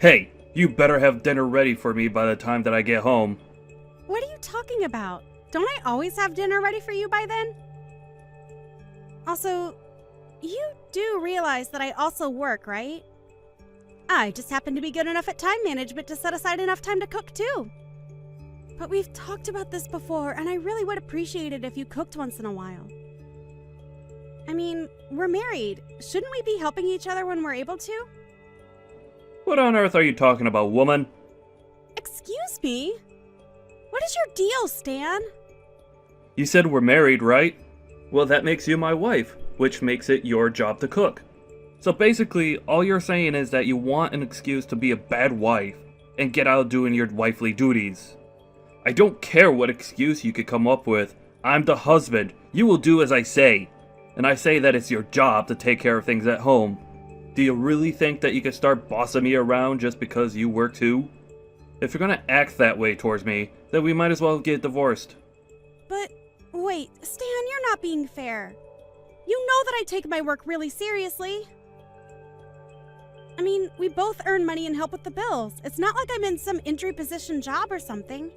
Hey, you better have dinner ready for me by the time that I get home. What are you talking about? Don't I always have dinner ready for you by then? Also, you do realize that I also work, right? I just happen to be good enough at time management to set aside enough time to cook too. But we've talked about this before, and I really would appreciate it if you cooked once in a while. I mean, we're married. Shouldn't we be helping each other when we're able to? What on earth are you talking about, woman? Excuse me? What is your deal, Stan? You said we're married, right? Well, that makes you my wife, which makes it your job to cook. So basically, all you're saying is that you want an excuse to be a bad wife and get out doing your wifely duties. I don't care what excuse you could come up with. I'm the husband. You will do as I say. And I say that it's your job to take care of things at home. Do you really think that you can start bossing me around just because you work too? If you're gonna act that way towards me, then we might as well get divorced. But, wait, Stan, you're not being fair. You know that I take my work really seriously. I mean, we both earn money and help with the bills. It's not like I'm in some entry position job or something.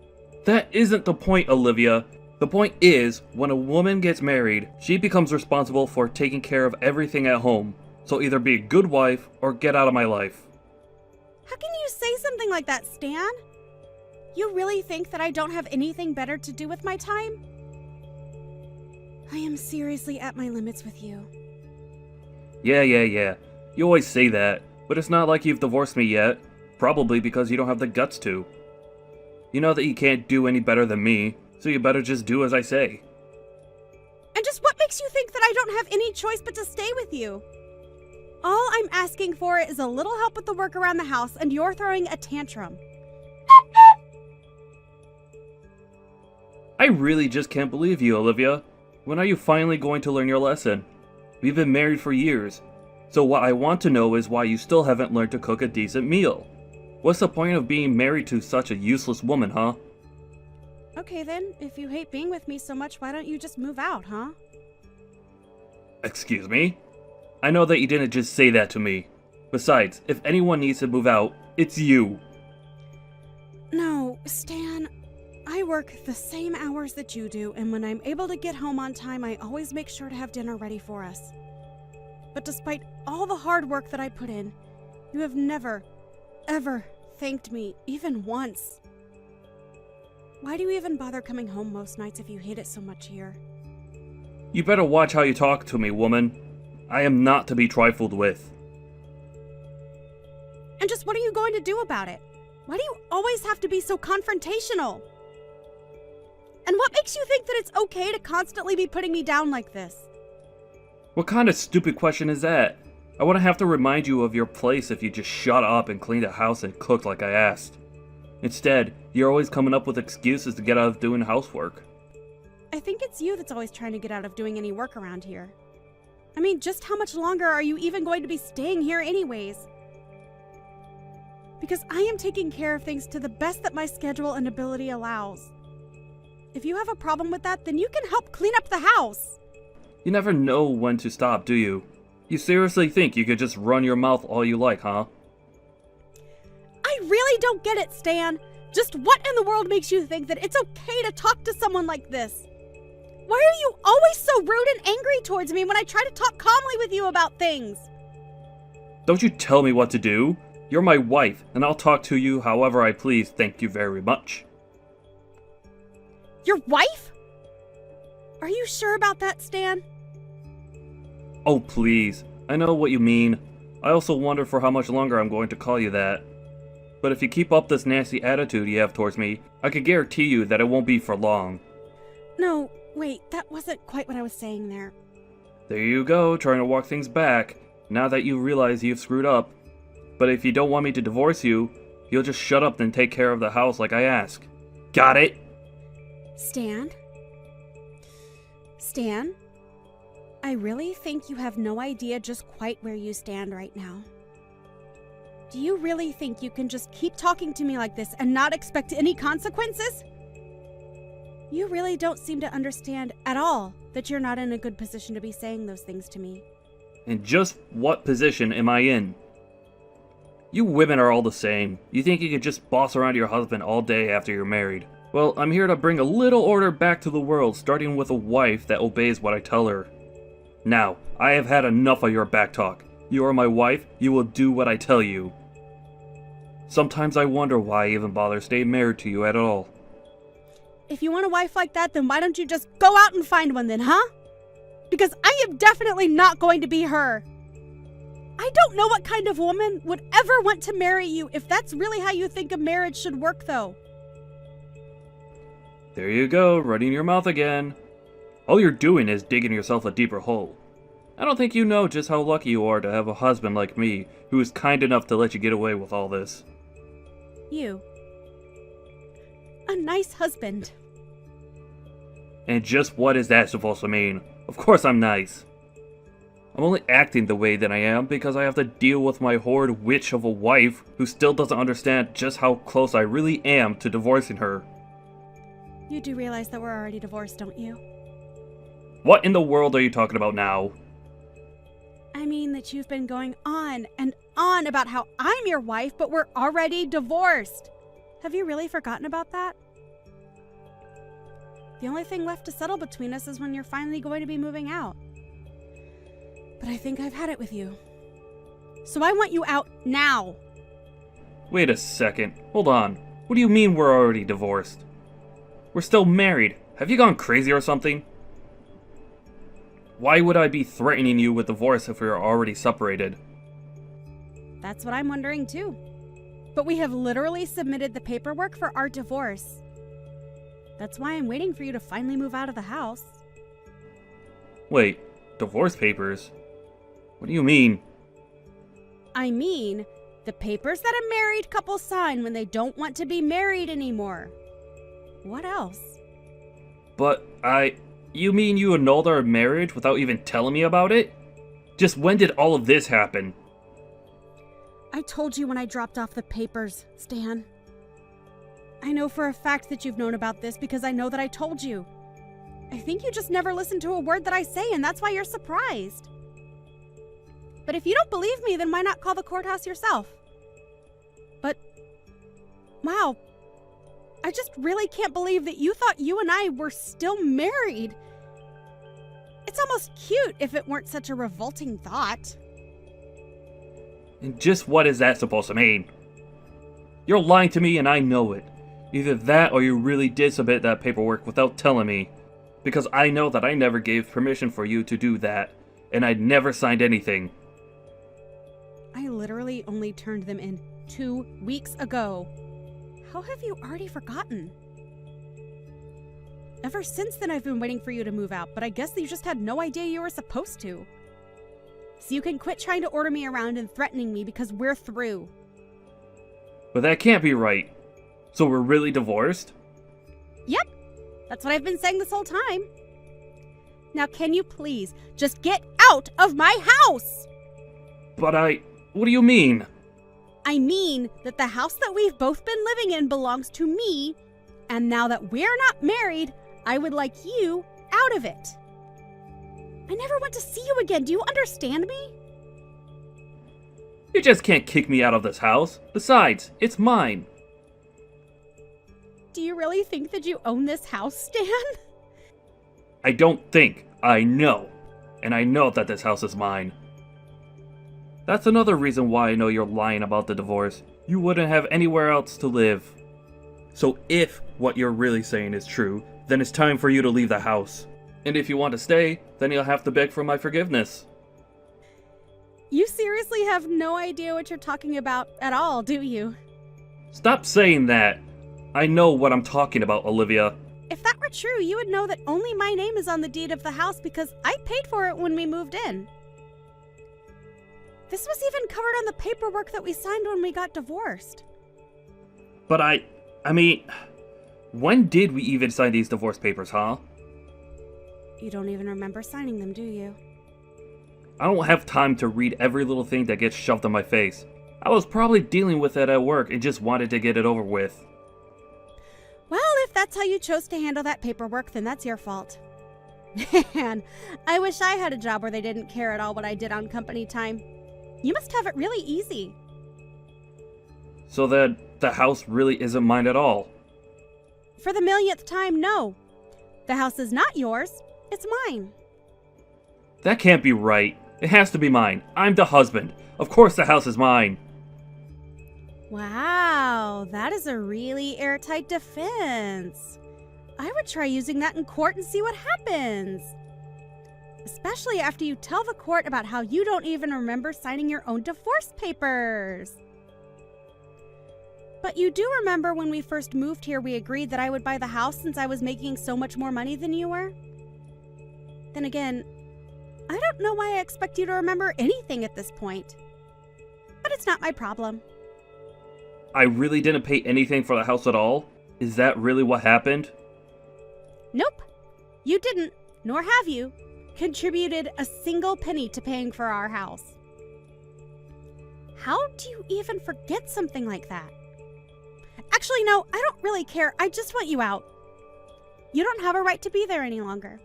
That isn't the point, Olivia. The point is, when a woman gets married, she becomes responsible for taking care of everything at home. So either be a good wife or get out of my life. How can you say something like that, Stan? You really think that I don't have anything better to do with my time? I am seriously at my limits with you. Yeah. You always say that, but it's not like you've divorced me yet. Probably because you don't have the guts to. You know that you can't do any better than me, so you better just do as I say. And just what makes you think that I don't have any choice but to stay with you? All I'm asking for is a little help with the work around the house, and you're throwing a tantrum. I really just can't believe you, Olivia. When are you finally going to learn your lesson? We've been married for years, so what I want to know is why you still haven't learned to cook a decent meal. What's the point of being married to such a useless woman, huh? Okay then, if you hate being with me so much, why don't you just move out, huh? Excuse me? I know that you didn't just say that to me. Besides, if anyone needs to move out, it's you. No, Stan. I work the same hours that you do, and when I'm able to get home on time, I always make sure to have dinner ready for us. But despite all the hard work that I put in, you have never, ever thanked me, even once. Why do you even bother coming home most nights if you hate it so much here? You better watch how you talk to me, woman. I am not to be trifled with. And just what are you going to do about it? Why do you always have to be so confrontational? And what makes you think that it's okay to constantly be putting me down like this? What kind of stupid question is that? I wouldn't have to remind you of your place if you just shut up and cleaned the house and cooked like I asked. Instead, you're always coming up with excuses to get out of doing housework. I think it's you that's always trying to get out of doing any work around here. I mean, just how much longer are you even going to be staying here anyways? Because I am taking care of things to the best that my schedule and ability allows. If you have a problem with that, then you can help clean up the house. You never know when to stop, do you? You seriously think you could just run your mouth all you like, huh? I really don't get it, Stan. Just what in the world makes you think that it's okay to talk to someone like this? Why are you always so rude and angry towards me when I try to talk calmly with you about things? Don't you tell me what to do. You're my wife, and I'll talk to you however I please, thank you very much. Your wife? Are you sure about that, Stan? Oh, please. I know what you mean. I also wonder for how much longer I'm going to call you that. But if you keep up this nasty attitude you have towards me, I can guarantee you that it won't be for long. No, wait, that wasn't quite what I was saying there. There you go, trying to walk things back, now that you realize you've screwed up. But if you don't want me to divorce you, you'll just shut up and take care of the house like I ask. Got it? Stan? Stan? I really think you have no idea just quite where you stand right now. Do you really think you can just keep talking to me like this and not expect any consequences? You really don't seem to understand at all that you're not in a good position to be saying those things to me. And just what position am I in? You women are all the same. You think you could just boss around your husband all day after you're married. Well, I'm here to bring a little order back to the world, starting with a wife that obeys what I tell her. Now, I have had enough of your backtalk. You are my wife, you will do what I tell you. Sometimes I wonder why I even bother staying married to you at all. If you want a wife like that, then why don't you just go out and find one then, huh? Because I am definitely not going to be her. I don't know what kind of woman would ever want to marry you if that's really how you think a marriage should work, though. There you go, running your mouth again. All you're doing is digging yourself a deeper hole. I don't think you know just how lucky you are to have a husband like me, who is kind enough to let you get away with all this. You. A nice husband. And just what is that supposed to mean? Of course I'm nice. I'm only acting the way that I am because I have to deal with my horrid witch of a wife who still doesn't understand just how close I really am to divorcing her. You do realize that we're already divorced, don't you? What in the world are you talking about now? I mean that you've been going on and on about how I'm your wife, but we're already divorced. Have you really forgotten about that? The only thing left to settle between us is when you're finally going to be moving out. But I think I've had it with you. So I want you out now. Wait a second. Hold on. What do you mean we're already divorced? We're still married. Have you gone crazy or something? Why would I be threatening you with divorce if we are already separated? That's what I'm wondering too. But we have literally submitted the paperwork for our divorce. That's why I'm waiting for you to finally move out of the house. Wait, divorce papers? What do you mean? I mean, the papers that a married couple sign when they don't want to be married anymore. What else? But you mean you annulled our marriage without even telling me about it? Just when did all of this happen? I told you when I dropped off the papers, Stan. I know for a fact that you've known about this because I know that I told you. I think you just never listen to a word that I say, and that's why you're surprised. But if you don't believe me, then why not call the courthouse yourself? But, wow, I just really can't believe that you thought you and I were still married. It's almost cute if it weren't such a revolting thought. And just what is that supposed to mean? You're lying to me and I know it. Either that or you really did submit that paperwork without telling me. Because I know that I never gave permission for you to do that, and I'd never signed anything. I literally only turned them in 2 weeks ago. How have you already forgotten? Ever since then, I've been waiting for you to move out, but I guess you just had no idea you were supposed to. So you can quit trying to order me around and threatening me because we're through. But that can't be right. So we're really divorced? Yep, that's what I've been saying this whole time. Now can you please just get out of my house? But what do you mean? I mean that the house that we've both been living in belongs to me, and now that we're not married, I would like you out of it. I never want to see you again. Do you understand me? You just can't kick me out of this house. Besides, it's mine. Do you really think that you own this house, Stan? I don't think. I know. And I know that this house is mine. That's another reason why I know you're lying about the divorce. You wouldn't have anywhere else to live. So if what you're really saying is true, then it's time for you to leave the house. And if you want to stay, then you'll have to beg for my forgiveness. You seriously have no idea what you're talking about at all, do you? Stop saying that. I know what I'm talking about, Olivia. If that were true, you would know that only my name is on the deed of the house because I paid for it when we moved in. This was even covered on the paperwork that we signed when we got divorced. But I mean, when did we even sign these divorce papers, huh? You don't even remember signing them, do you? I don't have time to read every little thing that gets shoved in my face. I was probably dealing with it at work and just wanted to get it over with. Well, if that's how you chose to handle that paperwork, then that's your fault. Man, I wish I had a job where they didn't care at all what I did on company time. You must have it really easy. So that the house really isn't mine at all. For the millionth time, no. The house is not yours. It's mine. That can't be right. It has to be mine. I'm the husband. Of course the house is mine. Wow, that is a really airtight defense. I would try using that in court and see what happens. Especially after you tell the court about how you don't even remember signing your own divorce papers. But you do remember when we first moved here, we agreed that I would buy the house since I was making so much more money than you were? Then again, I don't know why I expect you to remember anything at this point. But it's not my problem. I really didn't pay anything for the house at all? Is that really what happened? Nope. You didn't, nor have you, contributed a single penny to paying for our house. How do you even forget something like that? Actually, no, I don't really care. I just want you out. You don't have a right to be there any longer.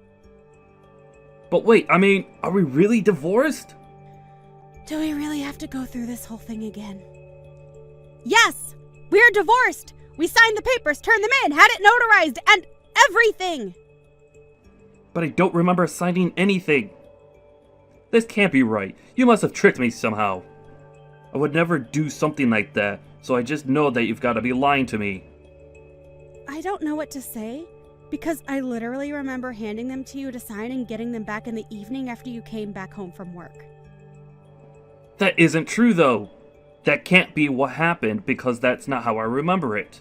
But wait, I mean, are we really divorced? Do we really have to go through this whole thing again? Yes! We're divorced! We signed the papers, turned them in, had it notarized, and everything! But I don't remember signing anything. This can't be right. You must have tricked me somehow. I would never do something like that, so I just know that you've got to be lying to me. I don't know what to say, because I literally remember handing them to you to sign and getting them back in the evening after you came back home from work. That isn't true, though. That can't be what happened, because that's not how I remember it.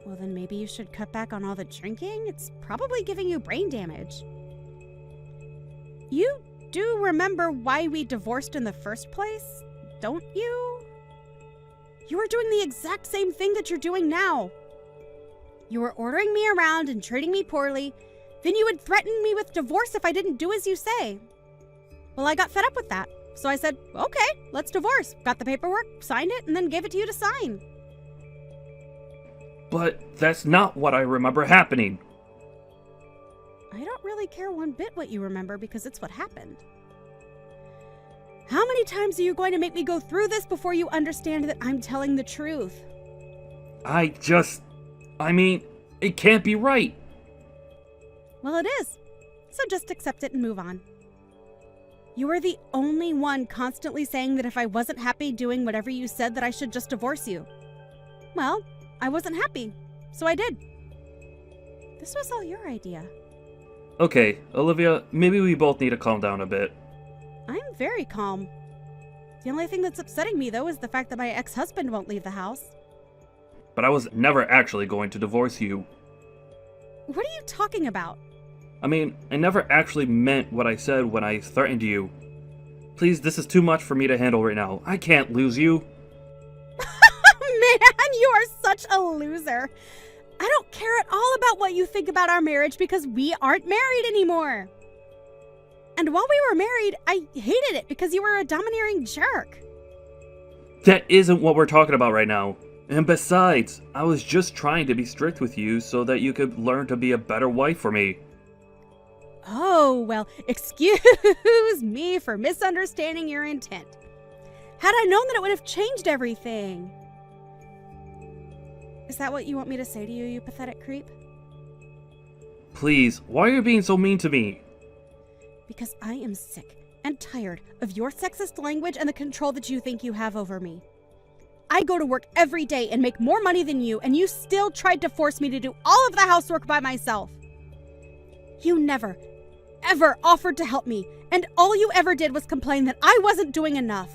Well, then maybe you should cut back on all the drinking? It's probably giving you brain damage. You do remember why we divorced in the first place, don't you? You were doing the exact same thing that you're doing now. You were ordering me around and treating me poorly. Then you would threaten me with divorce if I didn't do as you say. Well, I got fed up with that. So I said, okay, let's divorce. Got the paperwork, signed it, and then gave it to you to sign. But that's not what I remember happening. I don't really care one bit what you remember because it's what happened. How many times are you going to make me go through this before you understand that I'm telling the truth? I mean, it can't be right. Well, it is. So just accept it and move on. You were the only one constantly saying that if I wasn't happy doing whatever you said that I should just divorce you. Well, I wasn't happy, so I did. This was all your idea. Okay, Olivia, maybe we both need to calm down a bit. I'm very calm. The only thing that's upsetting me, though, is the fact that my ex-husband won't leave the house. But I was never actually going to divorce you. What are you talking about? I mean, I never actually meant what I said when I threatened you. Please, this is too much for me to handle right now. I can't lose you. Man, you are such a loser. I don't care at all about what you think about our marriage because we aren't married anymore. And while we were married, I hated it because you were a domineering jerk. That isn't what we're talking about right now. And besides, I was just trying to be strict with you so that you could learn to be a better wife for me. Oh, well, excuse me for misunderstanding your intent. Had I known that it would have changed everything. Is that what you want me to say to you, you pathetic creep? Please, why are you being so mean to me? Because I am sick and tired of your sexist language and the control that you think you have over me. I go to work every day and make more money than you, and you still tried to force me to do all of the housework by myself. You never, ever offered to help me, and all you ever did was complain that I wasn't doing enough.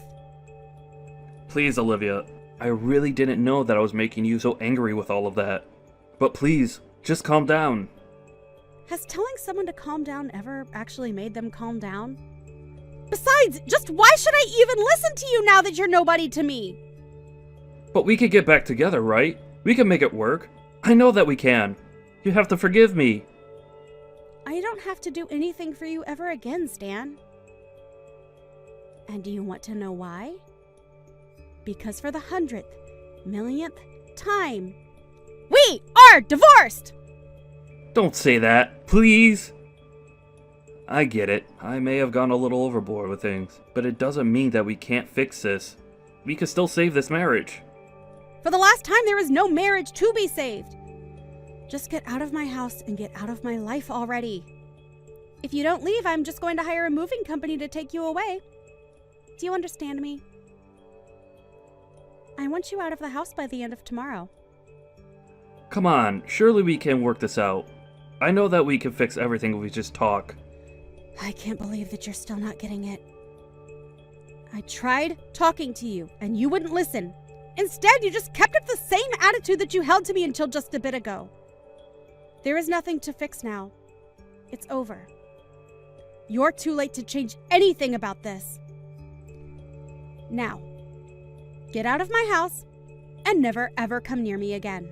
Please, Olivia, I really didn't know that I was making you so angry with all of that. But please, just calm down. Has telling someone to calm down ever actually made them calm down? Besides, just why should I even listen to you now that you're nobody to me? But we could get back together, right? We can make it work. I know that we can. You have to forgive me. I don't have to do anything for you ever again, Stan. And do you want to know why? Because for the 100th, millionth time, we are divorced! Don't say that, please. I get it. I may have gone a little overboard with things, but it doesn't mean that we can't fix this. We can still save this marriage. For the last time, there is no marriage to be saved. Just get out of my house and get out of my life already. If you don't leave, I'm just going to hire a moving company to take you away. Do you understand me? I want you out of the house by the end of tomorrow. Come on, surely we can work this out. I know that we can fix everything if we just talk. I can't believe that you're still not getting it. I tried talking to you, and you wouldn't listen. Instead, you just kept up the same attitude that you held to me until just a bit ago. There is nothing to fix now. It's over. You're too late to change anything about this. Now, get out of my house and never ever come near me again.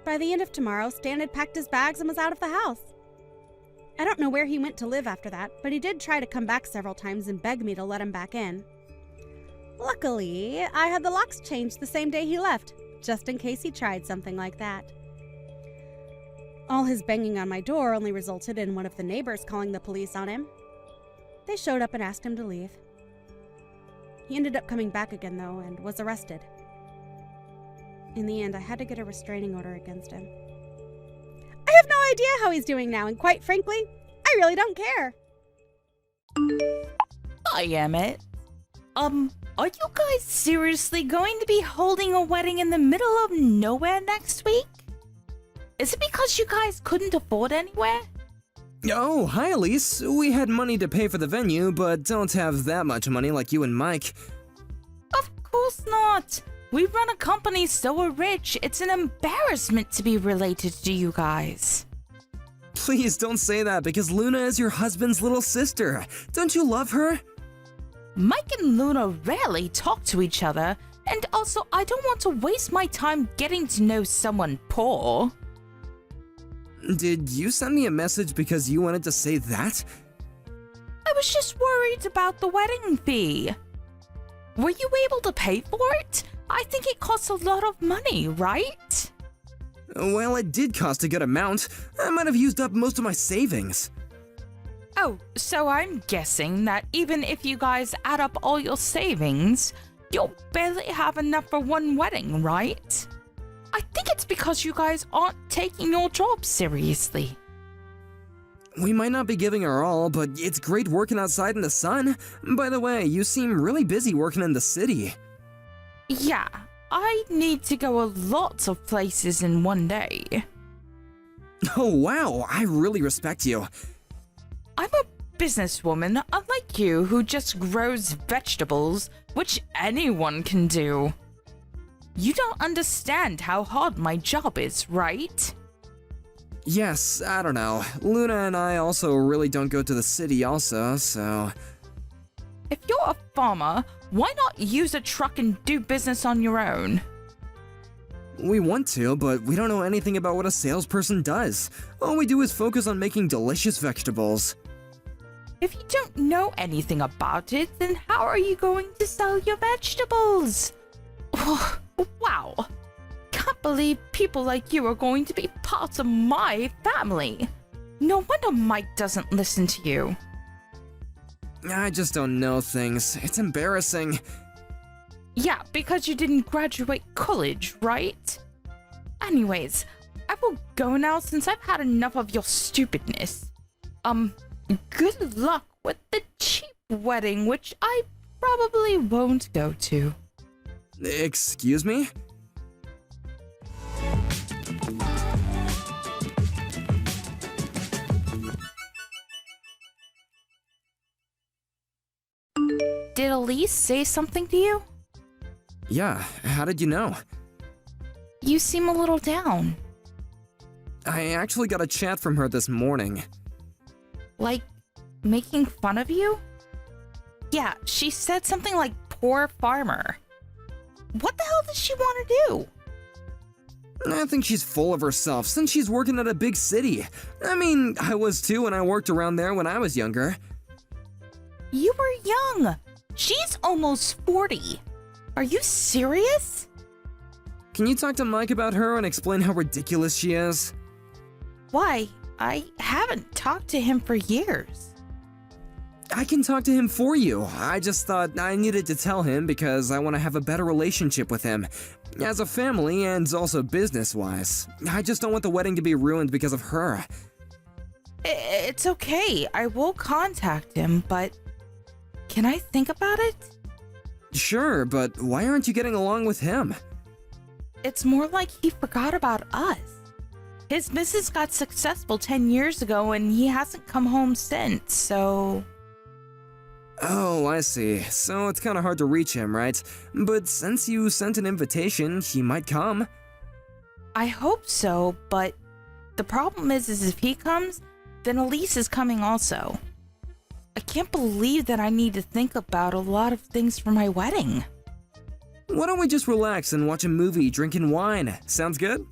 By the end of tomorrow, Stan had packed his bags and was out of the house. I don't know where he went to live after that, but he did try to come back several times and beg me to let him back in. Luckily, I had the locks changed the same day he left, just in case he tried something like that. All his banging on my door only resulted in one of the neighbors calling the police on him. They showed up and asked him to leave. He ended up coming back again, though, and was arrested. In the end, I had to get a restraining order against him. I have no idea how he's doing now, and quite frankly, I really don't care. Hi, Emmett. Are you guys seriously going to be holding a wedding in the middle of nowhere next week? Is it because you guys couldn't afford anywhere? Oh, hi Elise. We had money to pay for the venue, but don't have that much money like you and Mike. Of course not. We run a company so we're rich, it's an embarrassment to be related to you guys. Please don't say that because Luna is your husband's little sister. Don't you love her? Mike and Luna rarely talk to each other, and also I don't want to waste my time getting to know someone poor. Did you send me a message because you wanted to say that? I was just worried about the wedding fee. Were you able to pay for it? I think it costs a lot of money, right? Well, it did cost a good amount. I might have used up most of my savings. Oh, so I'm guessing that even if you guys add up all your savings, you'll barely have enough for one wedding, right? I think it's because you guys aren't taking your job seriously. We might not be giving our all, but it's great working outside in the sun. By the way, you seem really busy working in the city. Yeah, I need to go a lot of places in one day. Oh wow, I really respect you. I'm a businesswoman, unlike you, who just grows vegetables, which anyone can do. You don't understand how hard my job is, right? Yes, I don't know. Luna and I also really don't go to the city also, so... If you're a farmer, why not use a truck and do business on your own? We want to, but we don't know anything about what a salesperson does. All we do is focus on making delicious vegetables. If you don't know anything about it, then how are you going to sell your vegetables? Wow. Can't believe people like you are going to be part of my family. No wonder Mike doesn't listen to you. I just don't know things. It's embarrassing. Yeah, because you didn't graduate college, right? Anyways, I will go now since I've had enough of your stupidness. Good luck with the cheap wedding, which I probably won't go to. Excuse me? Did Elise say something to you? Yeah, how did you know? You seem a little down. I actually got a chat from her this morning. Like, making fun of you? Yeah, she said something like poor farmer. What the hell does she want to do? I think she's full of herself since she's working at a big city. I mean, I was too when I worked around there when I was younger. You were young. She's almost 40. Are you serious? Can you talk to Mike about her and explain how ridiculous she is? Why? I haven't talked to him for years. I can talk to him for you. I just thought I needed to tell him because I want to have a better relationship with him. As a family and also business-wise. I just don't want the wedding to be ruined because of her. It's okay. I will contact him, but can I think about it? Sure, but why aren't you getting along with him? It's more like he forgot about us. His business got successful 10 years ago and he hasn't come home since, so... Oh, I see. So it's kind of hard to reach him, right? But since you sent an invitation, he might come. I hope so, but the problem is if he comes, then Elise is coming also. I can't believe that I need to think about a lot of things for my wedding. Why don't we just relax and watch a movie drinking wine? Sounds good?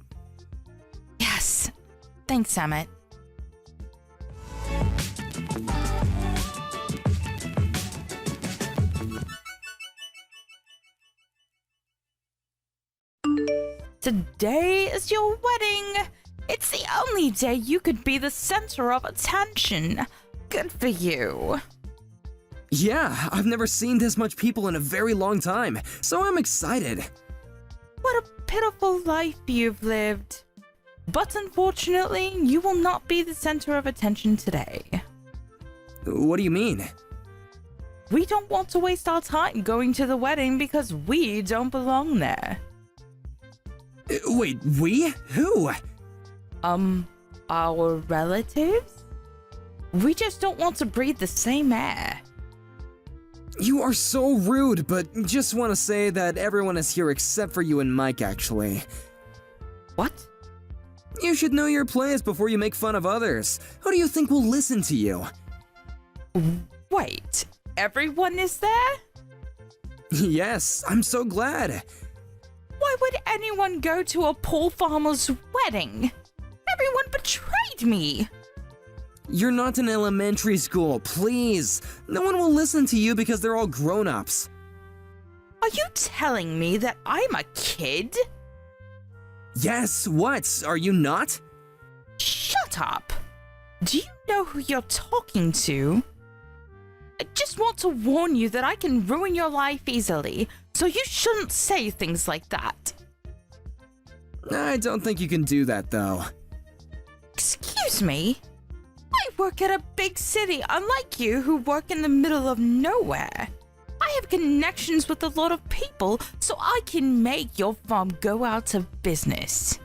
Yes. Thanks, Emmett. Today is your wedding. It's the only day you could be the center of attention. Good for you. Yeah, I've never seen this much people in a very long time, so I'm excited. What a pitiful life you've lived. But unfortunately, you will not be the center of attention today. What do you mean? We don't want to waste our time going to the wedding because we don't belong there. Wait, we? Who? Our relatives? We just don't want to breathe the same air. You are so rude, but just want to say that everyone is here except for you and Mike, actually. What? You should know your place before you make fun of others. Who do you think will listen to you? Wait, everyone is there? Yes, I'm so glad. Why would anyone go to a poor farmer's wedding? Everyone betrayed me. You're not in elementary school, please. No one will listen to you because they're all grown-ups. Are you telling me that I'm a kid? Yes, what? Are you not? Shut up. Do you know who you're talking to? I just want to warn you that I can ruin your life easily, so you shouldn't say things like that. I don't think you can do that, though. Excuse me? I work at a big city, unlike you who work in the middle of nowhere. I have connections with a lot of people, so I can make your farm go out of business.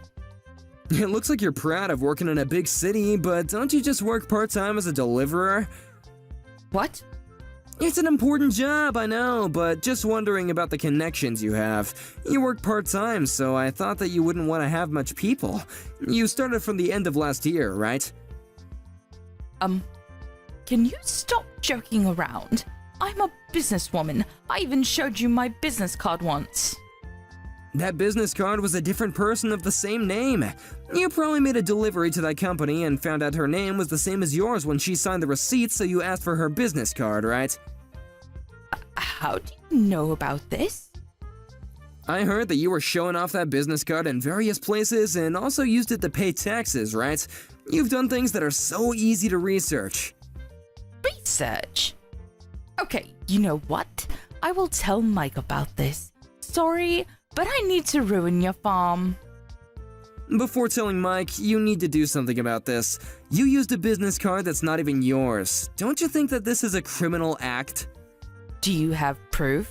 It looks like you're proud of working in a big city, but don't you just work part-time as a deliverer? What? It's an important job, I know, but just wondering about the connections you have. You work part-time, so I thought that you wouldn't want to have much people. You started from the end of last year, right? Can you stop joking around? I'm a businesswoman. I even showed you my business card once. That business card was a different person of the same name. You probably made a delivery to that company and found out her name was the same as yours when she signed the receipt, so you asked for her business card, right? How do you know about this? I heard that you were showing off that business card in various places and also used it to pay taxes, right? You've done things that are so easy to research. Research? Okay, you know what? I will tell Mike about this. Sorry, but I need to ruin your farm. Before telling Mike, you need to do something about this. You used a business card that's not even yours. Don't you think that this is a criminal act? Do you have proof?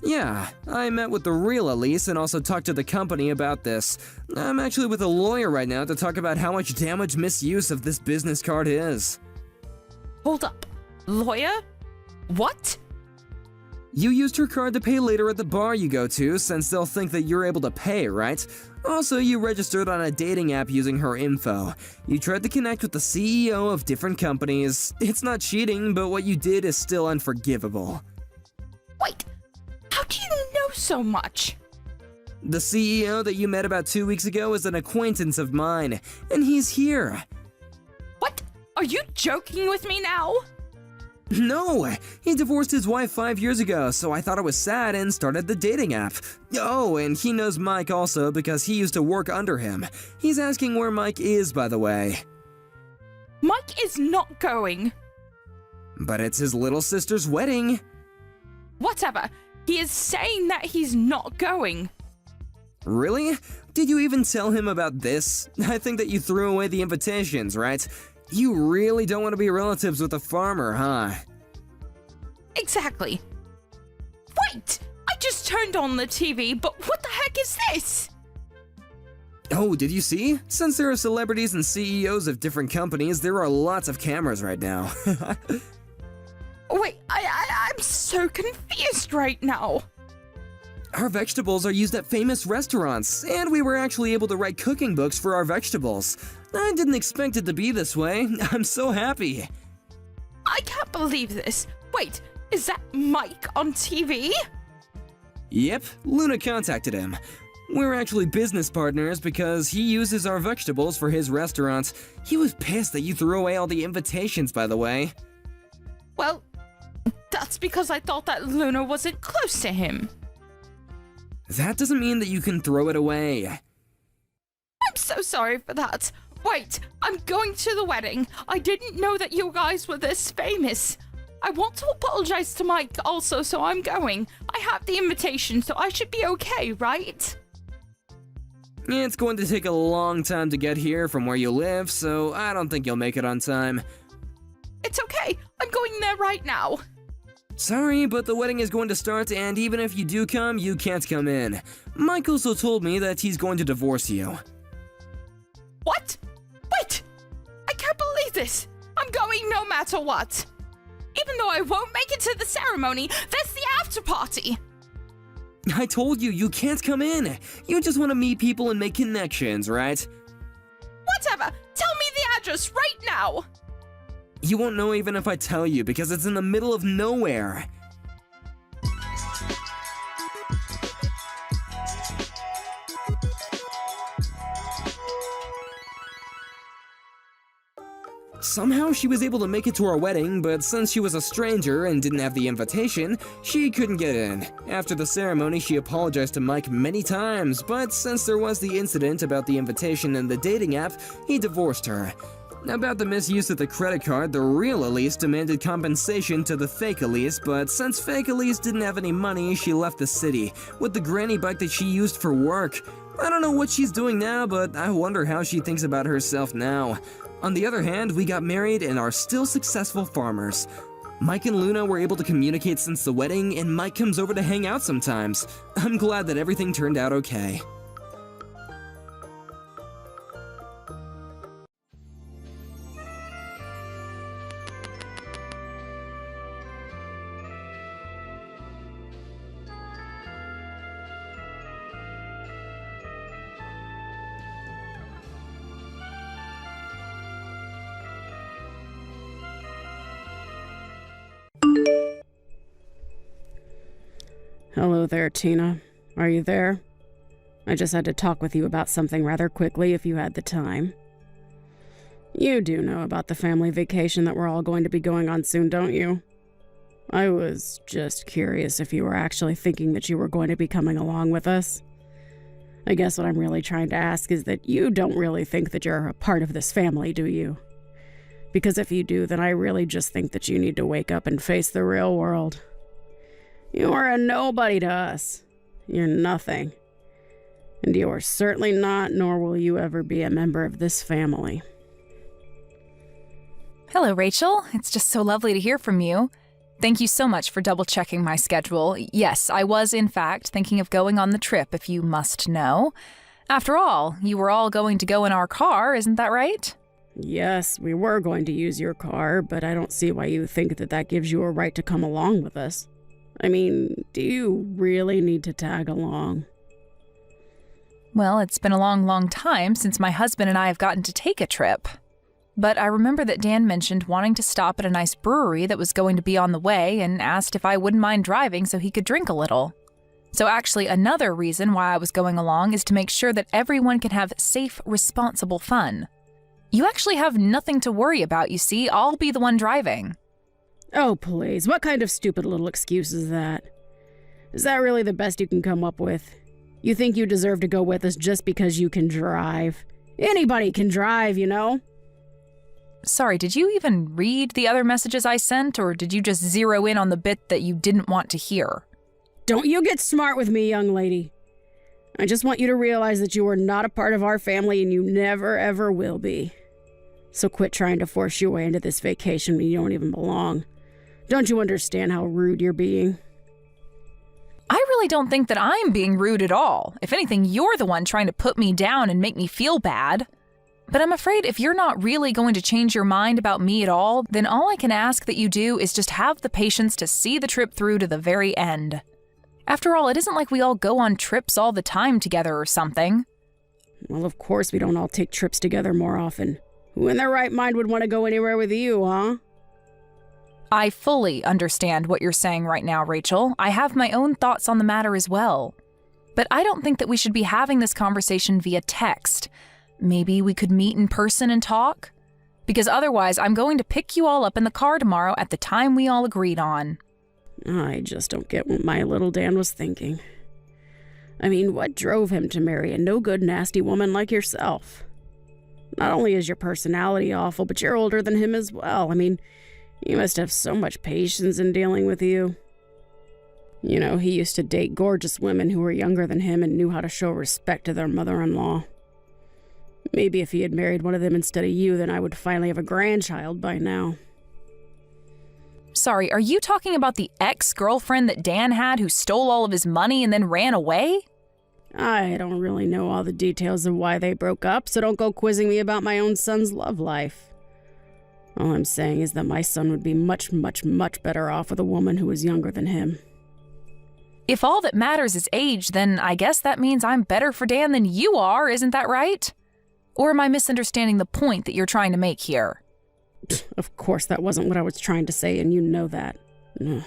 Yeah, I met with the real Elise and also talked to the company about this. I'm actually with a lawyer right now to talk about how much damage misuse of this business card is. Hold up. Lawyer? What? You used her card to pay later at the bar you go to, since they'll think that you're able to pay, right? Also, you registered on a dating app using her info. You tried to connect with the CEO of different companies. It's not cheating, but what you did is still unforgivable. Wait, how do you know so much? The CEO that you met about 2 weeks ago is an acquaintance of mine, and he's here. What? Are you joking with me now? No, he divorced his wife 5 years ago, so I thought it was sad and started the dating app. Oh, and he knows Mike also because he used to work under him. He's asking where Mike is, by the way. Mike is not going. But it's his little sister's wedding. Whatever. He is saying that he's not going. Really? Did you even tell him about this? I think that you threw away the invitations, right? You really don't want to be relatives with a farmer, huh? Exactly. Wait! I just turned on the TV, but what the heck is this? Oh, did you see? Since there are celebrities and CEOs of different companies, there are lots of cameras right now. Wait, I'm so confused right now. Our vegetables are used at famous restaurants, and we were actually able to write cooking books for our vegetables. I didn't expect it to be this way. I'm so happy. I can't believe this. Wait, is that Mike on TV? Yep, Luna contacted him. We're actually business partners because he uses our vegetables for his restaurant. He was pissed that you threw away all the invitations, by the way. Well, that's because I thought that Luna wasn't close to him. That doesn't mean that you can throw it away. I'm so sorry for that. Wait, I'm going to the wedding. I didn't know that you guys were this famous. I want to apologize to Mike also, so I'm going. I have the invitation, so I should be okay, right? It's going to take a long time to get here from where you live, so I don't think you'll make it on time. It's okay. I'm going there right now. Sorry, but the wedding is going to start, and even if you do come, you can't come in. Mike also told me that he's going to divorce you. What? Wait! I can't believe this! I'm going no matter what! Even though I won't make it to the ceremony, there's the after party! I told you, you can't come in! You just want to meet people and make connections, right? Whatever! Tell me the address right now! You won't know even if I tell you, because it's in the middle of nowhere. Somehow she was able to make it to our wedding, but since she was a stranger and didn't have the invitation, she couldn't get in. After the ceremony, she apologized to Mike many times, but since there was the incident about the invitation and the dating app, he divorced her. About the misuse of the credit card, the real Elise demanded compensation to the fake Elise, but since fake Elise didn't have any money, she left the city, with the granny bike that she used for work. I don't know what she's doing now, but I wonder how she thinks about herself now. On the other hand, we got married and are still successful farmers. Mike and Luna were able to communicate since the wedding, and Mike comes over to hang out sometimes. I'm glad that everything turned out okay. Hello there, Tina. Are you there? I just had to talk with you about something rather quickly if you had the time. You do know about the family vacation that we're all going to be going on soon, don't you? I was just curious if you were actually thinking that you were going to be coming along with us. I guess what I'm really trying to ask is that you don't really think that you're a part of this family, do you? Because if you do, then I really just think that you need to wake up and face the real world. You are a nobody to us. You're nothing. And you are certainly not, nor will you ever be a member of this family. Hello, Rachel. It's just so lovely to hear from you. Thank you so much for double-checking my schedule. Yes, I was, in fact, thinking of going on the trip, if you must know. After all, you were all going to go in our car, isn't that right? Yes, we were going to use your car, but I don't see why you think that that gives you a right to come along with us. I mean, do you really need to tag along? Well, it's been a long, long time since my husband and I have gotten to take a trip. But I remember that Dan mentioned wanting to stop at a nice brewery that was going to be on the way and asked if I wouldn't mind driving so he could drink a little. So actually, another reason why I was going along is to make sure that everyone can have safe, responsible fun. You actually have nothing to worry about, you see. I'll be the one driving. Oh, please. What kind of stupid little excuse is that? Is that really the best you can come up with? You think you deserve to go with us just because you can drive? Anybody can drive, you know? Sorry, did you even read the other messages I sent, or did you just zero in on the bit that you didn't want to hear? Don't you get smart with me, young lady. I just want you to realize that you are not a part of our family and you never, ever will be. So quit trying to force your way into this vacation when you don't even belong. Don't you understand how rude you're being? I really don't think that I'm being rude at all. If anything, you're the one trying to put me down and make me feel bad. But I'm afraid if you're not really going to change your mind about me at all, then all I can ask that you do is just have the patience to see the trip through to the very end. After all, it isn't like we all go on trips all the time together or something. Well, of course we don't all take trips together more often. Who in their right mind would want to go anywhere with you, huh? I fully understand what you're saying right now, Rachel. I have my own thoughts on the matter as well. But I don't think that we should be having this conversation via text. Maybe we could meet in person and talk? Because otherwise, I'm going to pick you all up in the car tomorrow at the time we all agreed on. I just don't get what my little Dan was thinking. I mean, what drove him to marry a no-good, nasty woman like yourself? Not only is your personality awful, but you're older than him as well. I mean, you must have so much patience in dealing with you. You know, he used to date gorgeous women who were younger than him and knew how to show respect to their mother-in-law. Maybe if he had married one of them instead of you, then I would finally have a grandchild by now. Sorry, are you talking about the ex-girlfriend that Dan had who stole all of his money and then ran away? I don't really know all the details of why they broke up, so don't go quizzing me about my own son's love life. All I'm saying is that my son would be much, much, much better off with a woman who was younger than him. If all that matters is age, then I guess that means I'm better for Dan than you are, isn't that right? Or am I misunderstanding the point that you're trying to make here? Of course, that wasn't what I was trying to say, and you know that. Ugh.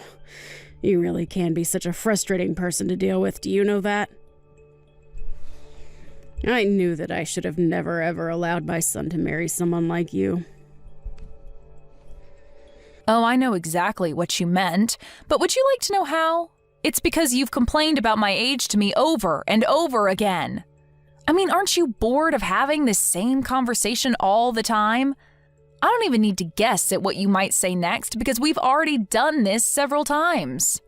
You really can be such a frustrating person to deal with, do you know that? I knew that I should have never ever allowed my son to marry someone like you. Oh, I know exactly what you meant, but would you like to know how? It's because you've complained about my age to me over and over again. I mean, aren't you bored of having this same conversation all the time? I don't even need to guess at what you might say next because we've already done this several times.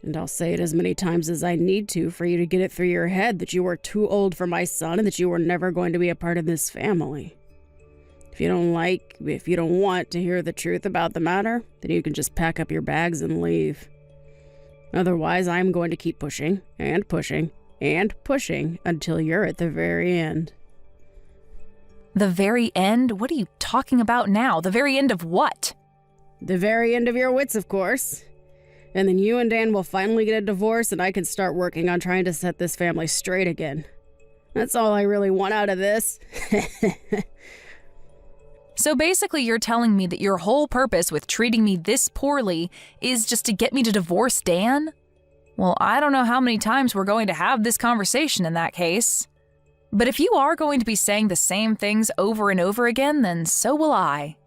And I'll say it as many times as I need to for you to get it through your head that you were too old for my son and that you were never going to be a part of this family. If you don't want to hear the truth about the matter, then you can just pack up your bags and leave. Otherwise, I'm going to keep pushing and pushing and pushing until you're at the very end. The very end? What are you talking about now? The very end of what? The very end of your wits, of course. And then you and Dan will finally get a divorce and I can start working on trying to set this family straight again. That's all I really want out of this. So basically you're telling me that your whole purpose with treating me this poorly is just to get me to divorce Dan? Well, I don't know how many times we're going to have this conversation in that case. But if you are going to be saying the same things over and over again, then so will I.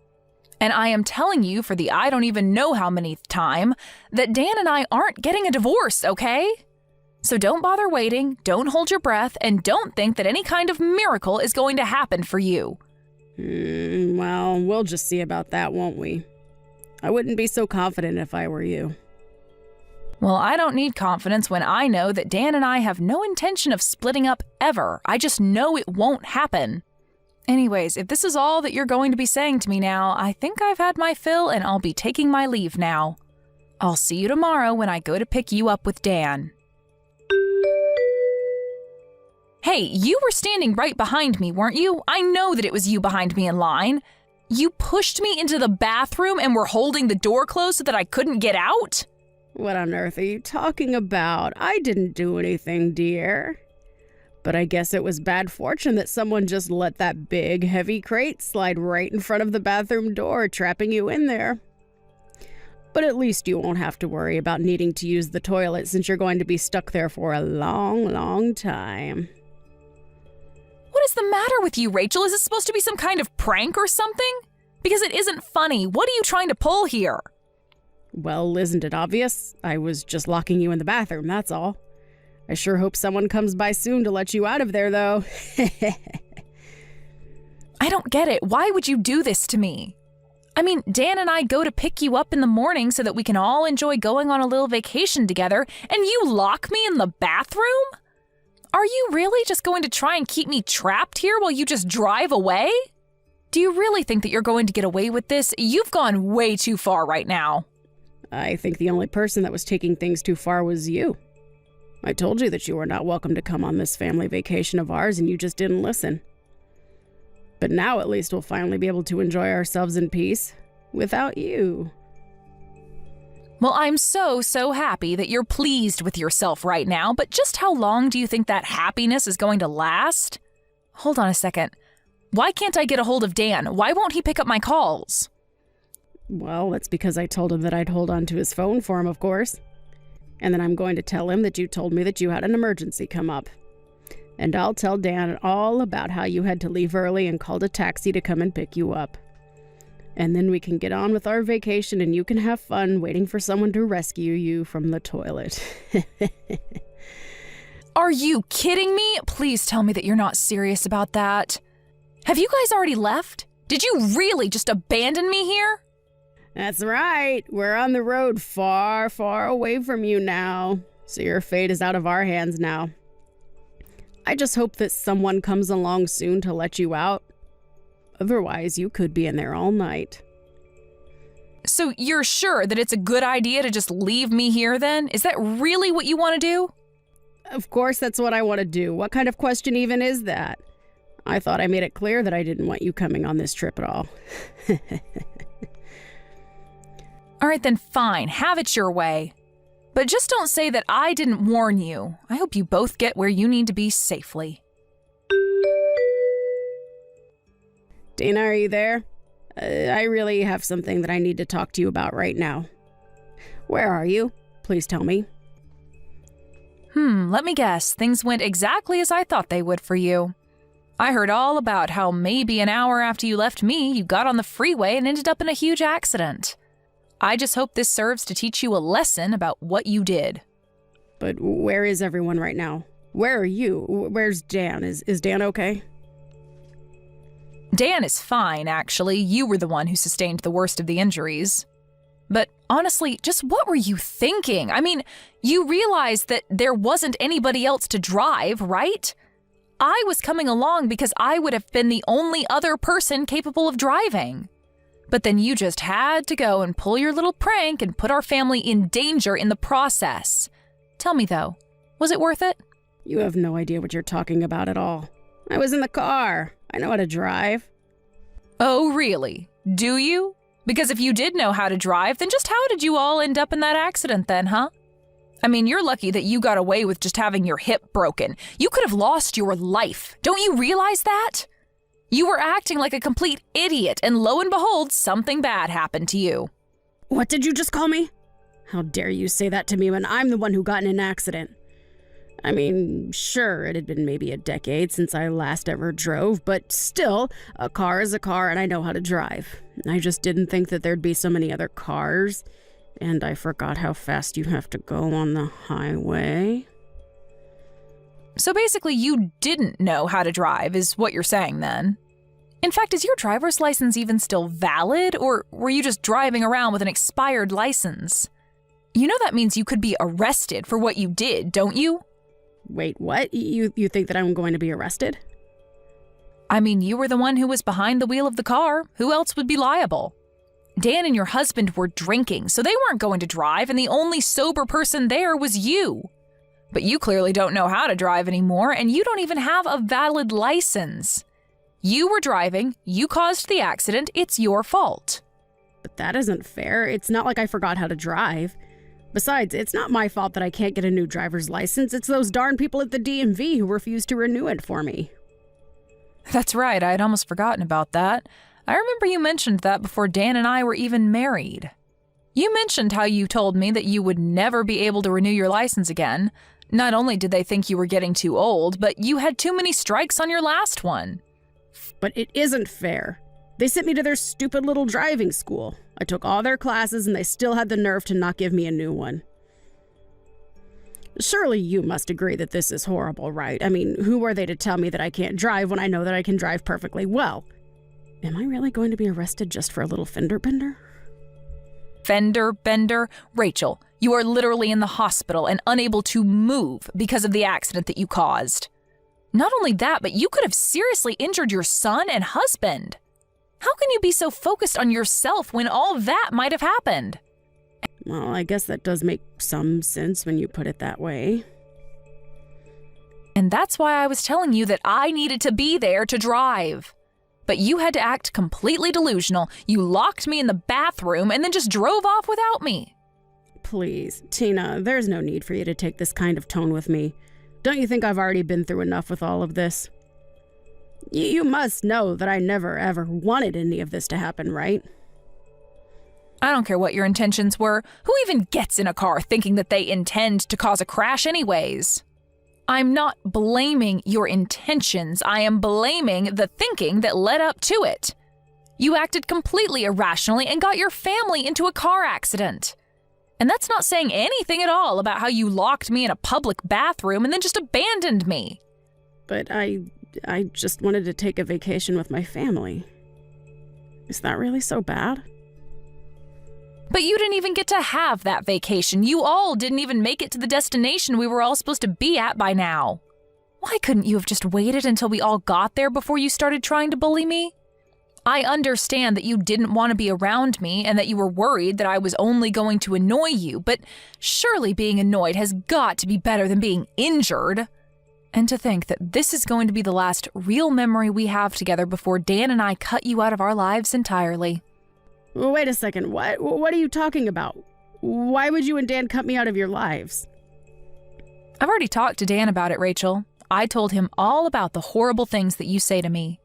And I am telling you for the I don't even know how many time that Dan and I aren't getting a divorce, okay? So don't bother waiting, don't hold your breath, and don't think that any kind of miracle is going to happen for you. Well, we'll just see about that, won't we? I wouldn't be so confident if I were you. Well, I don't need confidence when I know that Dan and I have no intention of splitting up ever. I just know it won't happen. Anyways, if this is all that you're going to be saying to me now, I think I've had my fill and I'll be taking my leave now. I'll see you tomorrow when I go to pick you up with Dan. Hey, you were standing right behind me, weren't you? I know that it was you behind me in line. You pushed me into the bathroom and were holding the door closed so that I couldn't get out? What on earth are you talking about? I didn't do anything, dear. But I guess it was bad fortune that someone just let that big, heavy crate slide right in front of the bathroom door, trapping you in there. But at least you won't have to worry about needing to use the toilet since you're going to be stuck there for a long, long time. What is the matter with you, Rachel? Is this supposed to be some kind of prank or something? Because it isn't funny. What are you trying to pull here? Well, isn't it obvious? I was just locking you in the bathroom, that's all. I sure hope someone comes by soon to let you out of there, though. I don't get it. Why would you do this to me? I mean, Dan and I go to pick you up in the morning so that we can all enjoy going on a little vacation together, and you lock me in the bathroom? Are you really just going to try and keep me trapped here while you just drive away? Do you really think that you're going to get away with this? You've gone way too far right now. I think the only person that was taking things too far was you. I told you that you were not welcome to come on this family vacation of ours, and you just didn't listen. But now at least we'll finally be able to enjoy ourselves in peace without you. Well, I'm so happy that you're pleased with yourself right now, but just how long do you think that happiness is going to last? Hold on a second. Why can't I get a hold of Dan? Why won't he pick up my calls? Well, that's because I told him that I'd hold on to his phone for him, of course. And then I'm going to tell him that you told me that you had an emergency come up. And I'll tell Dan all about how you had to leave early and called a taxi to come and pick you up. And then we can get on with our vacation and you can have fun waiting for someone to rescue you from the toilet. Are you kidding me? Please tell me that you're not serious about that. Have you guys already left? Did you really just abandon me here? That's right. We're on the road far, far away from you now. So your fate is out of our hands now. I just hope that someone comes along soon to let you out. Otherwise, you could be in there all night. So you're sure that it's a good idea to just leave me here then? Is that really what you want to do? Of course, that's what I want to do. What kind of question even is that? I thought I made it clear that I didn't want you coming on this trip at all. All right, then fine. Have it your way. But just don't say that I didn't warn you. I hope you both get where you need to be safely. Dana, are you there? I really have something that I need to talk to you about right now. Where are you? Please tell me. Let me guess. Things went exactly as I thought they would for you. I heard all about how maybe an hour after you left me, you got on the freeway and ended up in a huge accident. I just hope this serves to teach you a lesson about what you did. But where is everyone right now? Where are you? Where's Dan? Is Dan okay? Dan is fine, actually. You were the one who sustained the worst of the injuries. But honestly, just what were you thinking? I mean, you realized that there wasn't anybody else to drive, right? I was coming along because I would have been the only other person capable of driving. But then you just had to go and pull your little prank and put our family in danger in the process. Tell me though, was it worth it? You have no idea what you're talking about at all. I was in the car. I know how to drive. Oh, really? Do you? Because if you did know how to drive, then just how did you all end up in that accident then, huh? I mean, you're lucky that you got away with just having your hip broken. You could have lost your life. Don't you realize that? You were acting like a complete idiot, and lo and behold, something bad happened to you. What did you just call me? How dare you say that to me when I'm the one who got in an accident? I mean, sure, it had been maybe a decade since I last ever drove, but still, a car is a car and I know how to drive. I just didn't think that there'd be so many other cars, and I forgot how fast you have to go on the highway. So basically, you didn't know how to drive, is what you're saying then. In fact, is your driver's license even still valid, or were you just driving around with an expired license? You know that means you could be arrested for what you did, don't you? Wait, what? You think that I'm going to be arrested? I mean, you were the one who was behind the wheel of the car. Who else would be liable? Dan and your husband were drinking, so they weren't going to drive, and the only sober person there was you. But you clearly don't know how to drive anymore, and you don't even have a valid license. You were driving, you caused the accident, it's your fault. But that isn't fair. It's not like I forgot how to drive. Besides, it's not my fault that I can't get a new driver's license. It's those darn people at the DMV who refused to renew it for me. That's right, I had almost forgotten about that. I remember you mentioned that before Dan and I were even married. You mentioned how you told me that you would never be able to renew your license again. Not only did they think you were getting too old, but you had too many strikes on your last one. But it isn't fair. They sent me to their stupid little driving school. I took all their classes and they still had the nerve to not give me a new one. Surely you must agree that this is horrible, right? I mean, who are they to tell me that I can't drive when I know that I can drive perfectly well? Am I really going to be arrested just for a little fender bender? Fender bender? Rachel, you are literally in the hospital and unable to move because of the accident that you caused. Not only that, but you could have seriously injured your son and husband. How can you be so focused on yourself when all that might have happened? Well, I guess that does make some sense when you put it that way. And that's why I was telling you that I needed to be there to drive. But you had to act completely delusional. You locked me in the bathroom and then just drove off without me. Please, Tina, there's no need for you to take this kind of tone with me. Don't you think I've already been through enough with all of this? You must know that I never ever wanted any of this to happen, right? I don't care what your intentions were. Who even gets in a car thinking that they intend to cause a crash anyways? I'm not blaming your intentions. I am blaming the thinking that led up to it. You acted completely irrationally and got your family into a car accident. And that's not saying anything at all about how you locked me in a public bathroom and then just abandoned me. But I just wanted to take a vacation with my family. Is that really so bad? But you didn't even get to have that vacation. You all didn't even make it to the destination we were all supposed to be at by now. Why couldn't you have just waited until we all got there before you started trying to bully me? I understand that you didn't want to be around me and that you were worried that I was only going to annoy you, but surely being annoyed has got to be better than being injured. And to think that this is going to be the last real memory we have together before Dan and I cut you out of our lives entirely. Wait a second, what are you talking about? Why would you and Dan cut me out of your lives? I've already talked to Dan about it, Rachel. I told him all about the horrible things that you say to me.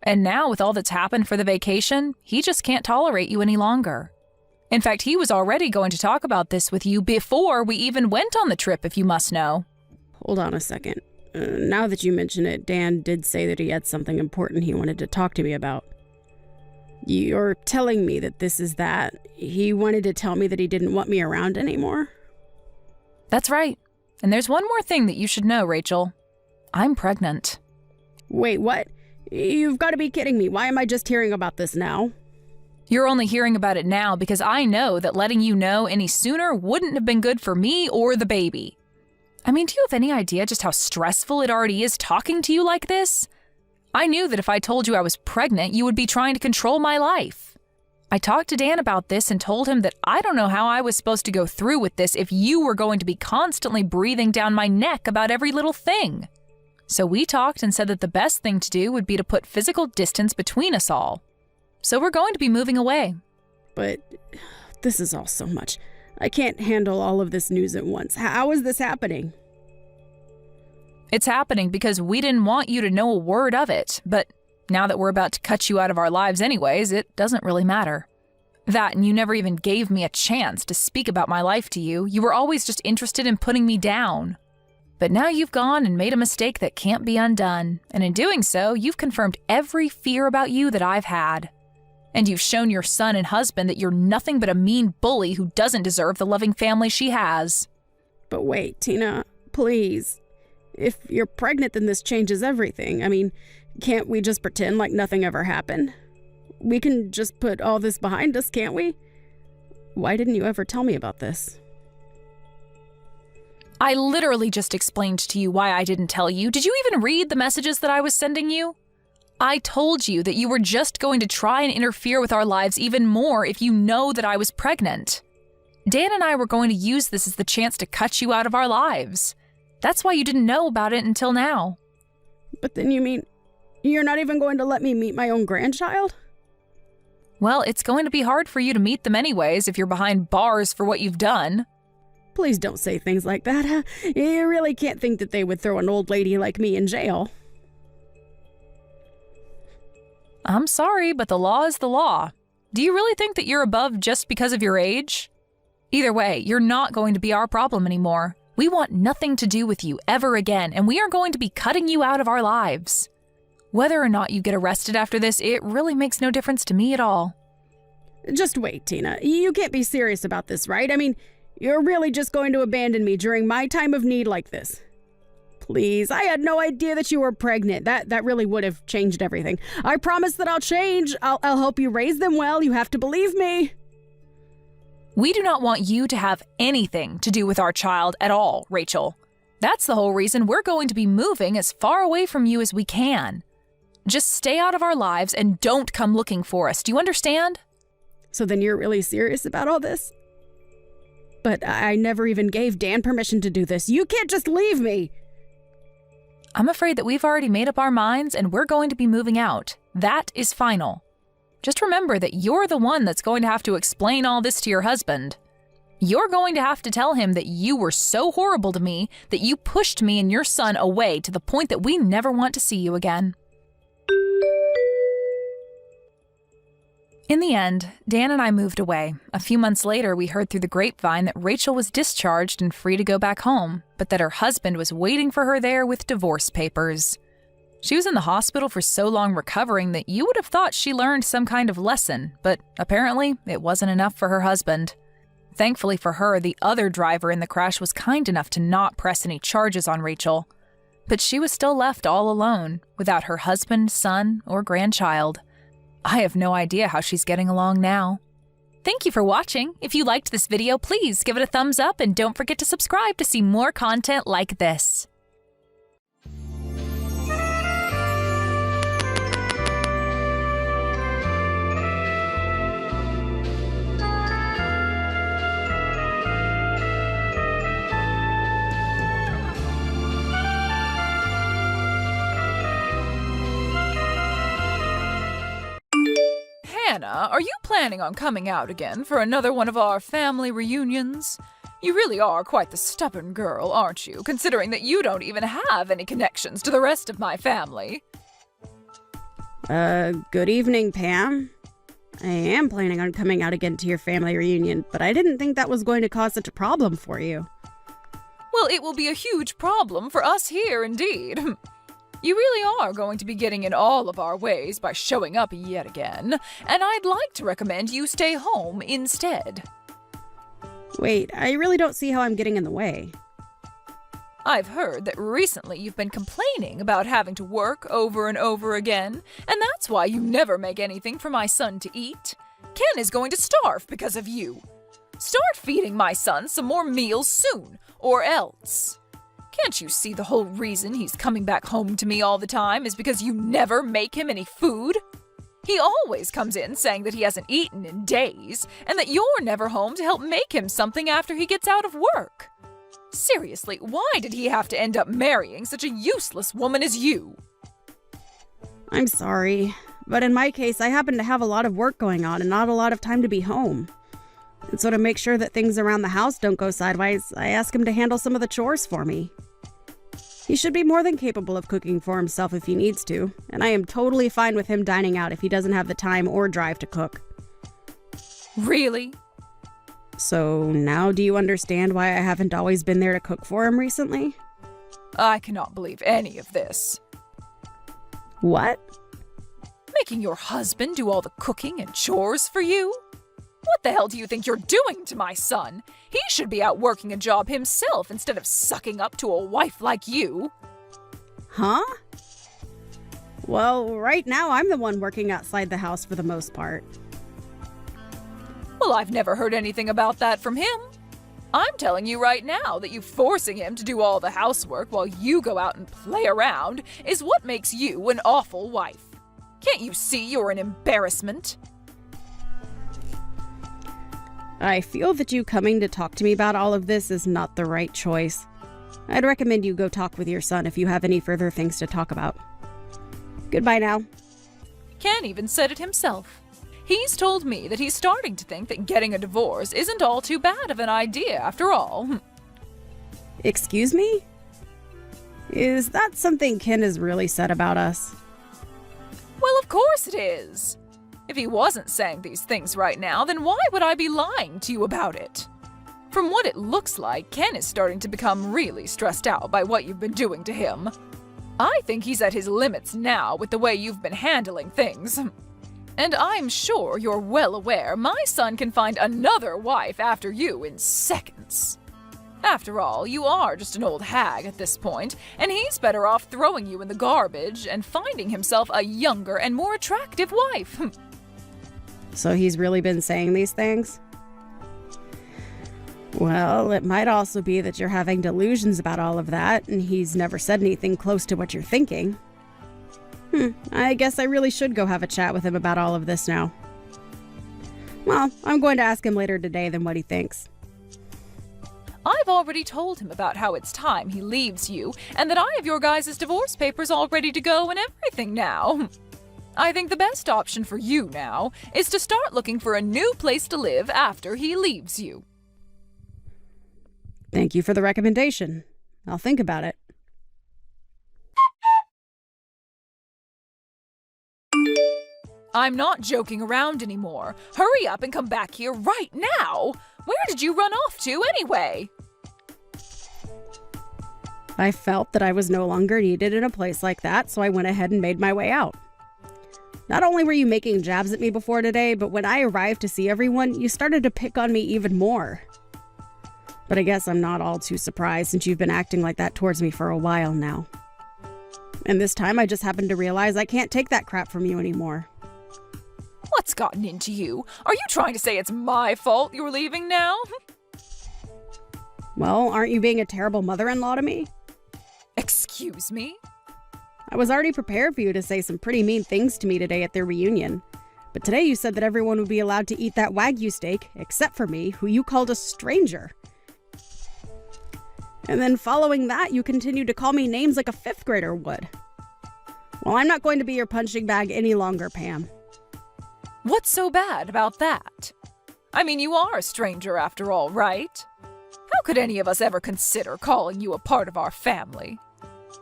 And now, with all that's happened for the vacation, he just can't tolerate you any longer. In fact, he was already going to talk about this with you before we even went on the trip, if you must know. Hold on a second. Now that you mention it, Dan did say that he had something important he wanted to talk to me about. You're telling me that this is that. He wanted to tell me that he didn't want me around anymore? That's right. And there's one more thing that you should know, Rachel. I'm pregnant. Wait, what? You've got to be kidding me. Why am I just hearing about this now? You're only hearing about it now because I know that letting you know any sooner wouldn't have been good for me or the baby. I mean, do you have any idea just how stressful it already is talking to you like this? I knew that if I told you I was pregnant, you would be trying to control my life. I talked to Dan about this and told him that I don't know how I was supposed to go through with this if you were going to be constantly breathing down my neck about every little thing. So we talked and said that the best thing to do would be to put physical distance between us all. So we're going to be moving away. But this is all so much. I can't handle all of this news at once. How is this happening? It's happening because we didn't want you to know a word of it, but now that we're about to cut you out of our lives anyways, it doesn't really matter. That, and you never even gave me a chance to speak about my life to you. You were always just interested in putting me down. But now you've gone and made a mistake that can't be undone, and in doing so, you've confirmed every fear about you that I've had. And you've shown your son and husband that you're nothing but a mean bully who doesn't deserve the loving family she has. But wait, Tina, please. If you're pregnant, then this changes everything. I mean, can't we just pretend like nothing ever happened? We can just put all this behind us, can't we? Why didn't you ever tell me about this? I literally just explained to you why I didn't tell you. Did you even read the messages that I was sending you? I told you that you were just going to try and interfere with our lives even more if you know that I was pregnant. Dan and I were going to use this as the chance to cut you out of our lives. That's why you didn't know about it until now. But then you mean you're not even going to let me meet my own grandchild? Well, it's going to be hard for you to meet them anyways if you're behind bars for what you've done. Please don't say things like that. You really can't think that they would throw an old lady like me in jail. I'm sorry, but the law is the law. Do you really think that you're above just because of your age? Either way, you're not going to be our problem anymore. We want nothing to do with you ever again, and we are going to be cutting you out of our lives. Whether or not you get arrested after this, it really makes no difference to me at all. Just wait, Tina. You can't be serious about this, right? I mean, you're really just going to abandon me during my time of need like this. Please, I had no idea that you were pregnant. That really would have changed everything. I promise that I'll change. I'll help you raise them well. You have to believe me. We do not want you to have anything to do with our child at all, Rachel. That's the whole reason we're going to be moving as far away from you as we can. Just stay out of our lives and don't come looking for us. Do you understand? So then you're really serious about all this? But I never even gave Dan permission to do this. You can't just leave me. I'm afraid that we've already made up our minds and we're going to be moving out. That is final. Just remember that you're the one that's going to have to explain all this to your husband. You're going to have to tell him that you were so horrible to me that you pushed me and your son away to the point that we never want to see you again. In the end, Dan and I moved away. A few months later, we heard through the grapevine that Rachel was discharged and free to go back home, but that her husband was waiting for her there with divorce papers. She was in the hospital for so long recovering that you would have thought she learned some kind of lesson, but apparently it wasn't enough for her husband. Thankfully for her, the other driver in the crash was kind enough to not press any charges on Rachel. But she was still left all alone, without her husband, son, or grandchild. I have no idea how she's getting along now. Thank you for watching. If you liked this video, please give it a thumbs up and don't forget to subscribe to see more content like this. Hannah, are you planning on coming out again for another one of our family reunions? You really are quite the stubborn girl, aren't you, considering that you don't even have any connections to the rest of my family? Good evening, Pam. I am planning on coming out again to your family reunion, but I didn't think that was going to cause such a problem for you. Well, it will be a huge problem for us here, indeed. You really are going to be getting in all of our ways by showing up yet again, and I'd like to recommend you stay home instead. Wait, I really don't see how I'm getting in the way. I've heard that recently you've been complaining about having to work over and over again, and that's why you never make anything for my son to eat. Ken is going to starve because of you. Start feeding my son some more meals soon, or else. Can't you see the whole reason he's coming back home to me all the time is because you never make him any food? He always comes in saying that he hasn't eaten in days, and that you're never home to help make him something after he gets out of work. Seriously, why did he have to end up marrying such a useless woman as you? I'm sorry, but in my case, I happen to have a lot of work going on and not a lot of time to be home. And so to make sure that things around the house don't go sideways, I ask him to handle some of the chores for me. He should be more than capable of cooking for himself if he needs to, and I am totally fine with him dining out if he doesn't have the time or drive to cook. Really? So now do you understand why I haven't always been there to cook for him recently? I cannot believe any of this. What? Making your husband do all the cooking and chores for you? What the hell do you think you're doing to my son? He should be out working a job himself instead of sucking up to a wife like you. Huh? Well, right now I'm the one working outside the house for the most part. Well, I've never heard anything about that from him. I'm telling you right now that you forcing him to do all the housework while you go out and play around is what makes you an awful wife. Can't you see you're an embarrassment? I feel that you coming to talk to me about all of this is not the right choice. I'd recommend you go talk with your son if you have any further things to talk about. Goodbye now. Ken even said it himself. He's told me that he's starting to think that getting a divorce isn't all too bad of an idea after all. Excuse me? Is that something Ken has really said about us? Well, of course it is. If he wasn't saying these things right now, then why would I be lying to you about it? From what it looks like, Ken is starting to become really stressed out by what you've been doing to him. I think he's at his limits now with the way you've been handling things. And I'm sure you're well aware my son can find another wife after you in seconds. After all, you are just an old hag at this point, and he's better off throwing you in the garbage and finding himself a younger and more attractive wife. So he's really been saying these things? Well, it might also be that you're having delusions about all of that, and he's never said anything close to what you're thinking. I guess I really should go have a chat with him about all of this now. Well, I'm going to ask him later today then what he thinks. I've already told him about how it's time he leaves you, and that I have your guys' divorce papers all ready to go and everything now. I think the best option for you now is to start looking for a new place to live after he leaves you. Thank you for the recommendation. I'll think about it. I'm not joking around anymore. Hurry up and come back here right now. Where did you run off to anyway? I felt that I was no longer needed in a place like that, so I went ahead and made my way out. Not only were you making jabs at me before today, but when I arrived to see everyone, you started to pick on me even more. But I guess I'm not all too surprised since you've been acting like that towards me for a while now. And this time I just happened to realize I can't take that crap from you anymore. What's gotten into you? Are you trying to say it's my fault you're leaving now? Well, aren't you being a terrible mother-in-law to me? Excuse me? I was already prepared for you to say some pretty mean things to me today at their reunion. But today you said that everyone would be allowed to eat that Wagyu steak, except for me, who you called a stranger. And then following that, you continued to call me names like a fifth grader would. Well, I'm not going to be your punching bag any longer, Pam. What's so bad about that? I mean, you are a stranger after all, right? How could any of us ever consider calling you a part of our family?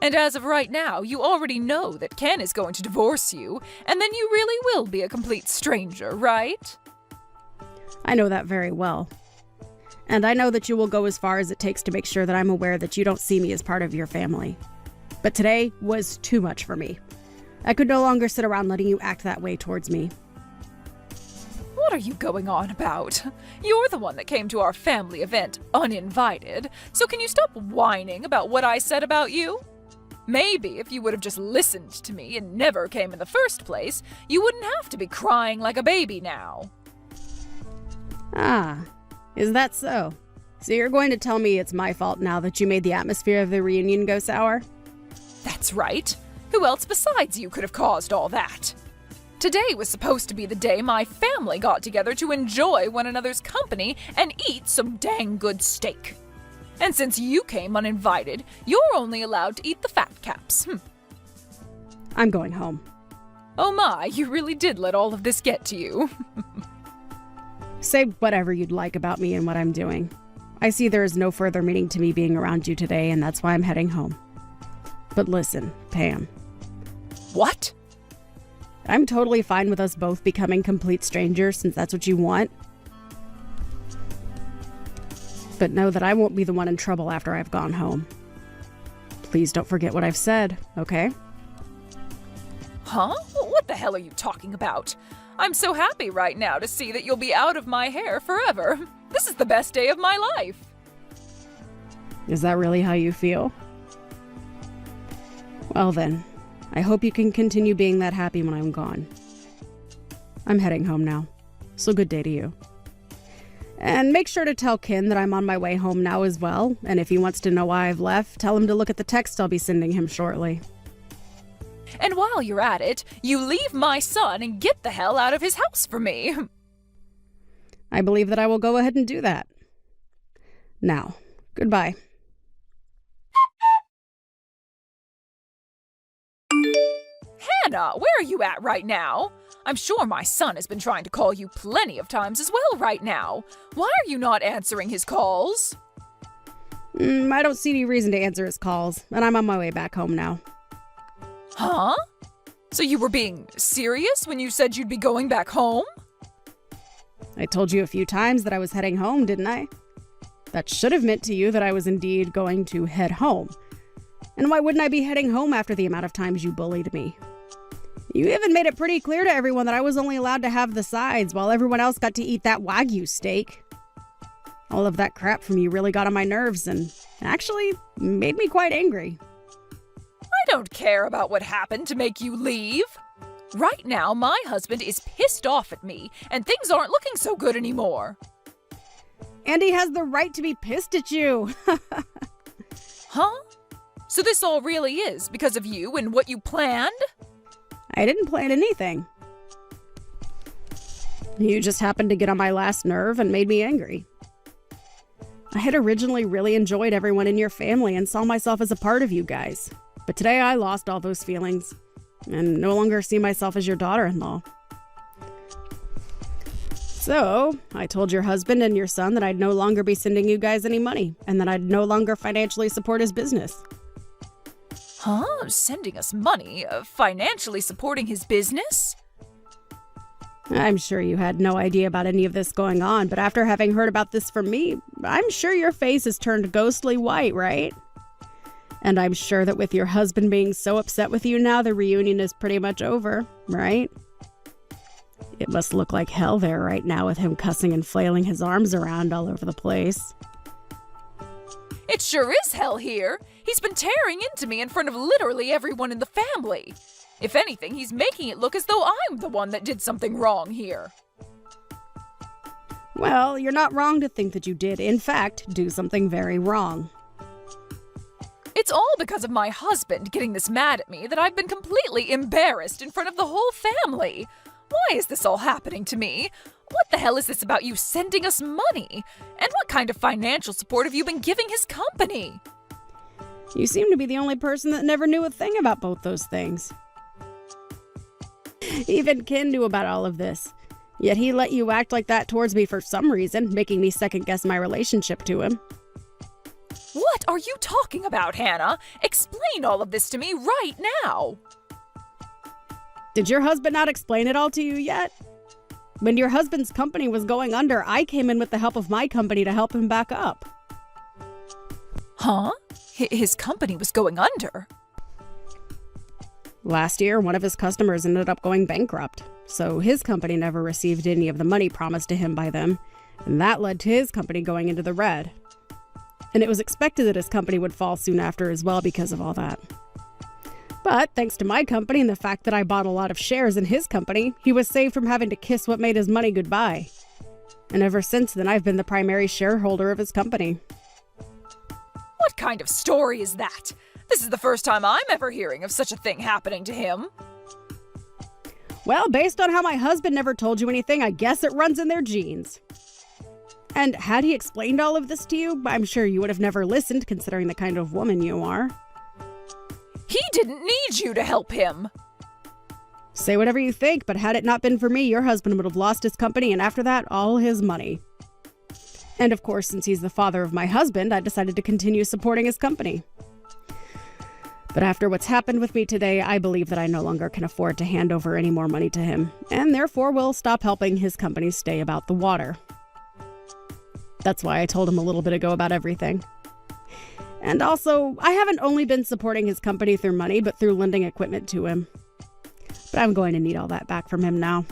And as of right now, you already know that Ken is going to divorce you, and then you really will be a complete stranger, right? I know that very well. And I know that you will go as far as it takes to make sure that I'm aware that you don't see me as part of your family. But today was too much for me. I could no longer sit around letting you act that way towards me. What are you going on about? You're the one that came to our family event uninvited, so can you stop whining about what I said about you? Maybe if you would have just listened to me and never came in the first place, you wouldn't have to be crying like a baby now. Ah, is that so? So you're going to tell me it's my fault now that you made the atmosphere of the reunion go sour? That's right. Who else besides you could have caused all that? Today was supposed to be the day my family got together to enjoy one another's company and eat some dang good steak. And since you came uninvited, you're only allowed to eat the fat caps. I'm going home. Oh my, you really did let all of this get to you. Say whatever you'd like about me and what I'm doing. I see there is no further meaning to me being around you today, and that's why I'm heading home. But listen, Pam. What? I'm totally fine with us both becoming complete strangers since that's what you want. But know that I won't be the one in trouble after I've gone home. Please don't forget what I've said, okay? Huh? What the hell are you talking about? I'm so happy right now to see that you'll be out of my hair forever. This is the best day of my life. Is that really how you feel? Well then, I hope you can continue being that happy when I'm gone. I'm heading home now, so good day to you. And make sure to tell Ken that I'm on my way home now as well, and if he wants to know why I've left, tell him to look at the text I'll be sending him shortly. And while you're at it, you leave my son and get the hell out of his house for me. I believe that I will go ahead and do that. Now, goodbye. Hannah, where are you at right now? I'm sure my son has been trying to call you plenty of times as well right now. Why are you not answering his calls? I don't see any reason to answer his calls, and I'm on my way back home now. Huh? So you were being serious when you said you'd be going back home? I told you a few times that I was heading home, didn't I? That should have meant to you that I was indeed going to head home. And why wouldn't I be heading home after the amount of times you bullied me? You even made it pretty clear to everyone that I was only allowed to have the sides while everyone else got to eat that Wagyu steak. All of that crap from you really got on my nerves and actually made me quite angry. I don't care about what happened to make you leave. Right now, my husband is pissed off at me, and things aren't looking so good anymore. And he has the right to be pissed at you. Huh? So this all really is because of you and what you planned? I didn't plan anything. You just happened to get on my last nerve and made me angry. I had originally really enjoyed everyone in your family and saw myself as a part of you guys. But today I lost all those feelings and no longer see myself as your daughter-in-law. So, I told your husband and your son that I'd no longer be sending you guys any money and that I'd no longer financially support his business. Huh? Sending us money? Financially supporting his business? I'm sure you had no idea about any of this going on, but after having heard about this from me, I'm sure your face has turned ghostly white, right? And I'm sure that with your husband being so upset with you now, the reunion is pretty much over, right? It must look like hell there right now with him cussing and flailing his arms around all over the place. It sure is hell here. He's been tearing into me in front of literally everyone in the family. If anything, he's making it look as though I'm the one that did something wrong here. Well, you're not wrong to think that you did, in fact, do something very wrong. It's all because of my husband getting this mad at me that I've been completely embarrassed in front of the whole family. Why is this all happening to me? What the hell is this about you sending us money? And what kind of financial support have you been giving his company? You seem to be the only person that never knew a thing about both those things. Even Ken knew about all of this. Yet he let you act like that towards me for some reason, making me second-guess my relationship to him. What are you talking about, Hannah? Explain all of this to me right now. Did your husband not explain it all to you yet? When your husband's company was going under, I came in with the help of my company to help him back up. Huh? His company was going under? Last year, one of his customers ended up going bankrupt, so his company never received any of the money promised to him by them, and that led to his company going into the red. And it was expected that his company would fall soon after as well because of all that. But thanks to my company and the fact that I bought a lot of shares in his company, he was saved from having to kiss what made his money goodbye. And ever since then, I've been the primary shareholder of his company. What kind of story is that? This is the first time I'm ever hearing of such a thing happening to him. Well, based on how my husband never told you anything, I guess it runs in their genes. And had he explained all of this to you, I'm sure you would have never listened, considering the kind of woman you are. He didn't need you to help him. Say whatever you think, but had it not been for me, your husband would have lost his company and after that, all his money. And of course, since he's the father of my husband, I decided to continue supporting his company. But after what's happened with me today, I believe that I no longer can afford to hand over any more money to him, and therefore will stop helping his company stay about the water. That's why I told him a little bit ago about everything. And also, I haven't only been supporting his company through money, but through lending equipment to him. But I'm going to need all that back from him now.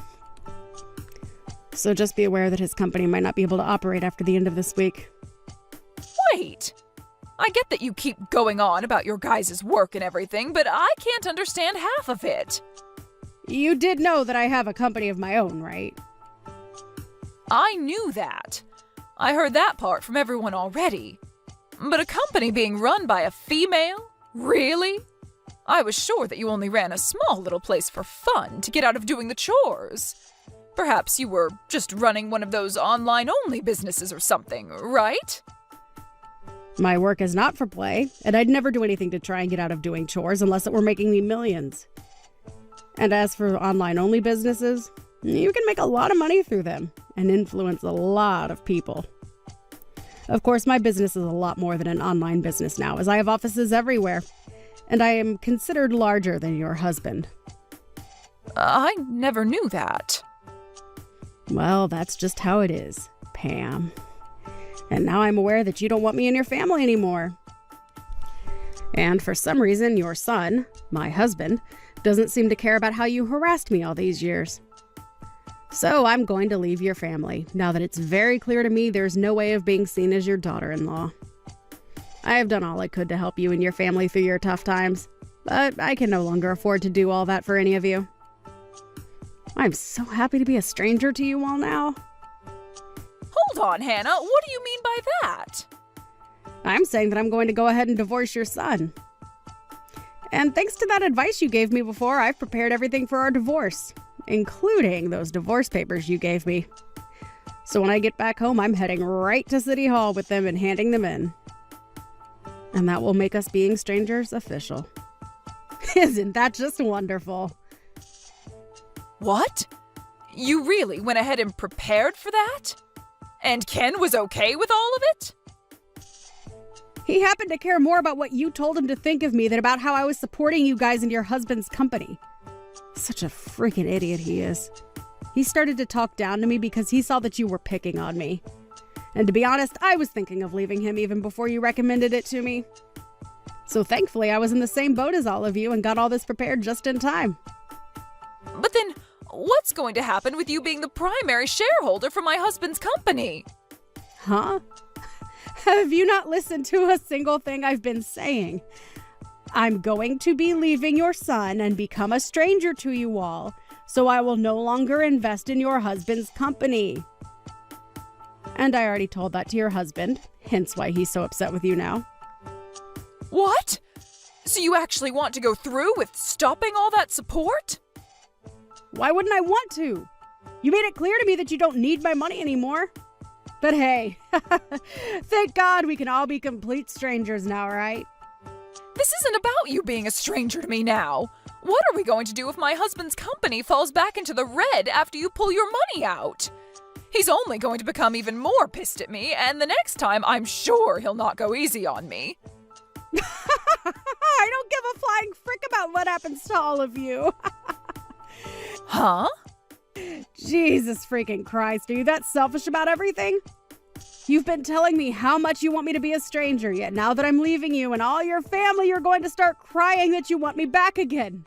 So just be aware that his company might not be able to operate after the end of this week. Wait! I get that you keep going on about your guys' work and everything, but I can't understand half of it. You did know that I have a company of my own, right? I knew that. I heard that part from everyone already. But a company being run by a female? Really? I was sure that you only ran a small little place for fun to get out of doing the chores. Perhaps you were just running one of those online-only businesses or something, right? My work is not for play, and I'd never do anything to try and get out of doing chores unless it were making me millions. And as for online-only businesses, you can make a lot of money through them and influence a lot of people. Of course, my business is a lot more than an online business now, as I have offices everywhere, and I am considered larger than your husband. I never knew that. Well, that's just how it is, Pam. And now I'm aware that you don't want me in your family anymore. And for some reason, your son, my husband, doesn't seem to care about how you harassed me all these years. So I'm going to leave your family, now that it's very clear to me there's no way of being seen as your daughter-in-law. I have done all I could to help you and your family through your tough times, but I can no longer afford to do all that for any of you. I'm so happy to be a stranger to you all now. Hold on, Hannah. What do you mean by that? I'm saying that I'm going to go ahead and divorce your son. And thanks to that advice you gave me before, I've prepared everything for our divorce, including those divorce papers you gave me. So when I get back home, I'm heading right to City Hall with them and handing them in. And that will make us being strangers official. Isn't that just wonderful? What? You really went ahead and prepared for that? And Ken was okay with all of it? He happened to care more about what you told him to think of me than about how I was supporting you guys in your husband's company. Such a freaking idiot he is. He started to talk down to me because he saw that you were picking on me. And to be honest, I was thinking of leaving him even before you recommended it to me. So thankfully, I was in the same boat as all of you and got all this prepared just in time. But then, what's going to happen with you being the primary shareholder for my husband's company? Huh? Have you not listened to a single thing I've been saying? I'm going to be leaving your son and become a stranger to you all, so I will no longer invest in your husband's company. And I already told that to your husband, hence why he's so upset with you now. What? So you actually want to go through with stopping all that support? Why wouldn't I want to? You made it clear to me that you don't need my money anymore. But hey, thank God we can all be complete strangers now, right? This isn't about you being a stranger to me now. What are we going to do if my husband's company falls back into the red after you pull your money out? He's only going to become even more pissed at me, and the next time I'm sure he'll not go easy on me. I don't give a flying frick about what happens to all of you. Huh? Jesus freaking Christ, are you that selfish about everything? You've been telling me how much you want me to be a stranger, yet now that I'm leaving you and all your family, you're going to start crying that you want me back again.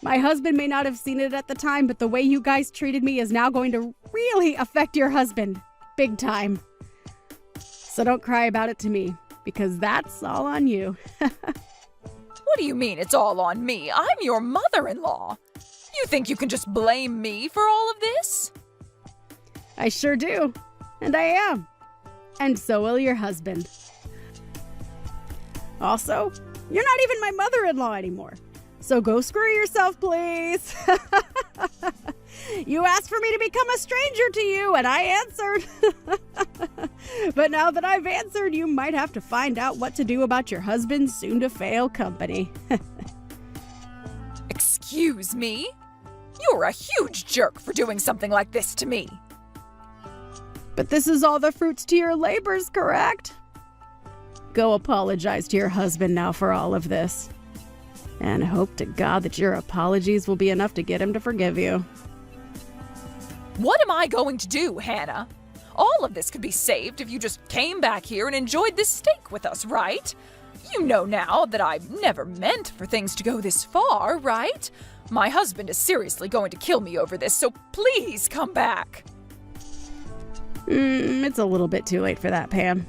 My husband may not have seen it at the time, but the way you guys treated me is now going to really affect your husband. Big time. So don't cry about it to me, because that's all on you. What do you mean it's all on me? I'm your mother-in-law. You think you can just blame me for all of this? I sure do. And I am. And so will your husband. Also, you're not even my mother-in-law anymore. So go screw yourself, please. You asked for me to become a stranger to you, and I answered. But now that I've answered, you might have to find out what to do about your husband's soon-to-fail company. Excuse me? You're a huge jerk for doing something like this to me. But this is all the fruits to your labors, correct? Go apologize to your husband now for all of this. And hope to God that your apologies will be enough to get him to forgive you. What am I going to do, Hannah? All of this could be saved if you just came back here and enjoyed this steak with us, right? You know now that I've never meant for things to go this far, right? My husband is seriously going to kill me over this, so please come back. It's a little bit too late for that, Pam.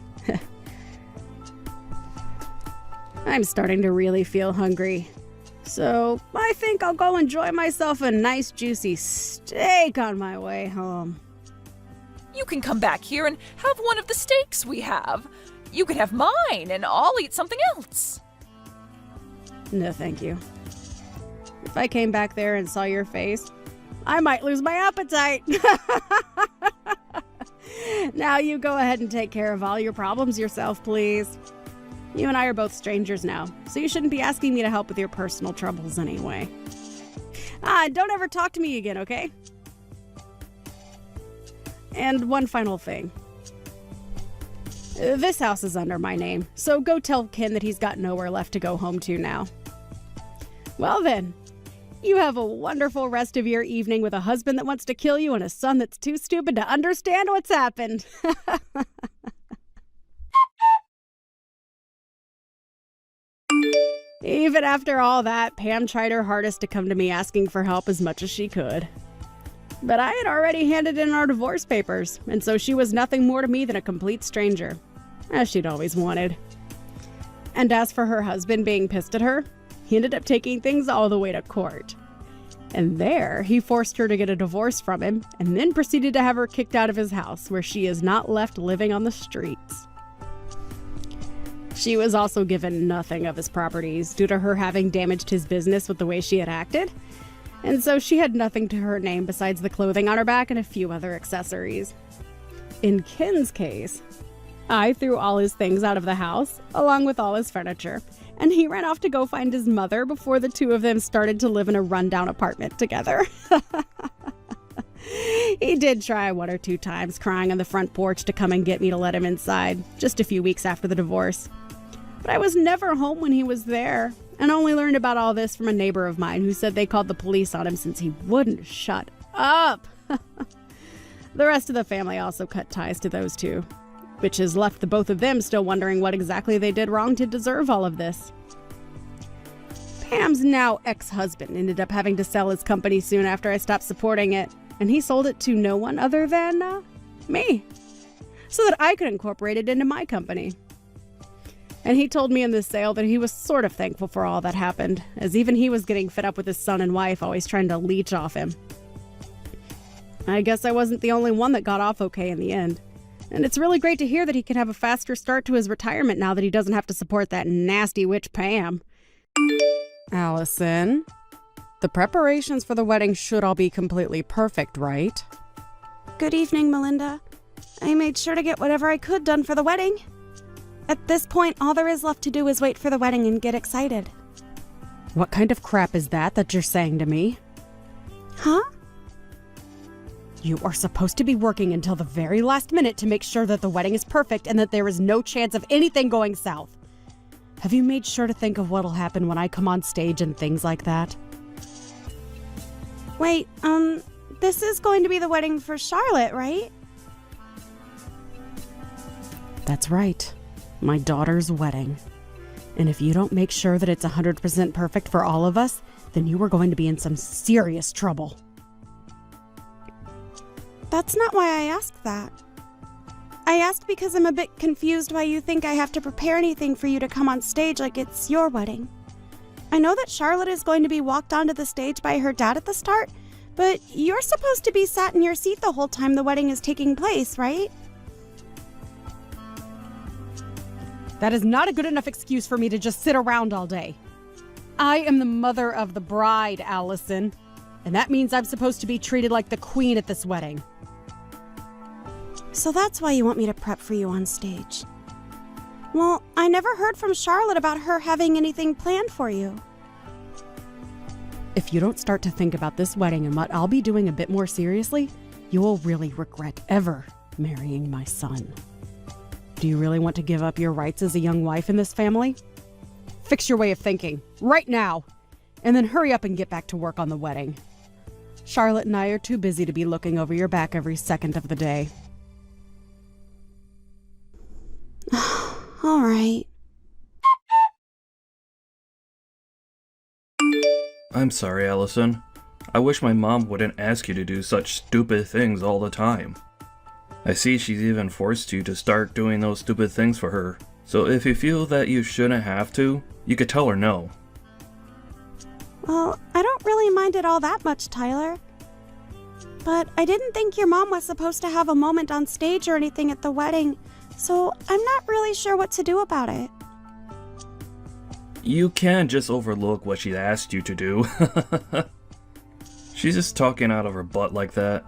I'm starting to really feel hungry. So I think I'll go enjoy myself a nice juicy steak on my way home. You can come back here and have one of the steaks we have. You can have mine and I'll eat something else. No, thank you. If I came back there and saw your face, I might lose my appetite. Now you go ahead and take care of all your problems yourself, please. You and I are both strangers now, so you shouldn't be asking me to help with your personal troubles anyway. Don't ever talk to me again, okay? And one final thing. This house is under my name, so go tell Ken that he's got nowhere left to go home to now. Well then, you have a wonderful rest of your evening with a husband that wants to kill you and a son that's too stupid to understand what's happened. Even after all that, Pam tried her hardest to come to me asking for help as much as she could. But I had already handed in our divorce papers, and so she was nothing more to me than a complete stranger, as she'd always wanted. And as for her husband being pissed at her, he ended up taking things all the way to court. And there, he forced her to get a divorce from him, and then proceeded to have her kicked out of his house, where she is not left living on the streets. She was also given nothing of his properties due to her having damaged his business with the way she had acted, and so she had nothing to her name besides the clothing on her back and a few other accessories. In Ken's case, I threw all his things out of the house, along with all his furniture, and he ran off to go find his mother before the two of them started to live in a rundown apartment together. He did try 1 or 2 times, crying on the front porch to come and get me to let him inside, just a few weeks after the divorce. But I was never home when he was there, and only learned about all this from a neighbor of mine who said they called the police on him since he wouldn't shut up. The rest of the family also cut ties to those two, which has left the both of them still wondering what exactly they did wrong to deserve all of this. Pam's now ex-husband ended up having to sell his company soon after I stopped supporting it, and he sold it to no one other than me, so that I could incorporate it into my company. And he told me in this sale that he was sort of thankful for all that happened, as even he was getting fed up with his son and wife always trying to leech off him. I guess I wasn't the only one that got off okay in the end. And it's really great to hear that he can have a faster start to his retirement now that he doesn't have to support that nasty witch Pam. Allison, the preparations for the wedding should all be completely perfect, right? Good evening, Melinda. I made sure to get whatever I could done for the wedding. At this point, all there is left to do is wait for the wedding and get excited. What kind of crap is that you're saying to me? Huh? You are supposed to be working until the very last minute to make sure that the wedding is perfect and that there is no chance of anything going south. Have you made sure to think of what'll happen when I come on stage and things like that? Wait, this is going to be the wedding for Charlotte, right? That's right. My daughter's wedding. And if you don't make sure that it's 100% perfect for all of us, then you are going to be in some serious trouble. That's not why I asked that. I asked because I'm a bit confused why you think I have to prepare anything for you to come on stage like it's your wedding. I know that Charlotte is going to be walked onto the stage by her dad at the start, but you're supposed to be sat in your seat the whole time the wedding is taking place, right? That is not a good enough excuse for me to just sit around all day. I am the mother of the bride, Allison, and that means I'm supposed to be treated like the queen at this wedding. So that's why you want me to prep for you on stage. Well, I never heard from Charlotte about her having anything planned for you. If you don't start to think about this wedding and what I'll be doing a bit more seriously, you will really regret ever marrying my son. Do you really want to give up your rights as a young wife in this family? Fix your way of thinking, right now, and then hurry up and get back to work on the wedding. Charlotte and I are too busy to be looking over your back every second of the day. All right. I'm sorry, Allison. I wish my mom wouldn't ask you to do such stupid things all the time. I see she's even forced you to start doing those stupid things for her. So if you feel that you shouldn't have to, you could tell her no. Well, I don't really mind it all that much, Tyler. But I didn't think your mom was supposed to have a moment on stage or anything at the wedding, so I'm not really sure what to do about it. You can't just overlook what she asked you to do. She's just talking out of her butt like that.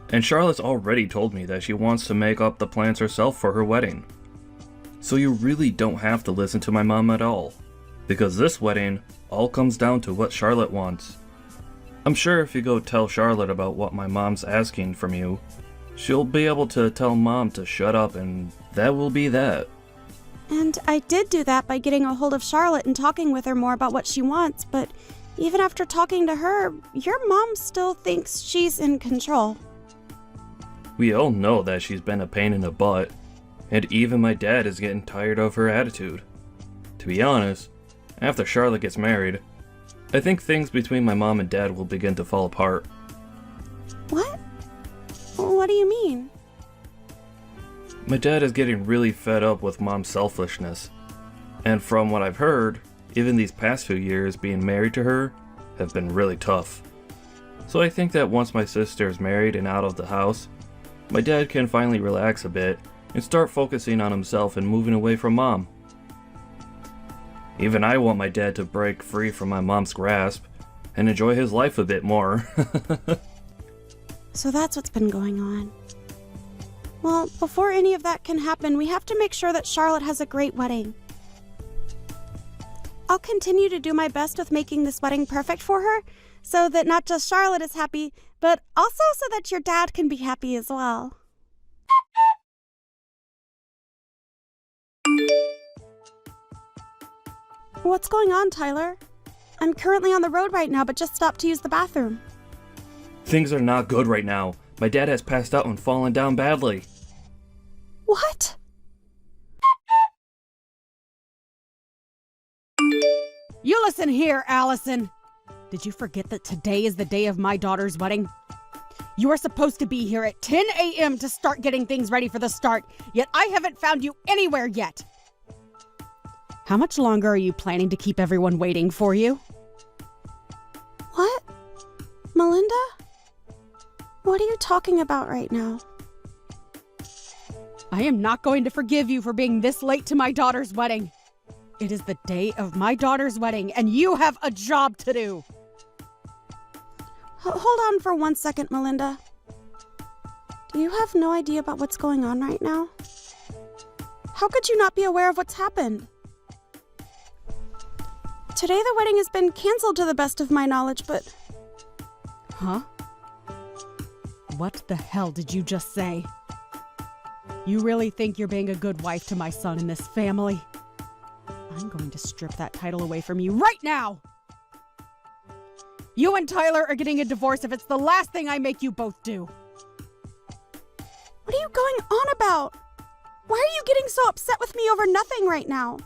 And Charlotte's already told me that she wants to make up the plans herself for her wedding. So you really don't have to listen to my mom at all. Because this wedding all comes down to what Charlotte wants. I'm sure if you go tell Charlotte about what my mom's asking from you, she'll be able to tell Mom to shut up, and that will be that. And I did do that by getting a hold of Charlotte and talking with her more about what she wants, but even after talking to her, your mom still thinks she's in control. We all know that she's been a pain in the butt, and even my dad is getting tired of her attitude. To be honest, after Charlotte gets married, I think things between my mom and dad will begin to fall apart. What? What do you mean? My dad is getting really fed up with mom's selfishness. And from what I've heard, even these past few years being married to her have been really tough. So I think that once my sister is married and out of the house, my dad can finally relax a bit and start focusing on himself and moving away from mom. Even I want my dad to break free from my mom's grasp and enjoy his life a bit more. So that's what's been going on. Well, before any of that can happen, we have to make sure that Charlotte has a great wedding. I'll continue to do my best with making this wedding perfect for her, so that not just Charlotte is happy, but also so that your dad can be happy as well. What's going on, Tyler? I'm currently on the road right now, but just stopped to use the bathroom. Things are not good right now. My dad has passed out and fallen down badly. What? You listen here, Allison. Did you forget that today is the day of my daughter's wedding? You are supposed to be here at 10 a.m. to start getting things ready for the start, yet I haven't found you anywhere yet. How much longer are you planning to keep everyone waiting for you? What? Melinda? What are you talking about right now? I am not going to forgive you for being this late to my daughter's wedding. It is the day of my daughter's wedding, and you have a job to do. Hold on for 1 second, Melinda. Do you have no idea about what's going on right now? How could you not be aware of what's happened? Today the wedding has been canceled to the best of my knowledge, but... Huh? What the hell did you just say? You really think you're being a good wife to my son in this family? I'm going to strip that title away from you right now! You and Tyler are getting a divorce if it's the last thing I make you both do. What are you going on about? Why are you getting so upset with me over nothing right now?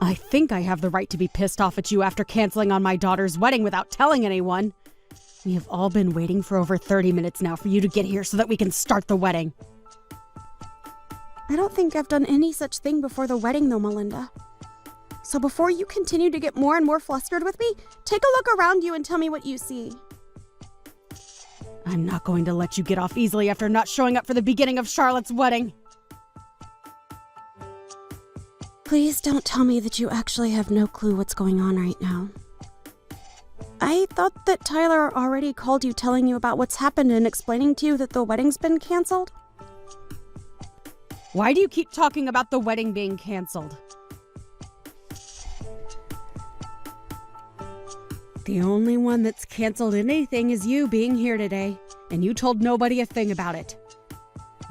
I think I have the right to be pissed off at you after canceling on my daughter's wedding without telling anyone. We have all been waiting for over 30 minutes now for you to get here so that we can start the wedding. I don't think I've done any such thing before the wedding though, Melinda. So before you continue to get more and more flustered with me, take a look around you and tell me what you see. I'm not going to let you get off easily after not showing up for the beginning of Charlotte's wedding. Please don't tell me that you actually have no clue what's going on right now. I thought that Tyler already called you telling you about what's happened and explaining to you that the wedding's been canceled. Why do you keep talking about the wedding being canceled? The only one that's canceled anything is you being here today, and you told nobody a thing about it.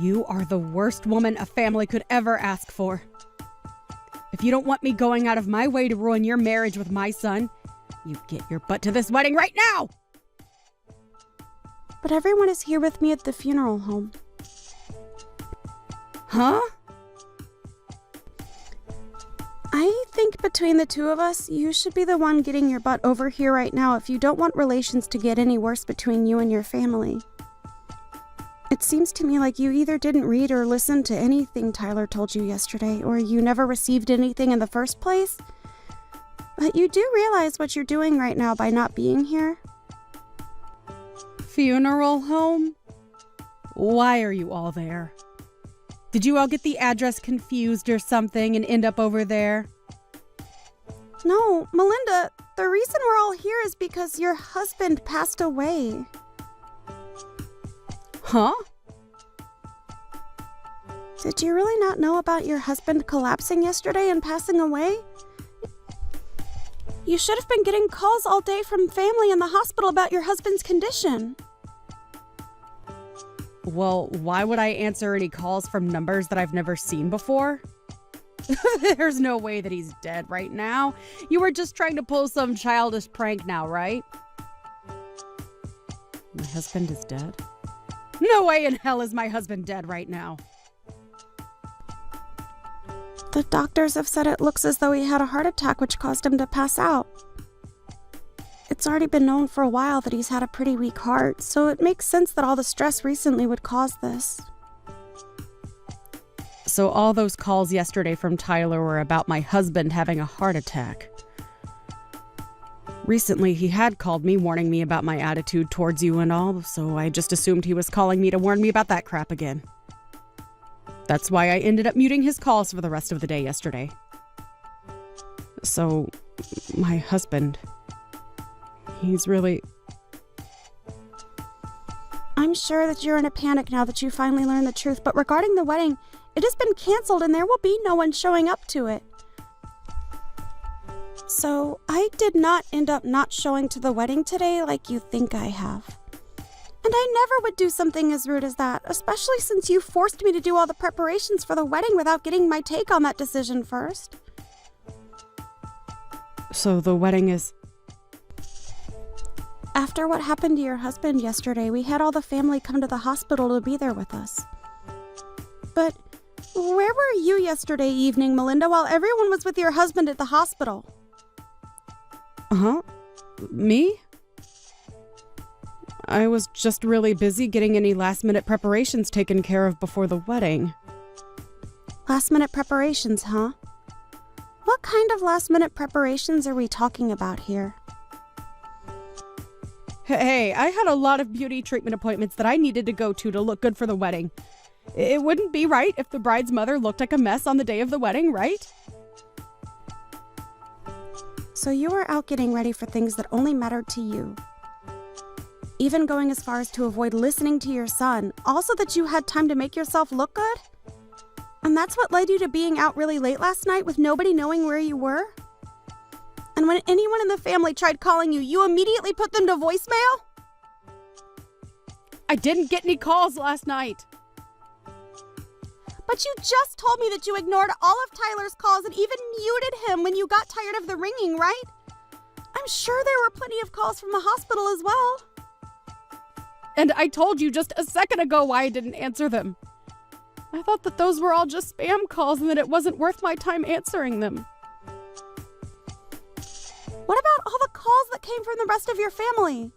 You are the worst woman a family could ever ask for. If you don't want me going out of my way to ruin your marriage with my son, you get your butt to this wedding right now! But everyone is here with me at the funeral home. Huh? I think between the two of us, you should be the one getting your butt over here right now if you don't want relations to get any worse between you and your family. It seems to me like you either didn't read or listen to anything Tyler told you yesterday, or you never received anything in the first place. But you do realize what you're doing right now by not being here? Funeral home? Why are you all there? Did you all get the address confused or something and end up over there? No, Melinda, the reason we're all here is because your husband passed away. Huh? Did you really not know about your husband collapsing yesterday and passing away? You should have been getting calls all day from family in the hospital about your husband's condition. Well, why would I answer any calls from numbers that I've never seen before? There's no way that he's dead right now. You were just trying to pull some childish prank now, right? My husband is dead? No way in hell is my husband dead right now. The doctors have said it looks as though he had a heart attack which caused him to pass out. It's It's already been known for a while that he's had a pretty weak heart, so it makes sense that all the stress recently would cause this. So all those calls yesterday from Tyler were about my husband having a heart attack. Recently, he had called me warning me about my attitude towards you and all, so I just assumed he was calling me to warn me about that crap again. That's why I ended up muting his calls for the rest of the day yesterday. So, my husband, he's really... I'm sure that you're in a panic now that you finally learned the truth, but regarding the wedding, it has been canceled and there will be no one showing up to it. So, I did not end up not showing to the wedding today like you think I have. And I never would do something as rude as that, especially since you forced me to do all the preparations for the wedding without getting my take on that decision first. So the wedding is... After what happened to your husband yesterday, we had all the family come to the hospital to be there with us. But where were you yesterday evening, Melinda, while everyone was with your husband at the hospital? Huh? Me? I was just really busy getting any last-minute preparations taken care of before the wedding. Last-minute preparations, huh? What kind of last-minute preparations are we talking about here? Hey, I had a lot of beauty treatment appointments that I needed to go to look good for the wedding. It wouldn't be right if the bride's mother looked like a mess on the day of the wedding, right? So you were out getting ready for things that only mattered to you. Even going as far as to avoid listening to your son, also that you had time to make yourself look good? And that's what led you to being out really late last night with nobody knowing where you were? And when anyone in the family tried calling you, you immediately put them to voicemail? I didn't get any calls last night. But you just told me that you ignored all of Tyler's calls and even muted him when you got tired of the ringing, right? I'm sure there were plenty of calls from the hospital as well. And I told you just a second ago why I didn't answer them. I thought that those were all just spam calls and that it wasn't worth my time answering them. What about all the calls that came from the rest of your family?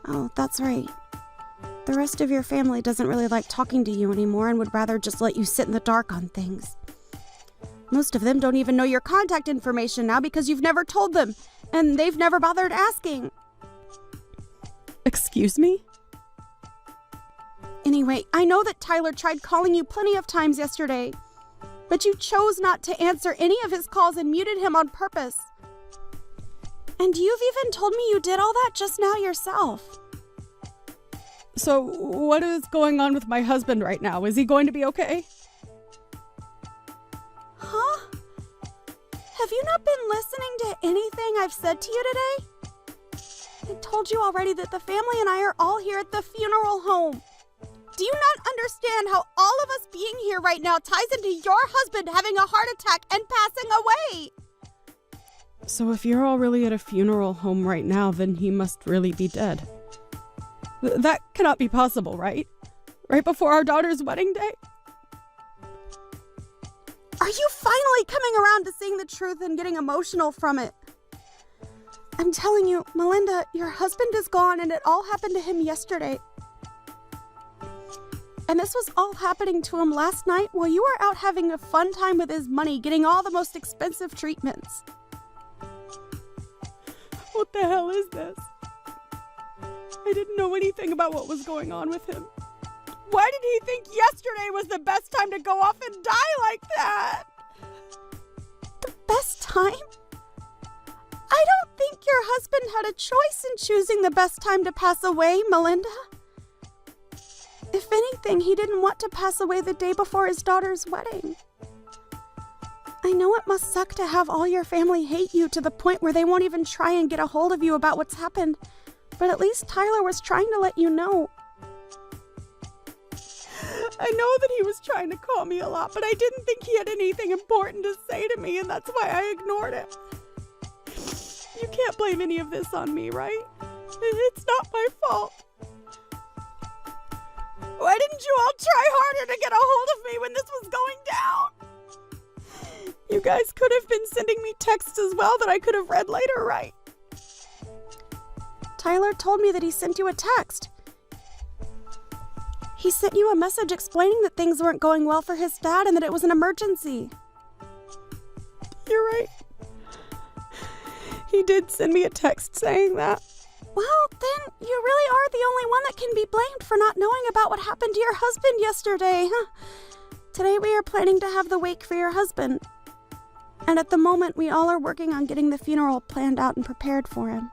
Oh, that's right. The rest of your family doesn't really like talking to you anymore and would rather just let you sit in the dark on things. Most of them don't even know your contact information now because you've never told them, and they've never bothered asking. Excuse me? Anyway, I know that Tyler tried calling you plenty of times yesterday, but you chose not to answer any of his calls and muted him on purpose. And you've even told me you did all that just now yourself. So, what is going on with my husband right now? Is he going to be okay? Huh? Have you not been listening to anything I've said to you today? I told you already that the family and I are all here at the funeral home. Do you not understand how all of us being here right now ties into your husband having a heart attack and passing away? So if you're all really at a funeral home right now, then he must really be dead. That cannot be possible, right? Right before our daughter's wedding day? Are you finally coming around to seeing the truth and getting emotional from it? I'm telling you, Melinda, your husband is gone and it all happened to him yesterday. And this was all happening to him last night while you were out having a fun time with his money, getting all the most expensive treatments. What the hell is this? I didn't know anything about what was going on with him. Why did he think yesterday was the best time to go off and die like that? The best time? I don't think your husband had a choice in choosing the best time to pass away, Melinda. If anything, he didn't want to pass away the day before his daughter's wedding. I know it must suck to have all your family hate you to the point where they won't even try and get a hold of you about what's happened, but at least Tyler was trying to let you know. I know that he was trying to call me a lot, but I didn't think he had anything important to say to me, and that's why I ignored him. You can't blame any of this on me, right? It's not my fault. Why didn't you all try harder to get a hold of me when this was going down? You guys could have been sending me texts as well that I could have read later, right? Tyler told me that he sent you a text. He sent you a message explaining that things weren't going well for his dad and that it was an emergency. You're right. He did send me a text saying that. Well, then you really are the only one that can be blamed for not knowing about what happened to your husband yesterday. Today we are planning to have the wake for your husband. And at the moment, we all are working on getting the funeral planned out and prepared for him.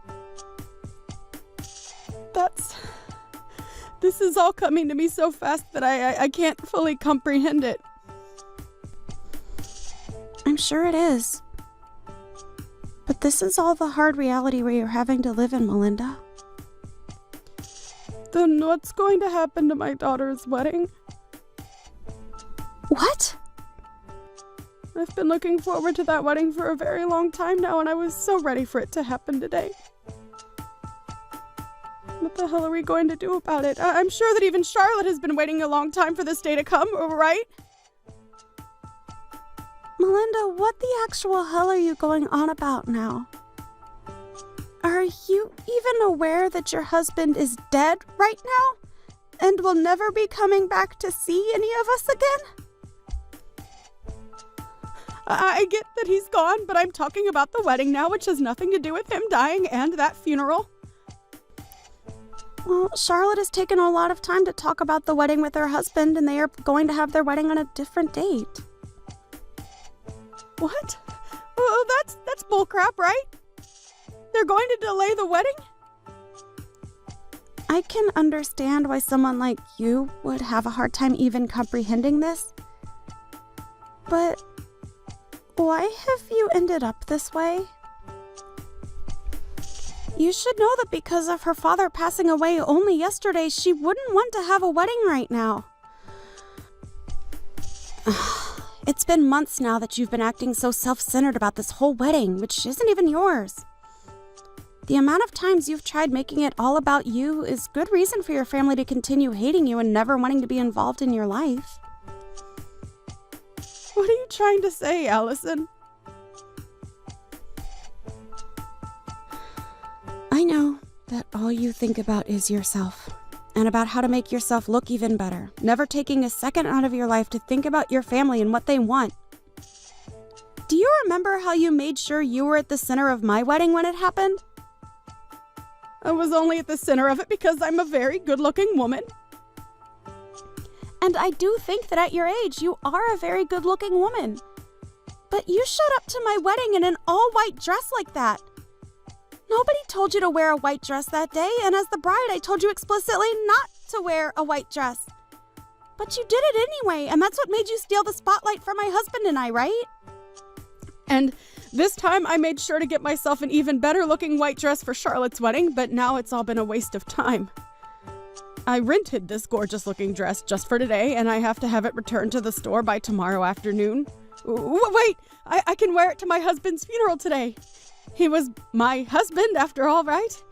This is all coming to me so fast that I can't fully comprehend it. I'm sure it is. But this is all the hard reality we are having to live in, Melinda. Then what's going to happen to my daughter's wedding? What? I've been looking forward to that wedding for a very long time now, and I was so ready for it to happen today. What the hell are we going to do about it? I'm sure that even Charlotte has been waiting a long time for this day to come, right? Melinda, what the actual hell are you going on about now? Are you even aware that your husband is dead right now? And will never be coming back to see any of us again? I get that he's gone, but I'm talking about the wedding now, which has nothing to do with him dying and that funeral. Well, Charlotte has taken a lot of time to talk about the wedding with her husband, and they are going to have their wedding on a different date. What? Oh, that's bullcrap, right? They're going to delay the wedding? I can understand why someone like you would have a hard time even comprehending this. But why have you ended up this way? You should know that because of her father passing away only yesterday, she wouldn't want to have a wedding right now. It's been months now that you've been acting so self-centered about this whole wedding, which isn't even yours. The amount of times you've tried making it all about you is good reason for your family to continue hating you and never wanting to be involved in your life. What are you trying to say, Allison? I know that all you think about is yourself, and about how to make yourself look even better, never taking a second out of your life to think about your family and what they want. Do you remember how you made sure you were at the center of my wedding when it happened? I was only at the center of it because I'm a very good-looking woman. And I do think that at your age, you are a very good-looking woman. But you showed up to my wedding in an all-white dress like that. Nobody told you to wear a white dress that day, and as the bride, I told you explicitly not to wear a white dress. But you did it anyway, and that's what made you steal the spotlight from my husband and I, right? And this time I made sure to get myself an even better-looking white dress for Charlotte's wedding, but now it's all been a waste of time. I rented this gorgeous-looking dress just for today, and I have to have it returned to the store by tomorrow afternoon. Wait! I can wear it to my husband's funeral today. He was my husband, after all, right?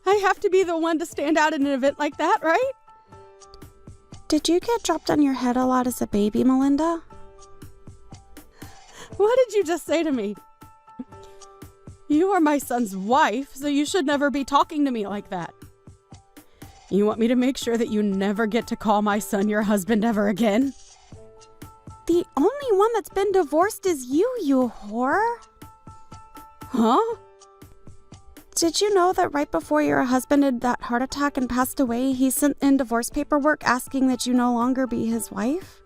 I have to be the one to stand out in an event like that, right? Did you get dropped on your head a lot as a baby, Melinda? What did you just say to me? You are my son's wife, so you should never be talking to me like that. You want me to make sure that you never get to call my son your husband ever again? The only one that's been divorced is you whore. Huh? Did you know that right before your husband had that heart attack and passed away, he sent in divorce paperwork asking that you no longer be his wife?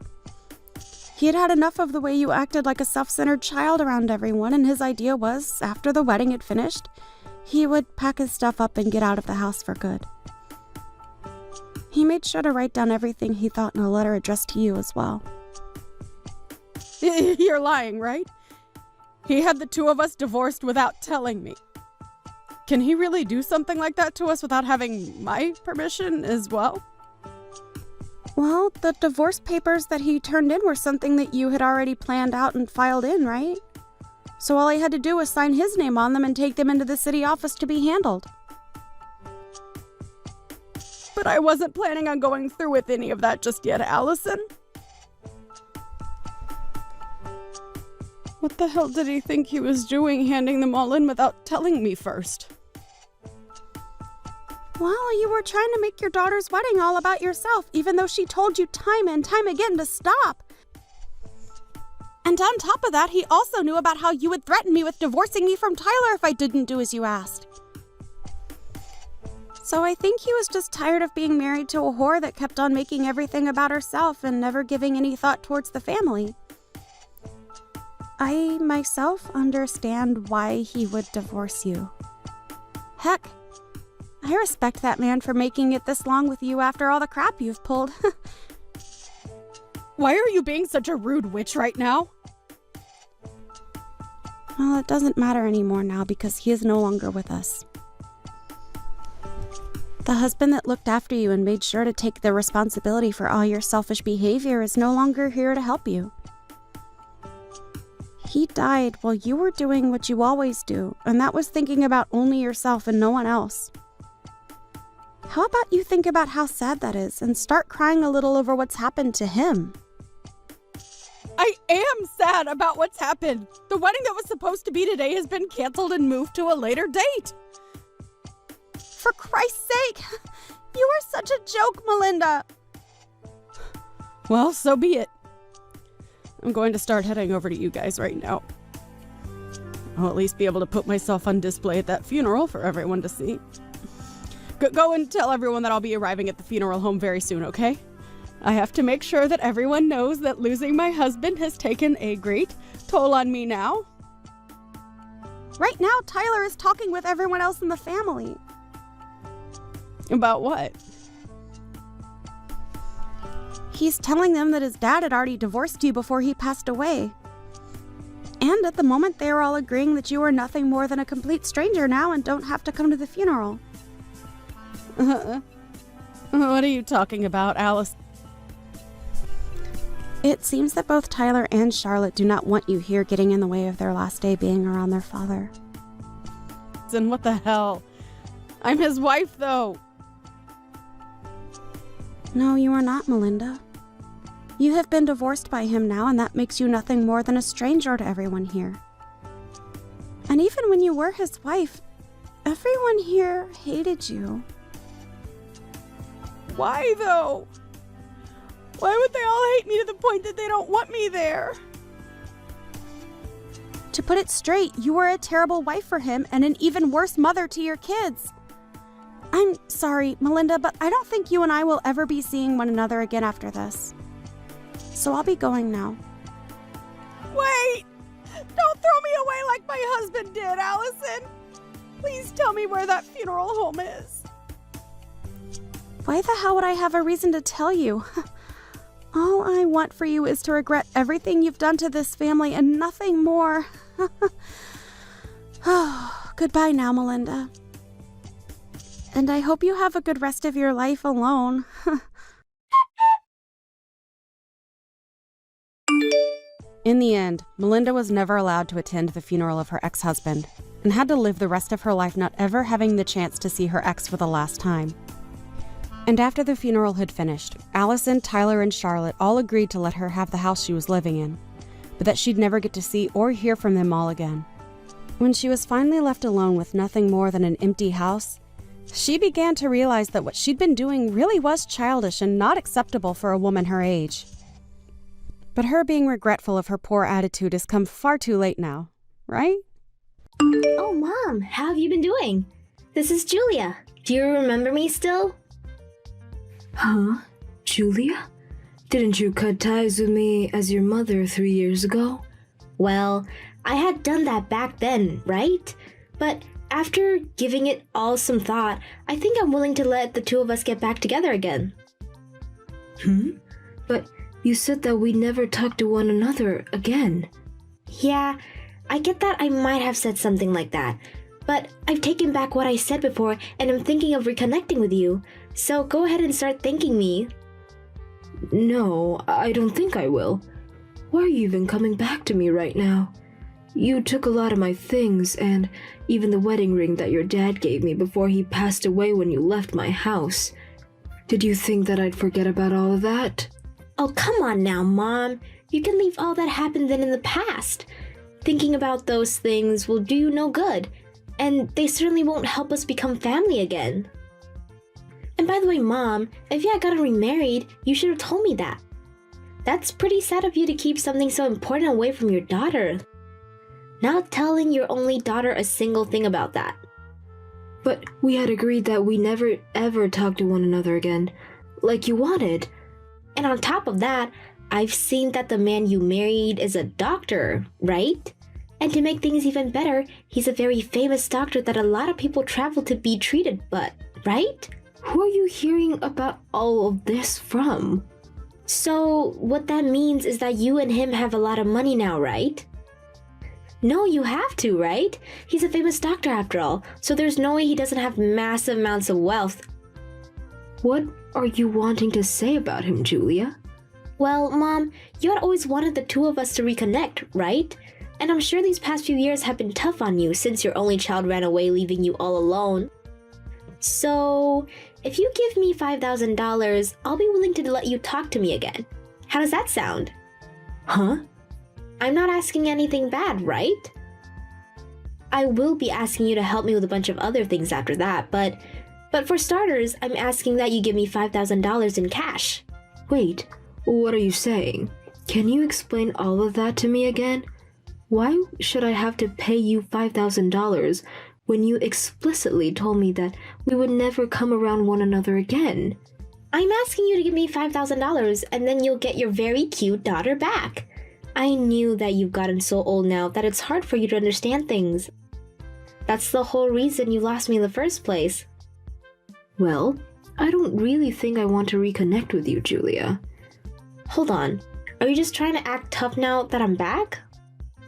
He had had enough of the way you acted like a self-centered child around everyone, and his idea was, after the wedding had finished, he would pack his stuff up and get out of the house for good. He made sure to write down everything he thought in a letter addressed to you as well. You're lying, right? He had the two of us divorced without telling me. Can he really do something like that to us without having my permission as well? Well, the divorce papers that he turned in were something that you had already planned out and filed in, right? So all I had to do was sign his name on them and take them into the city office to be handled. But I wasn't planning on going through with any of that just yet, Allison. What the hell did he think he was doing handing them all in without telling me first? Well, you were trying to make your daughter's wedding all about yourself, even though she told you time and time again to stop. And on top of that, he also knew about how you would threaten me with divorcing me from Tyler if I didn't do as you asked. So I think he was just tired of being married to a whore that kept on making everything about herself and never giving any thought towards the family. I myself understand why he would divorce you. Heck, I respect that man for making it this long with you after all the crap you've pulled. Why are you being such a rude witch right now? Well, it doesn't matter anymore now because he is no longer with us. The husband that looked after you and made sure to take the responsibility for all your selfish behavior is no longer here to help you. He died while you were doing what you always do, and that was thinking about only yourself and no one else. How about you think about how sad that is and start crying a little over what's happened to him? I am sad about what's happened. The wedding that was supposed to be today has been canceled and moved to a later date. For Christ's sake! You are such a joke, Melinda! Well, so be it. I'm going to start heading over to you guys right now. I'll at least be able to put myself on display at that funeral for everyone to see. Go and tell everyone that I'll be arriving at the funeral home very soon, okay? I have to make sure that everyone knows that losing my husband has taken a great toll on me now. Right now, Tyler is talking with everyone else in the family. About what? He's telling them that his dad had already divorced you before he passed away. And at the moment, they are all agreeing that you are nothing more than a complete stranger now and don't have to come to the funeral. What are you talking about, Alice? It seems that both Tyler and Charlotte do not want you here getting in the way of their last day being around their father. And what the hell? I'm his wife, though. No, you are not, Melinda. You have been divorced by him now, and that makes you nothing more than a stranger to everyone here. And even when you were his wife, everyone here hated you. Why, though? Why would they all hate me to the point that they don't want me there? To put it straight, you were a terrible wife for him and an even worse mother to your kids. I'm sorry, Melinda, but I don't think you and I will ever be seeing one another again after this. So I'll be going now. Wait! Don't throw me away like my husband did, Allison! Please tell me where that funeral home is. Why the hell would I have a reason to tell you? All I want for you is to regret everything you've done to this family and nothing more. Oh, goodbye now, Melinda. And I hope you have a good rest of your life alone. In the end, Melinda was never allowed to attend the funeral of her ex-husband and had to live the rest of her life not ever having the chance to see her ex for the last time. And after the funeral had finished, Allison, Tyler, and Charlotte all agreed to let her have the house she was living in, but that she'd never get to see or hear from them all again. When she was finally left alone with nothing more than an empty house, she began to realize that what she'd been doing really was childish and not acceptable for a woman her age. But her being regretful of her poor attitude has come far too late now, right? Oh, Mom, how have you been doing? This is Julia. Do you remember me still? Huh? Julia? Didn't you cut ties with me as your mother 3 years ago? Well, I had done that back then, right? But after giving it all some thought, I think I'm willing to let the two of us get back together again. But you said that we'd never talk to one another again. Yeah, I get that I might have said something like that. But I've taken back what I said before and I'm thinking of reconnecting with you. So go ahead and start thanking me. No, I don't think I will. Why are you even coming back to me right now? You took a lot of my things and even the wedding ring that your dad gave me before he passed away when you left my house. Did you think that I'd forget about all of that? Oh, come on now, Mom. You can leave all that happened then in the past. Thinking about those things will do you no good. And they certainly won't help us become family again. And by the way, Mom, if you had gotten remarried, you should have told me that. That's pretty sad of you to keep something so important away from your daughter. Not telling your only daughter a single thing about that. But we had agreed that we never ever talk to one another again, like you wanted. And on top of that, I've seen that the man you married is a doctor, right? And to make things even better, he's a very famous doctor that a lot of people travel to be treated, but, right? Who are you hearing about all of this from? So, what that means is that you and him have a lot of money now, right? No, you have to, right? He's a famous doctor after all, so there's no way he doesn't have massive amounts of wealth. What are you wanting to say about him, Julia? Well, Mom, you had always wanted the two of us to reconnect, right? And I'm sure these past few years have been tough on you since your only child ran away leaving you all alone. So, if you give me $5,000, I'll be willing to let you talk to me again. How does that sound? Huh? I'm not asking anything bad, right? I will be asking you to help me with a bunch of other things after that, but for starters, I'm asking that you give me $5,000 in cash. Wait, what are you saying? Can you explain all of that to me again? Why should I have to pay you $5,000 when you explicitly told me that we would never come around one another again? I'm asking you to give me $5,000 and then you'll get your very cute daughter back. I knew that you've gotten so old now that it's hard for you to understand things. That's the whole reason you lost me in the first place. Well, I don't really think I want to reconnect with you, Julia. Hold on. Are you just trying to act tough now that I'm back?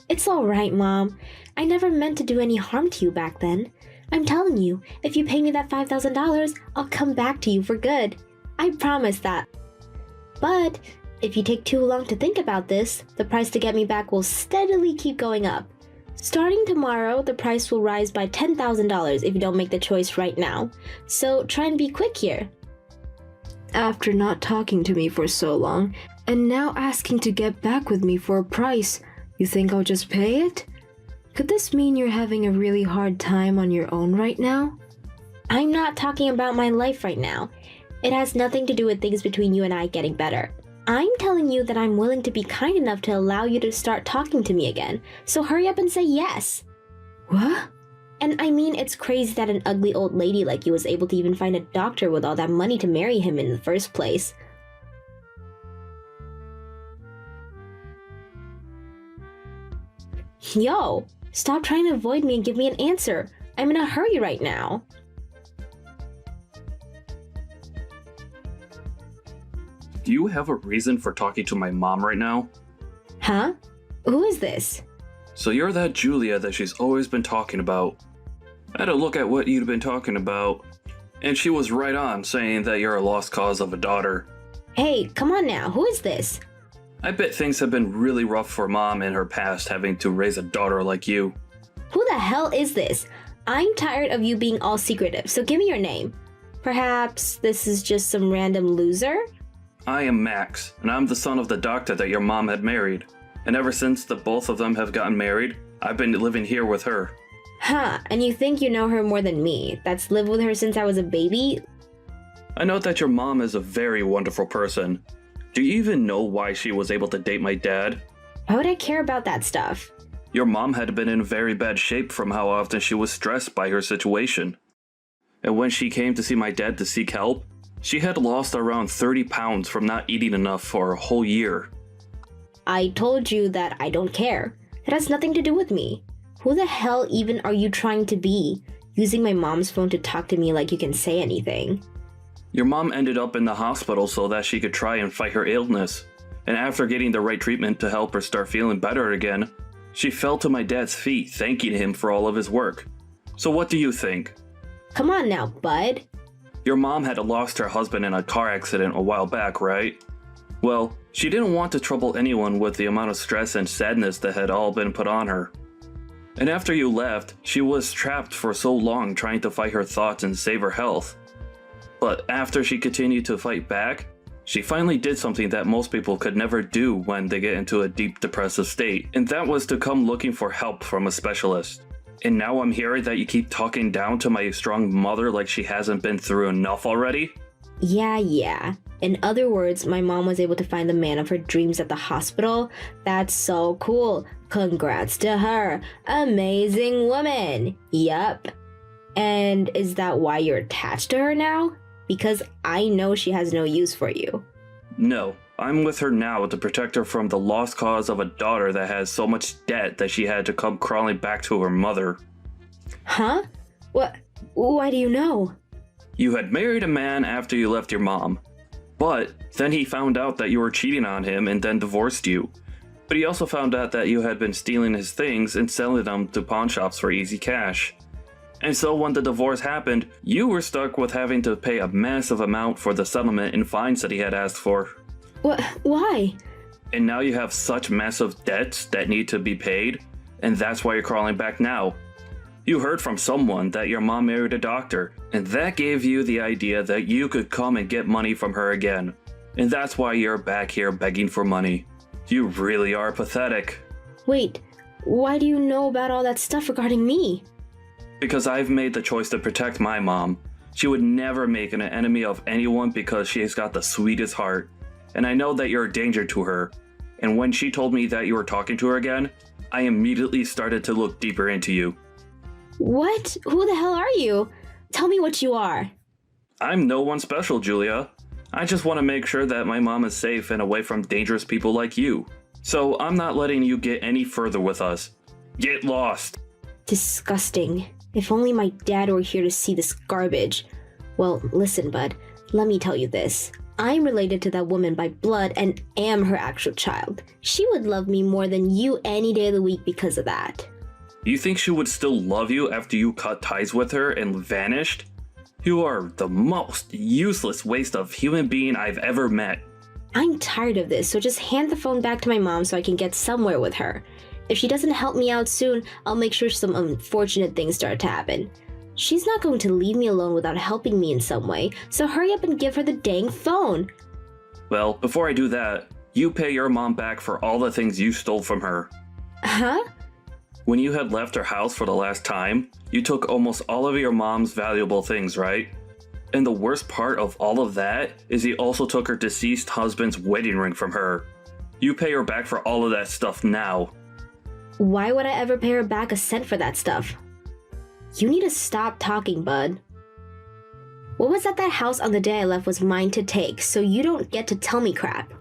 It's alright, Mom. I never meant to do any harm to you back then. I'm telling you, if you pay me that $5,000, I'll come back to you for good. I promise that. But if you take too long to think about this, the price to get me back will steadily keep going up. Starting tomorrow, the price will rise by $10,000 if you don't make the choice right now. So try and be quick here. After not talking to me for so long, and now asking to get back with me for a price, you think I'll just pay it? Could this mean you're having a really hard time on your own right now? I'm not talking about my life right now. It has nothing to do with things between you and I getting better. I'm telling you that I'm willing to be kind enough to allow you to start talking to me again, so hurry up and say yes. What? And I mean, it's crazy that an ugly old lady like you was able to even find a doctor with all that money to marry him in the first place. Yo, stop trying to avoid me and give me an answer. I'm in a hurry right now. Do you have a reason for talking to my mom right now? Huh? Who is this? So you're that Julia that she's always been talking about. I had a look at what you'd been talking about, and she was right on saying that you're a lost cause of a daughter. Hey, come on now, who is this? I bet things have been really rough for Mom in her past having to raise a daughter like you. Who the hell is this? I'm tired of you being all secretive, so give me your name. Perhaps this is just some random loser? I am Max, and I'm the son of the doctor that your mom had married. And ever since the both of them have gotten married, I've been living here with her. Huh, and you think you know her more than me? That's lived with her since I was a baby? I know that your mom is a very wonderful person. Do you even know why she was able to date my dad? Why would I care about that stuff? Your mom had been in very bad shape from how often she was stressed by her situation. And when she came to see my dad to seek help, she had lost around 30 pounds from not eating enough for a whole year. I told you that I don't care. It has nothing to do with me. Who the hell even are you trying to be? Using my mom's phone to talk to me like you can say anything. Your mom ended up in the hospital so that she could try and fight her illness. And after getting the right treatment to help her start feeling better again, she fell to my dad's feet thanking him for all of his work. So what do you think? Come on now, bud. Your mom had lost her husband in a car accident a while back, right? Well, she didn't want to trouble anyone with the amount of stress and sadness that had all been put on her. And after you left, she was trapped for so long trying to fight her thoughts and save her health. But after she continued to fight back, she finally did something that most people could never do when they get into a deep depressive state, and that was to come looking for help from a specialist. And now I'm hearing that you keep talking down to my strong mother like she hasn't been through enough already? Yeah. In other words, my mom was able to find the man of her dreams at the hospital. That's so cool. Congrats to her. Amazing woman. Yup. And is that why you're attached to her now? Because I know she has no use for you. No, I'm with her now to protect her from the lost cause of a daughter that has so much debt that she had to come crawling back to her mother. Huh? What? Why do you know? You had married a man after you left your mom. But then he found out that you were cheating on him and then divorced you. But he also found out that you had been stealing his things and selling them to pawn shops for easy cash. And so when the divorce happened, you were stuck with having to pay a massive amount for the settlement and fines that he had asked for. What? Why? And now you have such massive debts that need to be paid, and that's why you're crawling back now. You heard from someone that your mom married a doctor, and that gave you the idea that you could come and get money from her again. And that's why you're back here begging for money. You really are pathetic. Wait, why do you know about all that stuff regarding me? Because I've made the choice to protect my mom. She would never make an enemy of anyone because she's got the sweetest heart. And I know that you're a danger to her. And when she told me that you were talking to her again, I immediately started to look deeper into you. What? Who the hell are you? Tell me what you are. I'm no one special, Julia. I just want to make sure that my mom is safe and away from dangerous people like you. So I'm not letting you get any further with us. Get lost. Disgusting. If only my dad were here to see this garbage. Well, listen, bud. Let me tell you this. I'm related to that woman by blood and am her actual child. She would love me more than you any day of the week because of that. You think she would still love you after you cut ties with her and vanished? You are the most useless waste of human being I've ever met. I'm tired of this, so just hand the phone back to my mom so I can get somewhere with her. If she doesn't help me out soon, I'll make sure some unfortunate things start to happen. She's not going to leave me alone without helping me in some way, so hurry up and give her the dang phone. Well, before I do that, you pay your mom back for all the things you stole from her. Huh? When you had left her house for the last time, you took almost all of your mom's valuable things, right? And the worst part of all of that is you also took her deceased husband's wedding ring from her. You pay her back for all of that stuff now. Why would I ever pay her back a cent for that stuff? You need to stop talking, bud. What was at that house on the day I left was mine to take, so you don't get to tell me crap.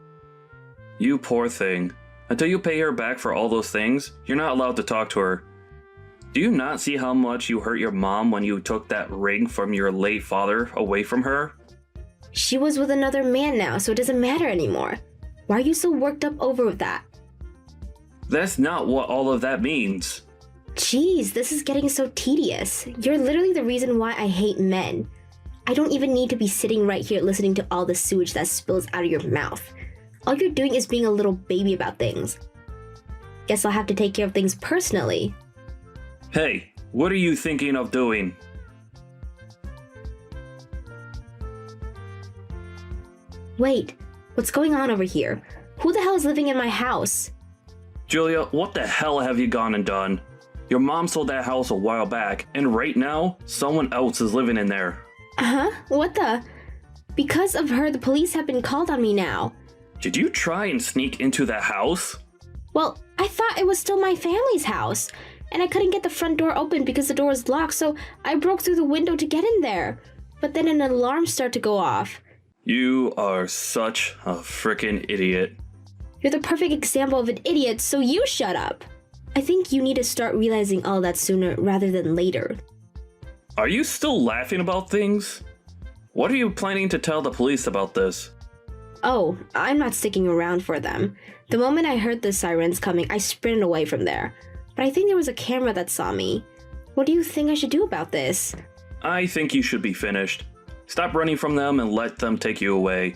You poor thing. Until you pay her back for all those things, you're not allowed to talk to her. Do you not see how much you hurt your mom when you took that ring from your late father away from her? She was with another man now, so it doesn't matter anymore. Why are you so worked up over that? That's not what all of that means. Jeez, this is getting so tedious. You're literally the reason why I hate men. I don't even need to be sitting right here listening to all the sewage that spills out of your mouth. All you're doing is being a little baby about things. Guess I'll have to take care of things personally. Hey, what are you thinking of doing? Wait, what's going on over here? Who the hell is living in my house? Julia, what the hell have you gone and done? Your mom sold that house a while back, and right now, someone else is living in there. Huh? What the? Because of her, the police have been called on me now. Did you try and sneak into that house? Well, I thought it was still my family's house, and I couldn't get the front door open because the door was locked, so I broke through the window to get in there. But then an alarm started to go off. You are such a frickin' idiot. You're the perfect example of an idiot, so you shut up. I think you need to start realizing all that sooner rather than later. Are you still laughing about things? What are you planning to tell the police about this? Oh, I'm not sticking around for them. The moment I heard the sirens coming, I sprinted away from there. But I think there was a camera that saw me. What do you think I should do about this? I think you should be finished. Stop running from them and let them take you away.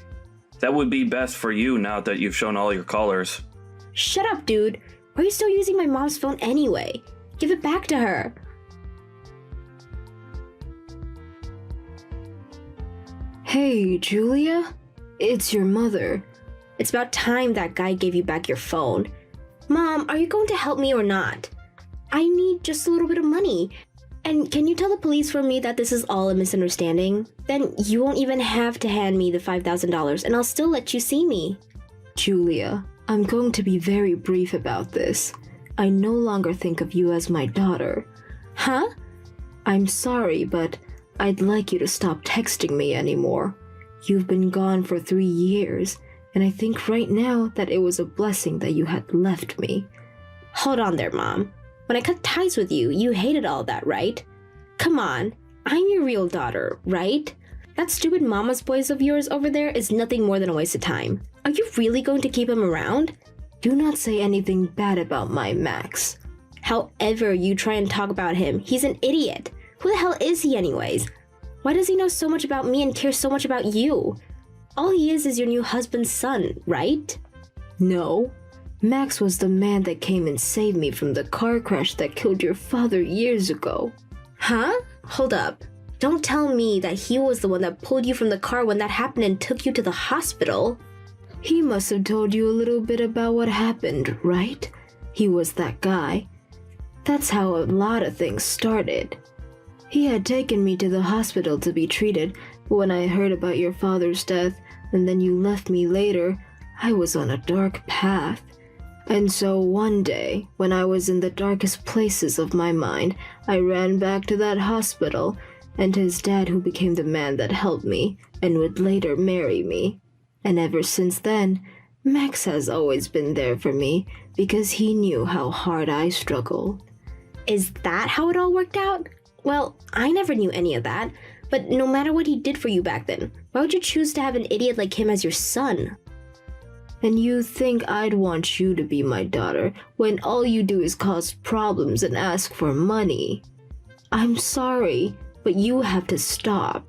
That would be best for you now that you've shown all your colors. Shut up, dude. Why are you still using my mom's phone anyway? Give it back to her. Hey, Julia? It's your mother. It's about time that guy gave you back your phone. Mom, are you going to help me or not? I need just a little bit of money. And can you tell the police for me that this is all a misunderstanding? Then you won't even have to hand me the $5,000 and I'll still let you see me. Julia, I'm going to be very brief about this. I no longer think of you as my daughter. Huh? I'm sorry, but I'd like you to stop texting me anymore. You've been gone for 3 years, and I think right now that it was a blessing that you had left me. Hold on there, Mom. When I cut ties with you, you hated all that, right? Come on, I'm your real daughter, right? That stupid mama's boys of yours over there is nothing more than a waste of time. Are you really going to keep him around? Do not say anything bad about my Max. However you try and talk about him, he's an idiot. Who the hell is he anyways? Why does he know so much about me and care so much about you? All he is your new husband's son, right? No. Max was the man that came and saved me from the car crash that killed your father years ago. Huh? Hold up. Don't tell me that he was the one that pulled you from the car when that happened and took you to the hospital. He must have told you a little bit about what happened, right? He was that guy. That's how a lot of things started. He had taken me to the hospital to be treated, but when I heard about your father's death, and then you left me later, I was on a dark path. And so one day, when I was in the darkest places of my mind, I ran back to that hospital, and his dad who became the man that helped me, and would later marry me. And ever since then, Max has always been there for me, because he knew how hard I struggled. Is that how it all worked out? Well, I never knew any of that, but no matter what he did for you back then, why would you choose to have an idiot like him as your son? And you think I'd want you to be my daughter when all you do is cause problems and ask for money? I'm sorry, but you have to stop.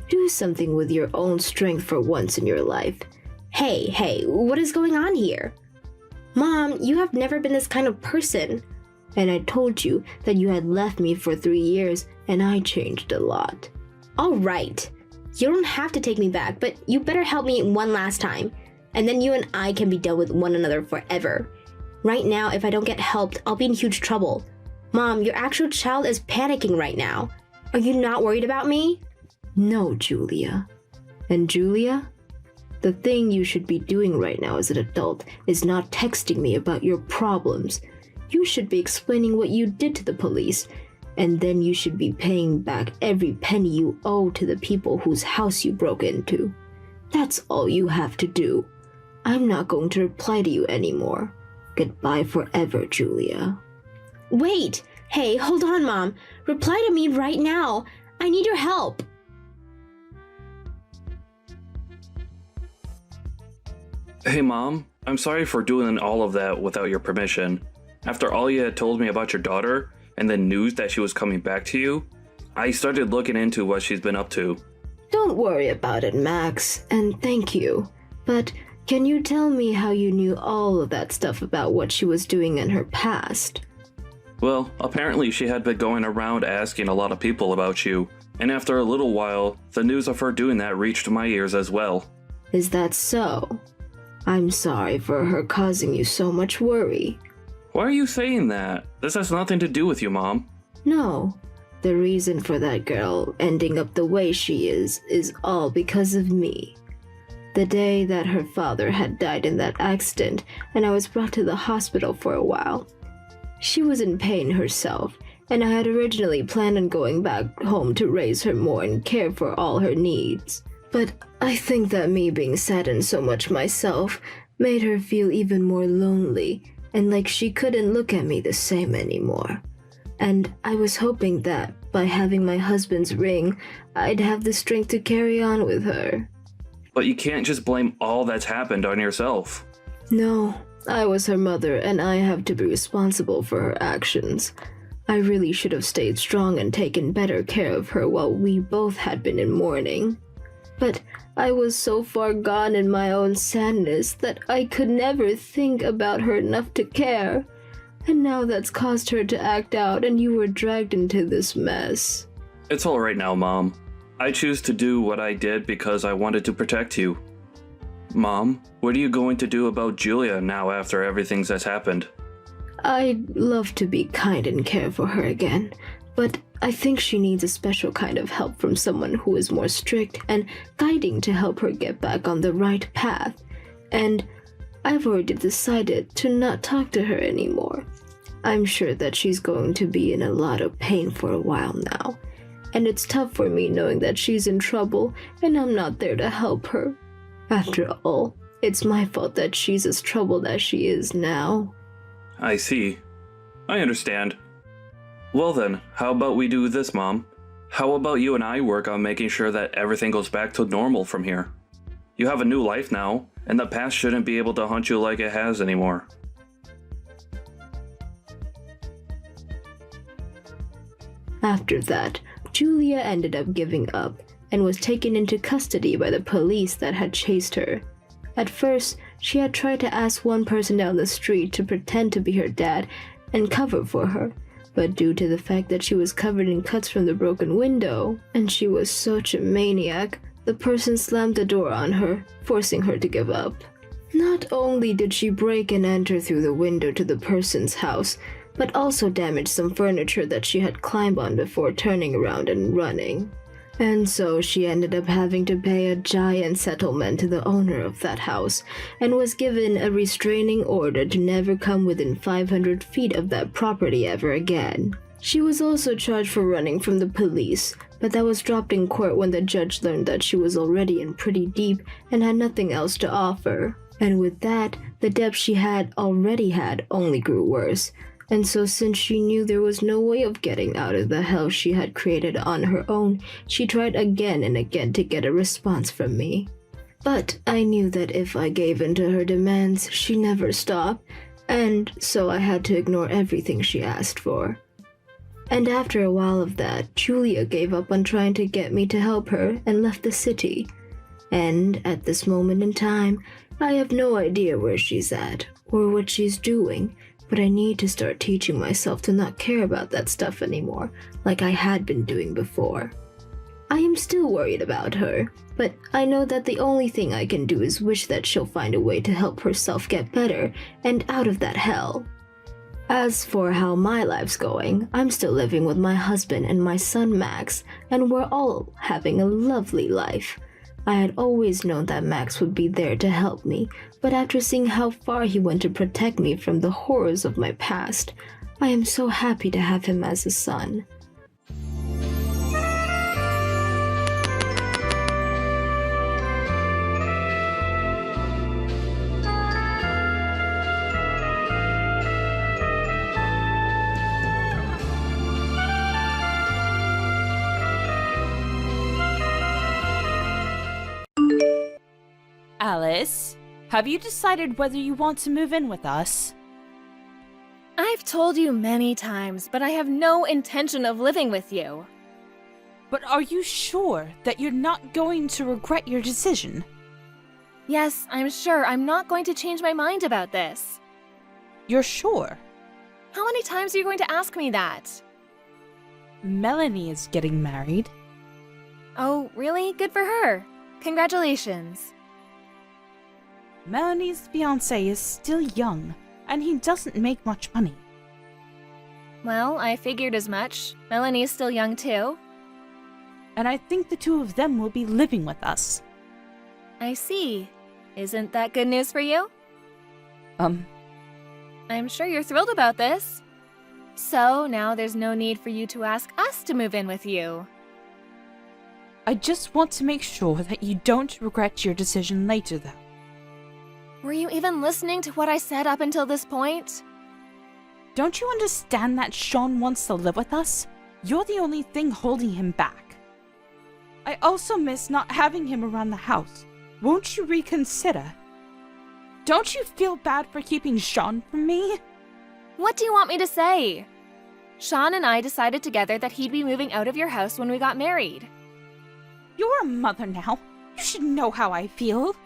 Do something with your own strength for once in your life. Hey, what is going on here? Mom, you have never been this kind of person. And I told you that you had left me for 3 years and I changed a lot. All right. You don't have to take me back, but you better help me one last time. And then you and I can be done with one another forever. Right now, if I don't get helped, I'll be in huge trouble. Mom, your actual child is panicking right now. Are you not worried about me? No, Julia. And Julia? The thing you should be doing right now as an adult is not texting me about your problems. You should be explaining what you did to the police, and then you should be paying back every penny you owe to the people whose house you broke into. That's all you have to do. I'm not going to reply to you anymore. Goodbye forever, Julia. Wait! Hey, hold on, Mom. Reply to me right now. I need your help. Hey Mom, I'm sorry for doing all of that without your permission. After all you had told me about your daughter, and the news that she was coming back to you, I started looking into what she's been up to. Don't worry about it, Max, and thank you. But can you tell me how you knew all of that stuff about what she was doing in her past? Well, apparently she had been going around asking a lot of people about you, and after a little while, the news of her doing that reached my ears as well. Is that so? I'm sorry for her causing you so much worry. Why are you saying that? This has nothing to do with you, Mom. No. The reason for that girl ending up the way she is all because of me. The day that her father had died in that accident and I was brought to the hospital for a while, she was in pain herself, and I had originally planned on going back home to raise her more and care for all her needs. But I think that me being saddened so much myself made her feel even more lonely and like she couldn't look at me the same anymore. And I was hoping that by having my husband's ring, I'd have the strength to carry on with her. But you can't just blame all that's happened on yourself. No, I was her mother and I have to be responsible for her actions. I really should have stayed strong and taken better care of her while we both had been in mourning. But I was so far gone in my own sadness that I could never think about her enough to care. And now that's caused her to act out and you were dragged into this mess. It's alright now, Mom. I choose to do what I did because I wanted to protect you. Mom, what are you going to do about Julia now after everything that's happened? I'd love to be kind and care for her again, but I think she needs a special kind of help from someone who is more strict and guiding to help her get back on the right path. And I've already decided to not talk to her anymore. I'm sure that she's going to be in a lot of pain for a while now. And it's tough for me knowing that she's in trouble and I'm not there to help her. After all, it's my fault that she's as troubled as she is now. I see. I understand. Well then, how about we do this, Mom? How about you and I work on making sure that everything goes back to normal from here? You have a new life now, and the past shouldn't be able to haunt you like it has anymore. After that, Julia ended up giving up and was taken into custody by the police that had chased her. At first, she had tried to ask one person down the street to pretend to be her dad and cover for her, but due to the fact that she was covered in cuts from the broken window, and she was such a maniac, the person slammed the door on her, forcing her to give up. Not only did she break and enter through the window to the person's house, but also damaged some furniture that she had climbed on before turning around and running. And so she ended up having to pay a giant settlement to the owner of that house, and was given a restraining order to never come within 500 feet of that property ever again. She was also charged for running from the police, but that was dropped in court when the judge learned that she was already in pretty deep and had nothing else to offer. And with that, the debt she had already had only grew worse. And so since she knew there was no way of getting out of the hell she had created on her own, she tried again and again to get a response from me. But I knew that if I gave in to her demands, she'd never stop, and so I had to ignore everything she asked for. And after a while of that, Julia gave up on trying to get me to help her and left the city. And at this moment in time, I have no idea where she's at or what she's doing, but I need to start teaching myself to not care about that stuff anymore, like I had been doing before. I am still worried about her, but I know that the only thing I can do is wish that she'll find a way to help herself get better and out of that hell. As for how my life's going, I'm still living with my husband and my son Max, and we're all having a lovely life. I had always known that Max would be there to help me, but after seeing how far he went to protect me from the horrors of my past, I am so happy to have him as a son. Alice, have you decided whether you want to move in with us? I've told you many times, but I have no intention of living with you. But are you sure that you're not going to regret your decision? Yes, I'm sure I'm not going to change my mind about this. You're sure? How many times are you going to ask me that? Melanie is getting married. Oh, really? Good for her. Congratulations. Melanie's fiancé is still young, and he doesn't make much money. Well, I figured as much. Melanie's still young too. And I think the two of them will be living with us. I see. Isn't that good news for you? I'm sure you're thrilled about this. So now there's no need for you to ask us to move in with you. I just want to make sure that you don't regret your decision later, though. Were you even listening to what I said up until this point? Don't you understand that Sean wants to live with us? You're the only thing holding him back. I also miss not having him around the house. Won't you reconsider? Don't you feel bad for keeping Sean from me? What do you want me to say? Sean and I decided together that he'd be moving out of your house when we got married. You're a mother now. You should know how I feel.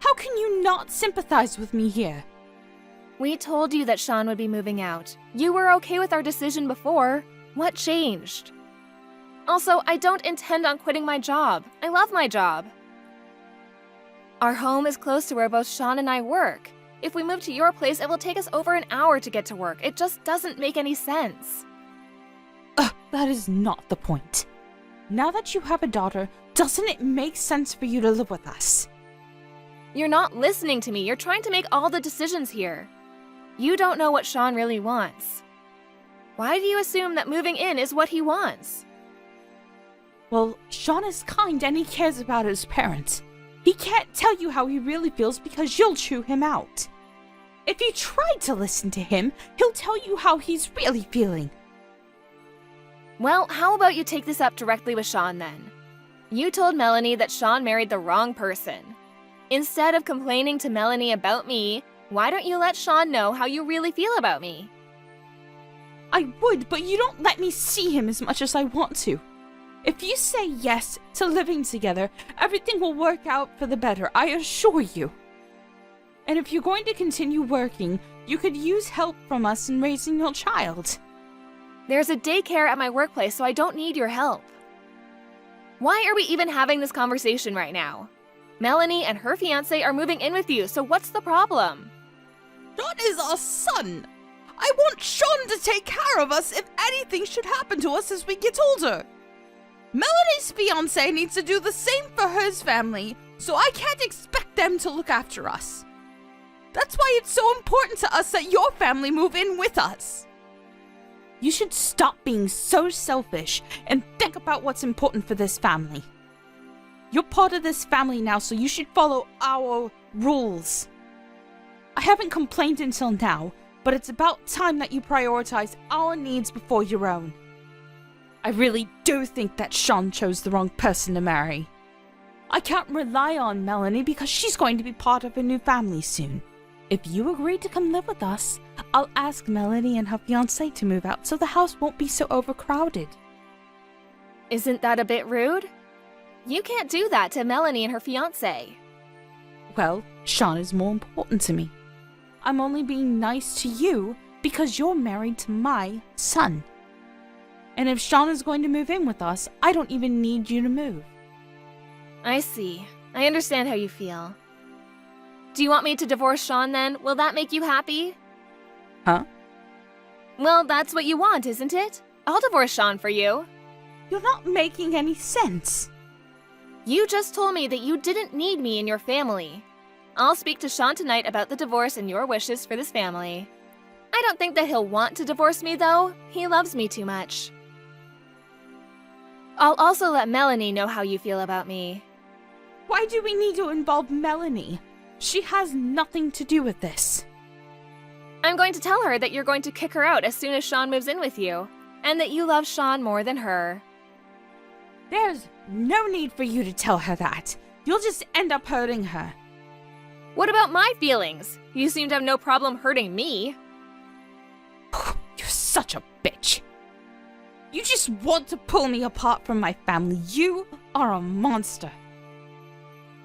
How can you not sympathize with me here? We told you that Sean would be moving out. You were okay with our decision before. What changed? Also, I don't intend on quitting my job. I love my job. Our home is close to where both Sean and I work. If we move to your place, it will take us over an hour to get to work. It just doesn't make any sense. That is not the point. Now that you have a daughter, doesn't it make sense for you to live with us? You're not listening to me. You're trying to make all the decisions here. You don't know what Sean really wants. Why do you assume that moving in is what he wants? Well, Sean is kind and he cares about his parents. He can't tell you how he really feels because you'll chew him out. If you try to listen to him, he'll tell you how he's really feeling. Well, how about you take this up directly with Sean then? You told Melanie that Sean married the wrong person. Instead of complaining to Melanie about me, why don't you let Sean know how you really feel about me? I would, but you don't let me see him as much as I want to. If you say yes to living together, everything will work out for the better, I assure you. And if you're going to continue working, you could use help from us in raising your child. There's a daycare at my workplace, so I don't need your help. Why are we even having this conversation right now? Melanie and her fiancé are moving in with you, so what's the problem? Sean is our son. I want Sean to take care of us if anything should happen to us as we get older. Melanie's fiancé needs to do the same for his family, so I can't expect them to look after us. That's why it's so important to us that your family move in with us. You should stop being so selfish and think about what's important for this family. You're part of this family now, so you should follow our rules. I haven't complained until now, but it's about time that you prioritize our needs before your own. I really do think that Sean chose the wrong person to marry. I can't rely on Melanie because she's going to be part of a new family soon. If you agree to come live with us, I'll ask Melanie and her fiancé to move out so the house won't be so overcrowded. Isn't that a bit rude? You can't do that to Melanie and her fiancé. Well, Sean is more important to me. I'm only being nice to you because you're married to my son. And if Sean is going to move in with us, I don't even need you to move. I see. I understand how you feel. Do you want me to divorce Sean then? Will that make you happy? Huh? Well, that's what you want, isn't it? I'll divorce Sean for you. You're not making any sense. You just told me that you didn't need me in your family. I'll speak to Sean tonight about the divorce and your wishes for this family. I don't think that he'll want to divorce me, though. He loves me too much. I'll also let Melanie know how you feel about me. Why do we need to involve Melanie? She has nothing to do with this. I'm going to tell her that you're going to kick her out as soon as Sean moves in with you, and that you love Sean more than her. There's no need for you to tell her that. You'll just end up hurting her. What about my feelings? You seem to have no problem hurting me. You're such a bitch. You just want to pull me apart from my family. You are a monster.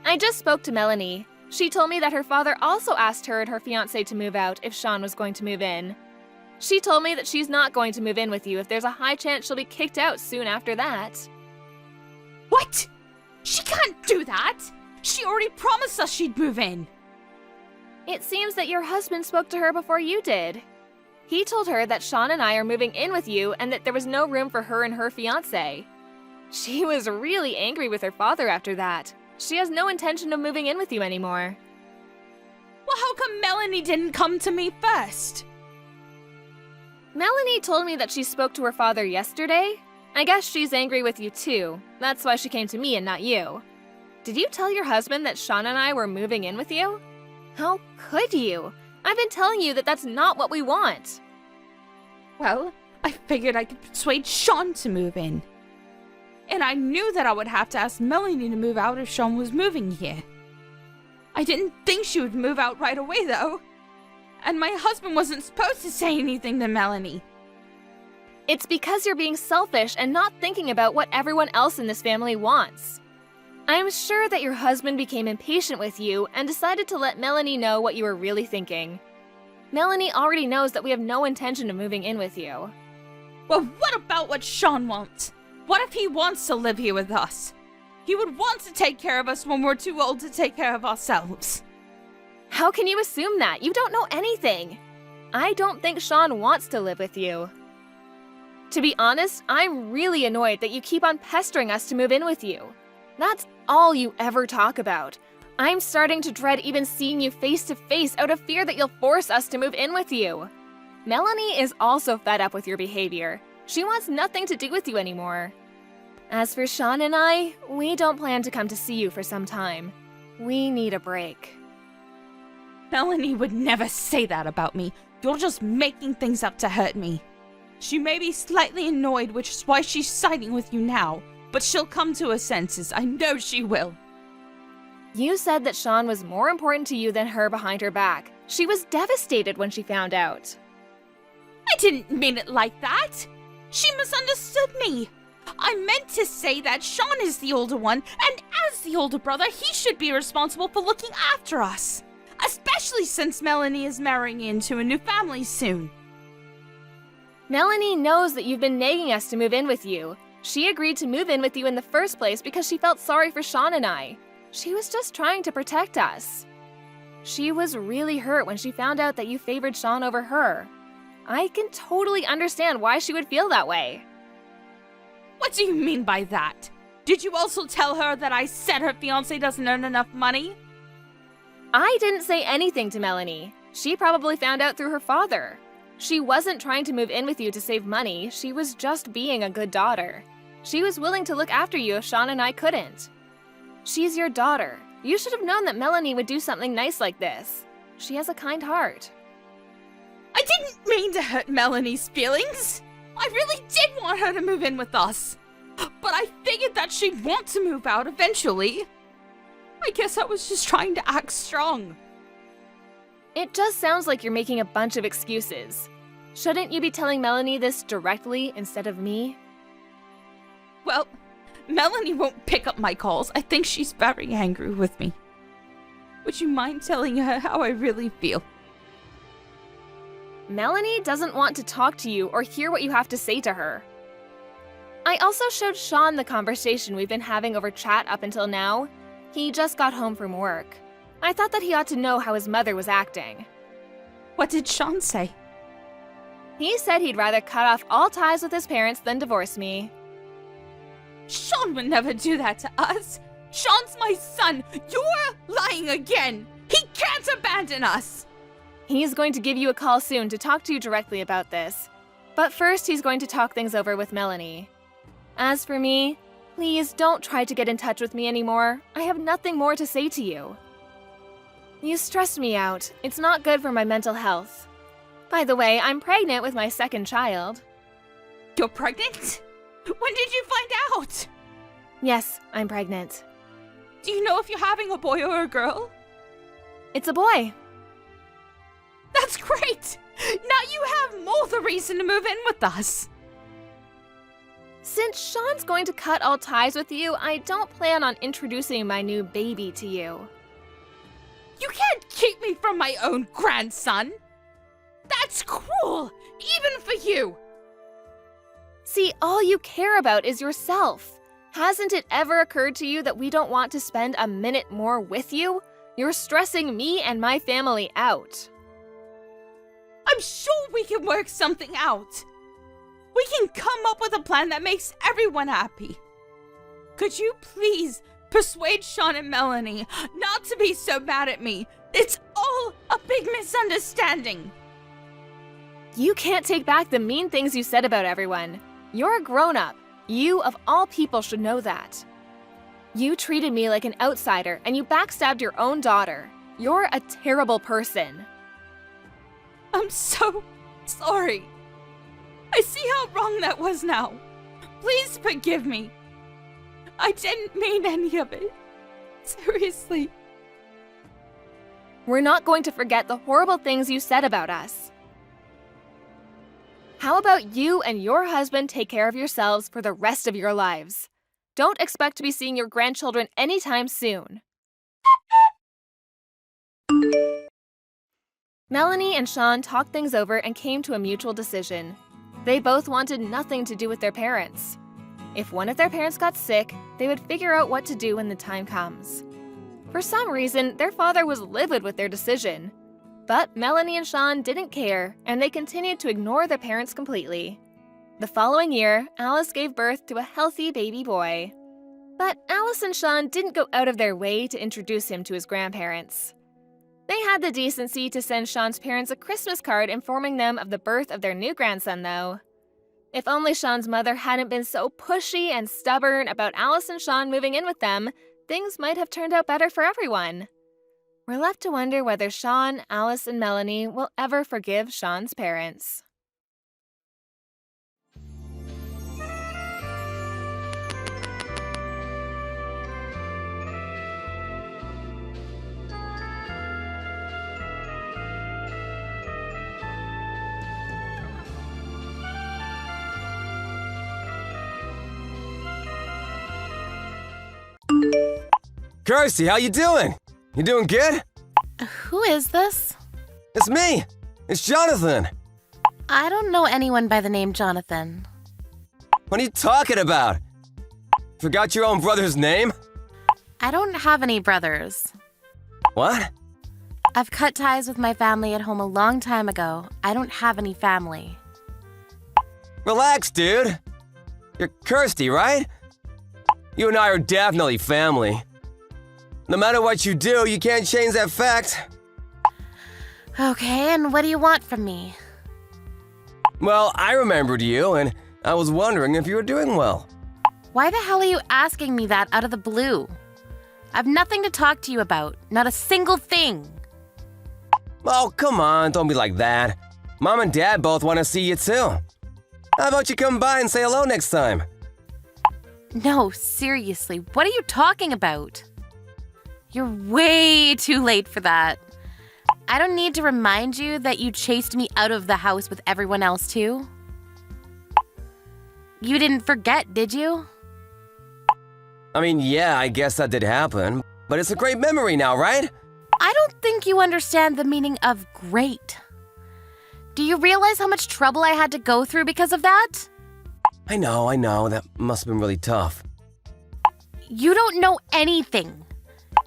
I just spoke to Melanie. She told me that her father also asked her and her fiancé to move out if Sean was going to move in. She told me that she's not going to move in with you if there's a high chance she'll be kicked out soon after that. What? She can't do that! She already promised us she'd move in! It seems that your husband spoke to her before you did. He told her that Sean and I are moving in with you and that there was no room for her and her fiancé. She was really angry with her father after that. She has no intention of moving in with you anymore. Well, how come Melanie didn't come to me first? Melanie told me that she spoke to her father yesterday. I guess she's angry with you too. That's why she came to me and not you. Did you tell your husband that Sean and I were moving in with you? How could you? I've been telling you that that's not what we want. Well, I figured I could persuade Sean to move in. And I knew that I would have to ask Melanie to move out if Sean was moving here. I didn't think she would move out right away, though. And my husband wasn't supposed to say anything to Melanie. It's because you're being selfish and not thinking about what everyone else in this family wants. I'm sure that your husband became impatient with you and decided to let Melanie know what you were really thinking. Melanie already knows that we have no intention of moving in with you. Well, what about what Sean wants? What if he wants to live here with us? He would want to take care of us when we're too old to take care of ourselves. How can you assume that? You don't know anything. I don't think Sean wants to live with you. To be honest, I'm really annoyed that you keep on pestering us to move in with you. That's all you ever talk about. I'm starting to dread even seeing you face to face out of fear that you'll force us to move in with you. Melanie is also fed up with your behavior. She wants nothing to do with you anymore. As for Sean and I, we don't plan to come to see you for some time. We need a break. Melanie would never say that about me. You're just making things up to hurt me. She may be slightly annoyed, which is why she's siding with you now, but she'll come to her senses. I know she will. You said that Sean was more important to you than her behind her back. She was devastated when she found out. I didn't mean it like that. She misunderstood me. I meant to say that Sean is the older one, and as the older brother, he should be responsible for looking after us. Especially since Melanie is marrying into a new family soon. Melanie knows that you've been nagging us to move in with you. She agreed to move in with you in the first place because she felt sorry for Sean and I. She was just trying to protect us. She was really hurt when she found out that you favored Sean over her. I can totally understand why she would feel that way. What do you mean by that? Did you also tell her that I said her fiancé doesn't earn enough money? I didn't say anything to Melanie. She probably found out through her father. She wasn't trying to move in with you to save money, she was just being a good daughter. She was willing to look after you if Sean and I couldn't. She's your daughter. You should have known that Melanie would do something nice like this. She has a kind heart. I didn't mean to hurt Melanie's feelings. I really did want her to move in with us. But I figured that she'd want to move out eventually. I guess I was just trying to act strong. It just sounds like you're making a bunch of excuses. Shouldn't you be telling Melanie this directly instead of me? Well, Melanie won't pick up my calls. I think she's very angry with me. Would you mind telling her how I really feel? Melanie doesn't want to talk to you or hear what you have to say to her. I also showed Sean the conversation we've been having over chat up until now. He just got home from work. I thought that he ought to know how his mother was acting. What did Sean say? He said he'd rather cut off all ties with his parents than divorce me. Sean would never do that to us. Sean's my son. You're lying again. He can't abandon us. He's going to give you a call soon to talk to you directly about this. But first, he's going to talk things over with Melanie. As for me, please don't try to get in touch with me anymore. I have nothing more to say to you. You stress me out. It's not good for my mental health. By the way, I'm pregnant with my second child. You're pregnant? When did you find out? Yes, I'm pregnant. Do you know if you're having a boy or a girl? It's a boy. That's great! Now you have more the reason to move in with us. Since Sean's going to cut all ties with you, I don't plan on introducing my new baby to you. You can't keep me from my own grandson. That's cruel, even for you. See, all you care about is yourself. Hasn't it ever occurred to you that we don't want to spend a minute more with you? You're stressing me and my family out. I'm sure we can work something out. We can come up with a plan that makes everyone happy. Could you please persuade Sean and Melanie not to be so mad at me? It's all a big misunderstanding. You can't take back the mean things you said about everyone. You're a grown-up. You, of all people, should know that. You treated me like an outsider, and you backstabbed your own daughter. You're a terrible person. I'm so sorry. I see how wrong that was now. Please forgive me. I didn't mean any of it. Seriously. We're not going to forget the horrible things you said about us. How about you and your husband take care of yourselves for the rest of your lives? Don't expect to be seeing your grandchildren anytime soon. Melanie and Sean talked things over and came to a mutual decision. They both wanted nothing to do with their parents. If one of their parents got sick, they would figure out what to do when the time comes. For some reason, their father was livid with their decision. But Melanie and Sean didn't care, and they continued to ignore their parents completely. The following year, Alice gave birth to a healthy baby boy. But Alice and Sean didn't go out of their way to introduce him to his grandparents. They had the decency to send Sean's parents a Christmas card informing them of the birth of their new grandson, though. If only Sean's mother hadn't been so pushy and stubborn about Alice and Sean moving in with them, things might have turned out better for everyone. We're left to wonder whether Sean, Alice, and Melanie will ever forgive Sean's parents. Kirsty, how you doing? You doing good? Who is this? It's me. It's Jonathan. I don't know anyone by the name Jonathan. What are you talking about? Forgot your own brother's name? I don't have any brothers. What? I've cut ties with my family at home a long time ago. I don't have any family. Relax, dude. You're Kirsty, right? You and I are definitely family. No matter what you do, you can't change that fact. Okay, and what do you want from me? Well, I remembered you, and I was wondering if you were doing well. Why the hell are you asking me that out of the blue? I've nothing to talk to you about. Not a single thing. Oh, come on, don't be like that. Mom and Dad both want to see you too. How about you come by and say hello next time? No, seriously, what are you talking about? You're way too late for that. I don't need to remind you that you chased me out of the house with everyone else too. You didn't forget, did you? I mean, yeah, I guess that did happen, but it's a great memory now, right? I don't think you understand the meaning of great. Do you realize how much trouble I had to go through because of that? I know, that must have been really tough. You don't know anything.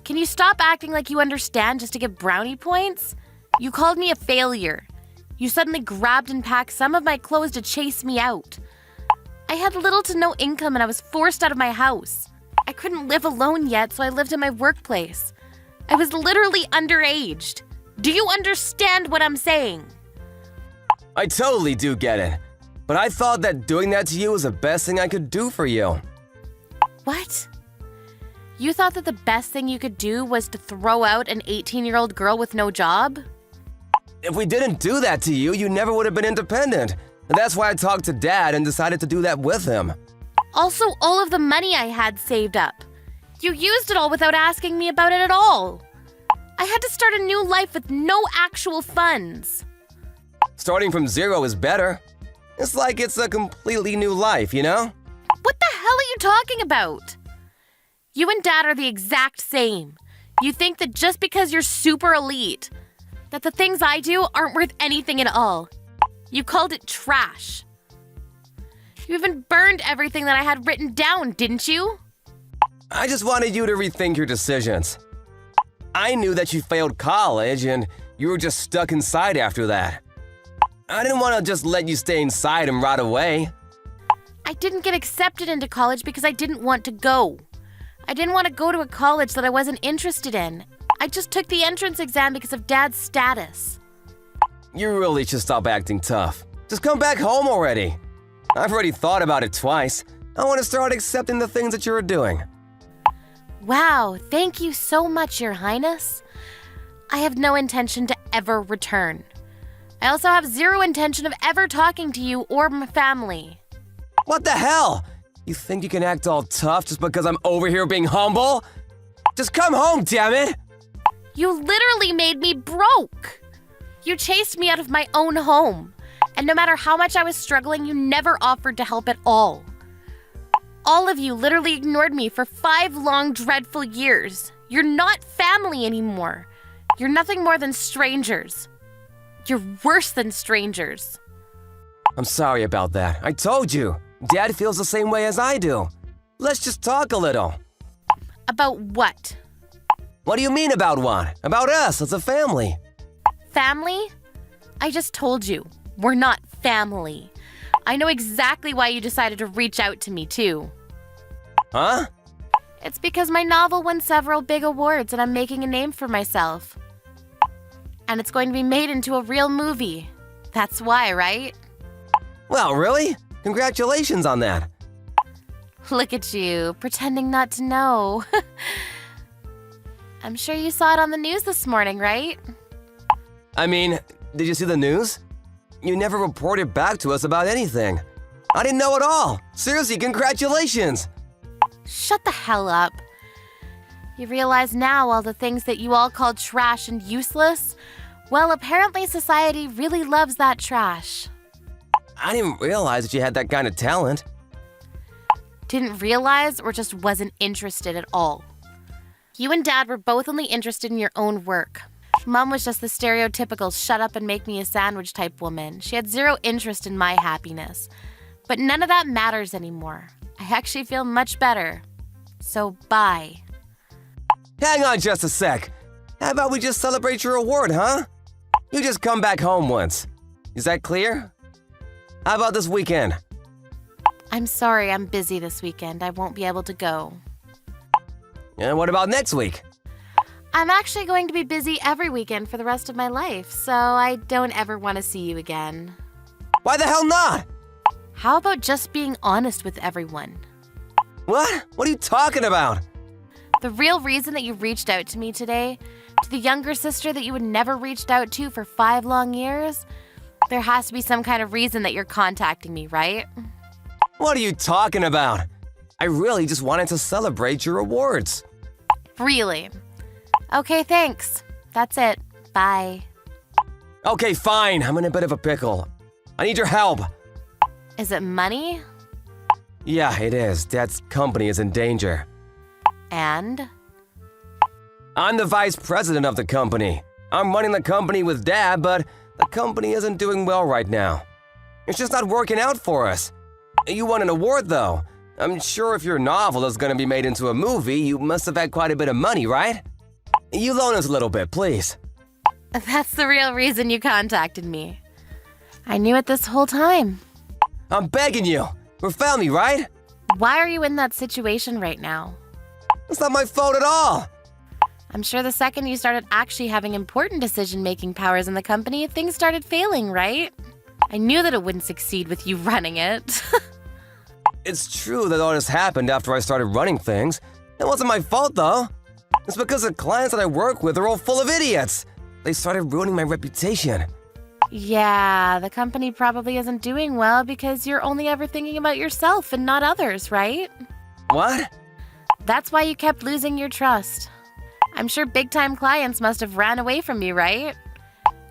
Can you stop acting like you understand just to get brownie points? You called me a failure. You suddenly grabbed and packed some of my clothes to chase me out. I had little to no income and I was forced out of my house. I couldn't live alone yet, so I lived in my workplace. I was literally underaged. Do you understand what I'm saying? I totally do get it, but I thought that doing that to you was the best thing I could do for you. What? You thought that the best thing you could do was to throw out an 18-year-old girl with no job? If we didn't do that to you, you never would have been independent. And that's why I talked to Dad and decided to do that with him. Also, all of the money I had saved up. You used it all without asking me about it at all. I had to start a new life with no actual funds. Starting from zero is better. It's like it's a completely new life, you know? What the hell are you talking about? You and Dad are the exact same. You think that just because you're super elite, that the things I do aren't worth anything at all. You called it trash. You even burned everything that I had written down, didn't you? I just wanted you to rethink your decisions. I knew that you failed college and you were just stuck inside after that. I didn't want to just let you stay inside and rot away. I didn't get accepted into college because I didn't want to go. I didn't want to go to a college that I wasn't interested in. I just took the entrance exam because of Dad's status. You really should stop acting tough. Just come back home already. I've already thought about it twice. I want to start accepting the things that you're doing. Wow, thank you so much, Your Highness. I have no intention to ever return. I also have zero intention of ever talking to you or my family. What the hell? You think you can act all tough just because I'm over here being humble? Just come home, damn it! You literally made me broke. You chased me out of my own home. And no matter how much I was struggling, you never offered to help at all. All of you literally ignored me for 5 long, dreadful years. You're not family anymore. You're nothing more than strangers. You're worse than strangers. I'm sorry about that. I told you. Dad feels the same way as I do. Let's just talk a little. About what? What do you mean about one? About us as a family. Family? I just told you, we're not family. I know exactly why you decided to reach out to me, too. Huh? It's because my novel won several big awards and I'm making a name for myself. And it's going to be made into a real movie. That's why, right? Well, really? Congratulations on that. Look at you, pretending not to know. I'm sure you saw it on the news this morning, right? I mean, did you see the news? You never reported back to us about anything. I didn't know at all. Seriously, congratulations. Shut the hell up. You realize now all the things that you all called trash and useless? Well, apparently society really loves that trash. I didn't realize that you had that kind of talent. Didn't realize or just wasn't interested at all? You and Dad were both only interested in your own work. Mom was just the stereotypical shut up and make me a sandwich type woman. She had zero interest in my happiness. But none of that matters anymore. I actually feel much better. So bye. Hang on just a sec. How about we just celebrate your award, huh? You just come back home once. Is that clear? How about this weekend? I'm sorry, I'm busy this weekend. I won't be able to go. And what about next week? I'm actually going to be busy every weekend for the rest of my life, so I don't ever want to see you again. Why the hell not? How about just being honest with everyone? What? What are you talking about? The real reason that you reached out to me today, to the younger sister that you had never reached out to for 5 long years, there has to be some kind of reason that you're contacting me, right? What are you talking about? I really just wanted to celebrate your awards. Really? Okay, thanks. That's it. Bye. Okay, fine. I'm in a bit of a pickle. I need your help. Is it money? Yeah, it is. Dad's company is in danger. And? I'm the vice president of the company. I'm running the company with Dad, but the company isn't doing well right now. It's just not working out for us. You won an award, though. I'm sure if your novel is going to be made into a movie, you must have had quite a bit of money, right? You loan us a little bit, please. That's the real reason you contacted me. I knew it this whole time. I'm begging you. We're family, right? Why are you in that situation right now? It's not my fault at all. I'm sure the second you started actually having important decision-making powers in the company, things started failing, right? I knew that it wouldn't succeed with you running it. It's true that all this happened after I started running things. It wasn't my fault, though. It's because the clients that I work with are all full of idiots. They started ruining my reputation. Yeah, the company probably isn't doing well because you're only ever thinking about yourself and not others, right? What? That's why you kept losing your trust. I'm sure big-time clients must have ran away from you, right?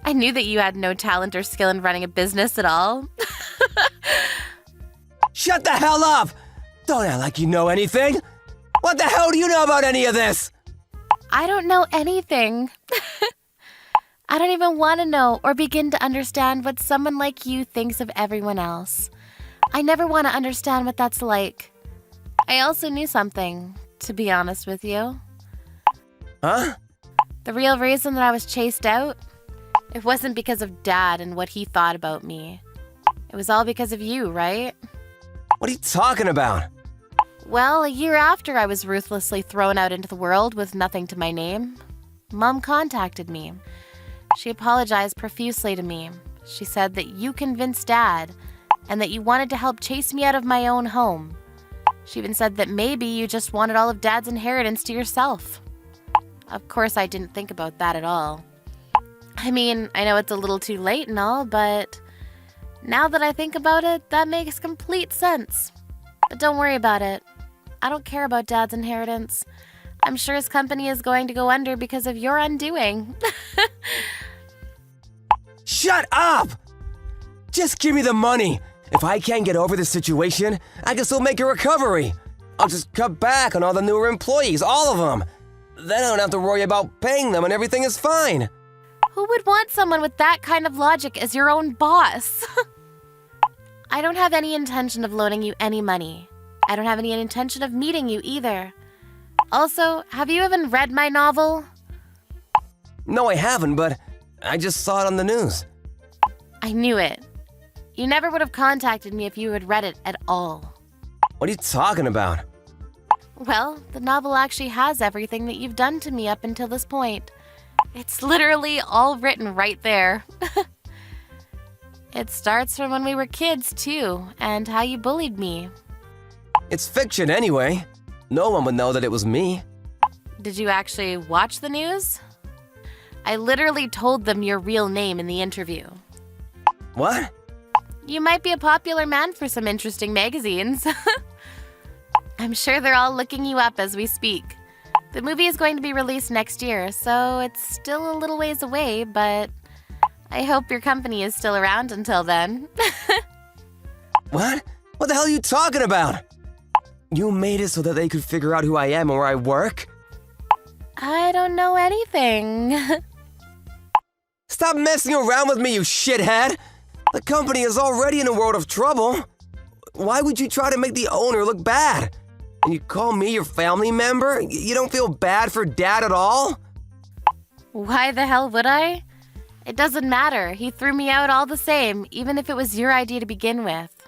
I knew that you had no talent or skill in running a business at all. Shut the hell up! Don't act like you know anything! What the hell do you know about any of this? I don't know anything. I don't even want to know or begin to understand what someone like you thinks of everyone else. I never want to understand what that's like. I also knew something, to be honest with you. Huh? The real reason that I was chased out? It wasn't because of Dad and what he thought about me. It was all because of you, right? What are you talking about? Well, a year after I was ruthlessly thrown out into the world with nothing to my name, Mom contacted me. She apologized profusely to me. She said that you convinced Dad and that you wanted to help chase me out of my own home. She even said that maybe you just wanted all of Dad's inheritance to yourself. Of course, I didn't think about that at all. I mean, I know it's a little too late and all, but now that I think about it, that makes complete sense. But don't worry about it. I don't care about Dad's inheritance. I'm sure his company is going to go under because of your undoing. Shut up! Just give me the money. If I can't get over this situation, I can still make a recovery. I'll just cut back on all the newer employees, all of them. Then I don't have to worry about paying them and everything is fine. Who would want someone with that kind of logic as your own boss? I don't have any intention of loaning you any money. I don't have any intention of meeting you either. Also, have you even read my novel? No, I haven't, but I just saw it on the news. I knew it. You never would have contacted me if you had read it at all. What are you talking about? Well, the novel actually has everything that you've done to me up until this point. It's literally all written right there. It starts from when we were kids, too, and how you bullied me. It's fiction anyway. No one would know that it was me. Did you actually watch the news? I literally told them your real name in the interview. What? You might be a popular man for some interesting magazines. I'm sure they're all looking you up as we speak. The movie is going to be released next year, so it's still a little ways away, but I hope your company is still around until then. What? What the hell are you talking about? You made it so that they could figure out who I am and where I work? I don't know anything. Stop messing around with me, you shithead! The company is already in a world of trouble. Why would you try to make the owner look bad? And you call me your family member? You don't feel bad for Dad at all? Why the hell would I? It doesn't matter. He threw me out all the same, even if it was your idea to begin with.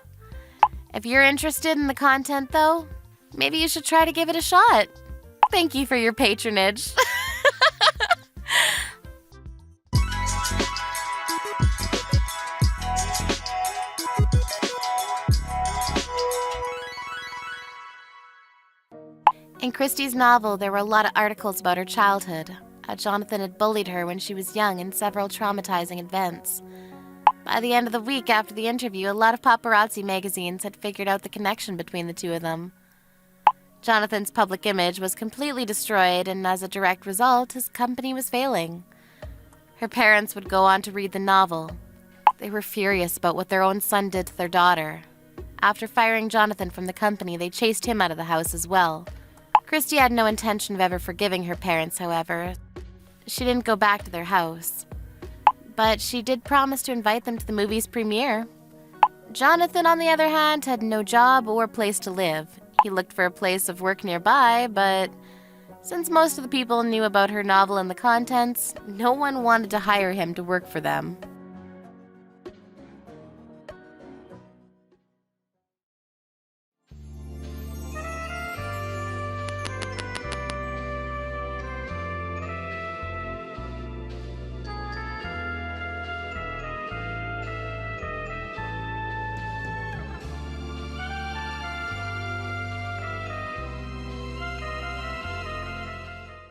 If you're interested in the content, though, maybe you should try to give it a shot. Thank you for your patronage. In Christie's novel, there were a lot of articles about her childhood. How Jonathan had bullied her when she was young and several traumatizing events. By the end of the week after the interview, a lot of paparazzi magazines had figured out the connection between the two of them. Jonathan's public image was completely destroyed, and as a direct result, his company was failing. Her parents would go on to read the novel. They were furious about what their own son did to their daughter. After firing Jonathan from the company, they chased him out of the house as well. Christie had no intention of ever forgiving her parents, however. She didn't go back to their house. But she did promise to invite them to the movie's premiere. Jonathan, on the other hand, had no job or place to live. He looked for a place of work nearby, but since most of the people knew about her novel and the contents, no one wanted to hire him to work for them.